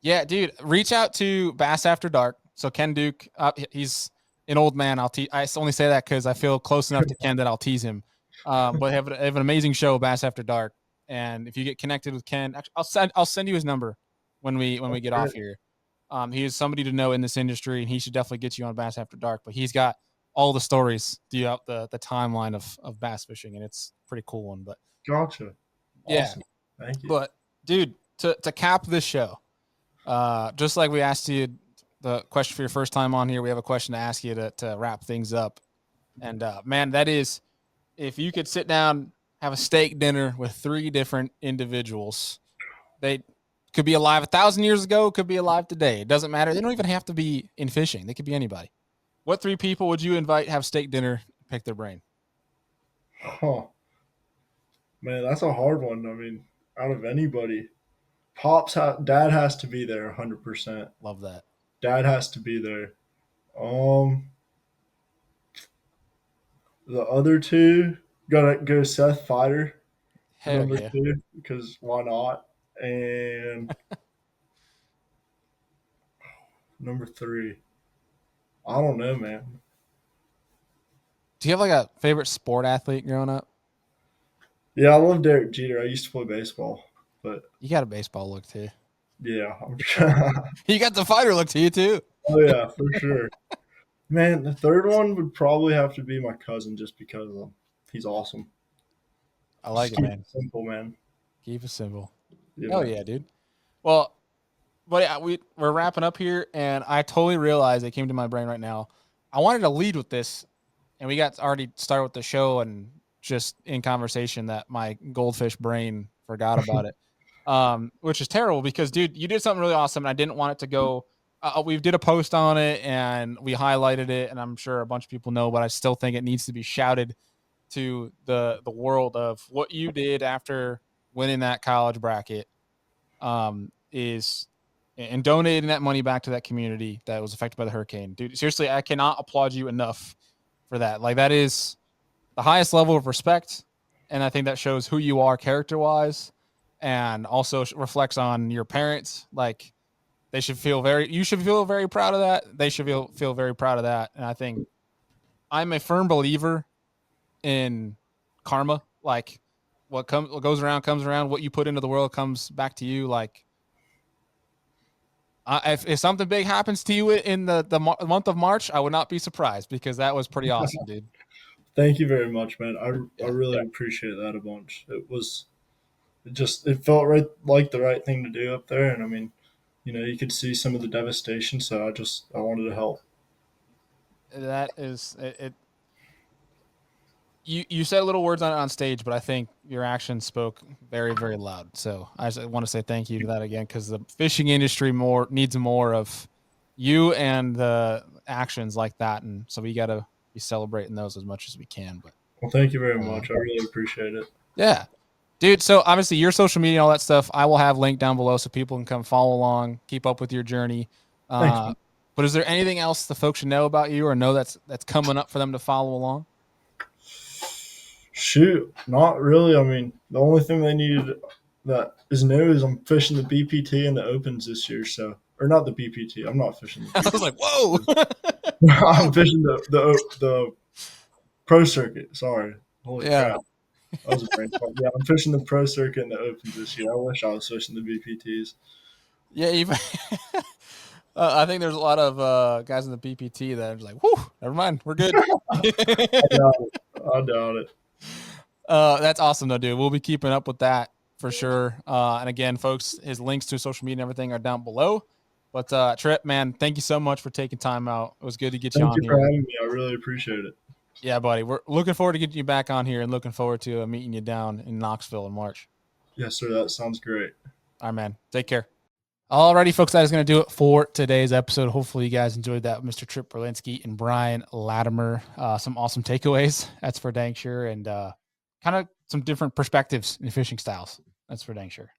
Yeah, dude, reach out to Bass After Dark. So Ken Duke, he's an old man. I only say that because I feel close enough to Ken that I'll tease him. But they have an amazing show, Bass After Dark. And if you get connected with Ken, actually, I'll send you his number when we get off here. He is somebody to know in this industry, and he should definitely get you on Bass After Dark. But he's got all the stories throughout the timeline of bass fishing, and it's a pretty cool one. But Gotcha. awesome. Yeah. Thank you. But dude, to cap this show, just like we asked you the question for your first time on here, we have a question to ask you to wrap things up. And man, that is, if you could sit down, have a steak dinner with 3 different individuals, they could be alive 1,000 years ago, could be alive today. It doesn't matter. They don't even have to be in fishing. They could be anybody. What 3 people would you invite, have steak dinner, pick their brain? Huh. Man, that's a hard one. I mean, out of anybody, Dad has to be there 100%. Love that. Dad has to be there. The other 2 gotta go Seth Fighter, Hell number yeah. 2, because why not? And number 3, I don't know, man. Do you have like a favorite sport athlete growing up? Yeah, I love Derek Jeter. I used to play baseball, but You got a baseball look too. yeah, I'm sure. You got the fighter look to you too. Oh yeah, for sure. Man, the third one would probably have to be my cousin, just because he's awesome. I like Just it, keep man. it simple, man. Keep it simple. Yeah, Hell man. yeah, dude. Well, but yeah, we're wrapping up here, and I totally realized it came to my brain right now. I wanted to lead with this, and we got already started with the show, and just in conversation that my goldfish brain forgot about it, which is terrible because, dude, you did something really awesome, and I didn't want it to go. We did a post on it, and we highlighted it, and I'm sure a bunch of people know, but I still think it needs to be shouted to the world of what you did after winning that college bracket. Is and donating that money back to that community that was affected by the hurricane. Dude, seriously, I cannot applaud you enough for that. Like, that is the highest level of respect, and I think that shows who you are character wise, and also reflects on your parents. Like, you should feel very proud of that. They should feel very proud of that. And I think I'm a firm believer in karma. Like, what goes around comes around. What you put into the world comes back to you. Like, if something big happens to you in the month of March, I would not be surprised, because that was pretty awesome, dude. Thank you very much, man. I Yeah. really appreciate that a bunch. It felt right, like the right thing to do up there, and I mean, you could see some of the devastation, so I wanted to help. That is it. You said little words on stage, but I think your actions spoke very, very loud. So I just want to say thank you to that again, because the fishing industry needs more of you and the actions like that, and so we got to be celebrating those as much as we can. But Well, thank you very much. I really appreciate it. yeah, dude. So obviously your social media and all that stuff, I will have linked down below so people can come follow along, keep up with your journey. Thanks, man. But is there anything else the folks should know about you, or know that's coming up for them to follow along? Shoot, not really. I mean, the only thing they needed that is new is I'm fishing the BPT and the Opens this year. So, or not the BPT. I'm not fishing the I was BPT. like, whoa. I'm fishing the Pro Circuit. Sorry, holy Yeah. crap, that was a brain fart. Yeah, I'm fishing the Pro Circuit and the Opens this year. I wish I was fishing the BPTs. Yeah, even I think there's a lot of guys in the BPT that are just like, whew, never mind, we're good. I doubt it. That's awesome though, dude. We'll be keeping up with that for sure. And again, folks, his links to social media and everything are down below. But Tripp, man, thank you so much for taking time out. It was good to get you Thank on you for here. having me. I really appreciate it. Yeah, buddy. We're looking forward to getting you back on here, and looking forward to meeting you down in Knoxville in March. Yes, sir. That sounds great. All right, man. Take care. Alrighty, folks, that is going to do it for today's episode. Hopefully you guys enjoyed that with Mr. Tripp Berlinsky and Brian Latimer. Some awesome takeaways, that's for dang sure, and kind of some different perspectives in fishing styles, that's for dang sure.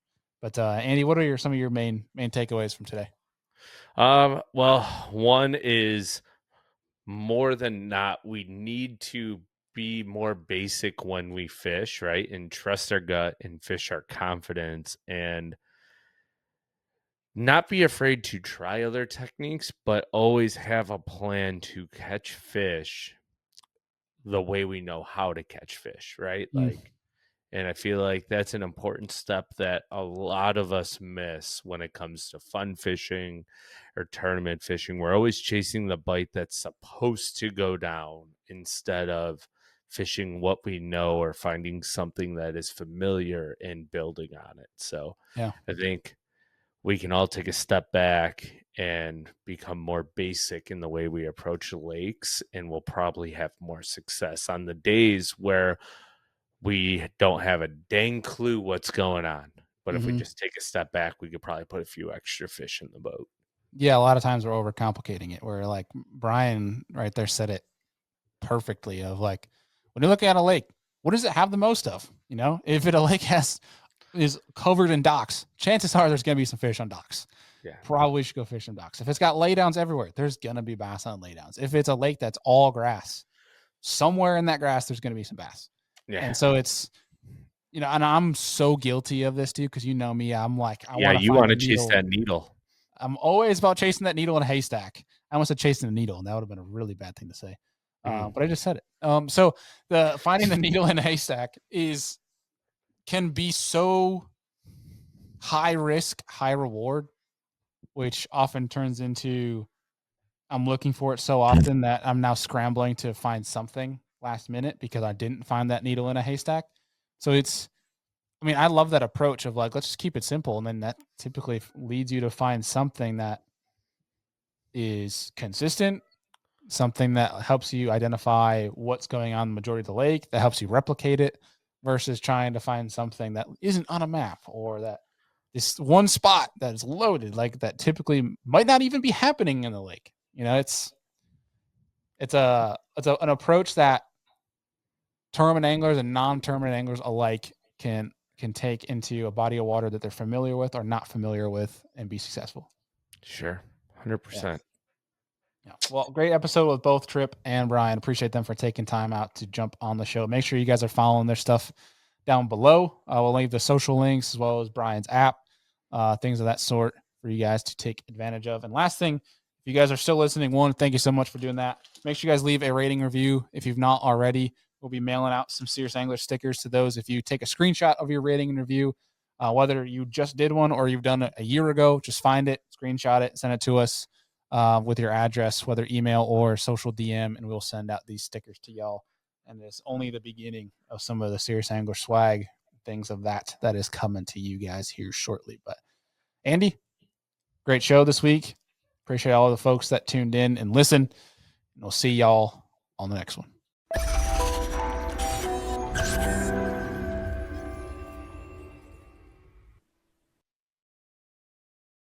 But Andy, what are some of your main takeaways from today? Well, one is, more than not, we need to be more basic when we fish, right? And trust our gut and fish our confidence, and not be afraid to try other techniques, but always have a plan to catch fish the way we know how to catch fish, right? Like, and I feel like that's an important step that a lot of us miss when it comes to fun fishing or tournament fishing. We're always chasing the bite that's supposed to go down instead of fishing what we know or finding something that is familiar and building on it. So Yeah. I think we can all take a step back and become more basic in the way we approach lakes, and we'll probably have more success on the days where we don't have a dang clue what's going on. But if we just take a step back, we could probably put a few extra fish in the boat. Yeah, a lot of times we're overcomplicating it. Where, like, Brian right there said it perfectly, of like, when you look at a lake, what does it have the most of? If a lake is covered in docks, chances are there's going to be some fish on docks. Yeah. Probably should go fish on docks. If it's got laydowns everywhere, there's going to be bass on laydowns. If it's a lake that's all grass, somewhere in that grass, there's going to be some bass. Yeah. And so it's, and I'm so guilty of this too, because me, I'm like, you want to chase that needle. I'm always about chasing that needle in a haystack. I almost said chasing a needle, and that would have been a really bad thing to say. But I just said it. So the finding the needle in a haystack can be so high risk, high reward, which often turns into I'm looking for it so often that I'm now scrambling to find something last minute because I didn't find that needle in a haystack. So I love that approach of like, let's just keep it simple. And then that typically leads you to find something that is consistent, something that helps you identify what's going on in the majority of the lake, that helps you replicate it versus trying to find something that isn't on a map or that is one spot that is loaded, like that typically might not even be happening in the lake. It's an approach that tournament anglers and non-tournament anglers alike can take into a body of water that they're familiar with or not familiar with and be successful. Sure. 100%. Yeah. Well, great episode with both Tripp and Brian. Appreciate them for taking time out to jump on the show. Make sure you guys are following their stuff down below. We'll leave the social links as well as Brian's app, things of that sort for you guys to take advantage of. And last thing, if you guys are still listening, thank you so much for doing that. Make sure you guys leave a rating review if you've not already. We'll be mailing out some Serious Angler stickers to those if you take a screenshot of your rating and review, whether you just did one or you've done it a year ago. Just find it, screenshot it, send it to us with your address, whether email or social DM, and we'll send out these stickers to y'all. And it's only the beginning of some of the Serious Angler swag, things of that is coming to you guys here shortly. But Andy, great show this week. Appreciate all the folks that tuned in and listened. And we'll see y'all on the next one.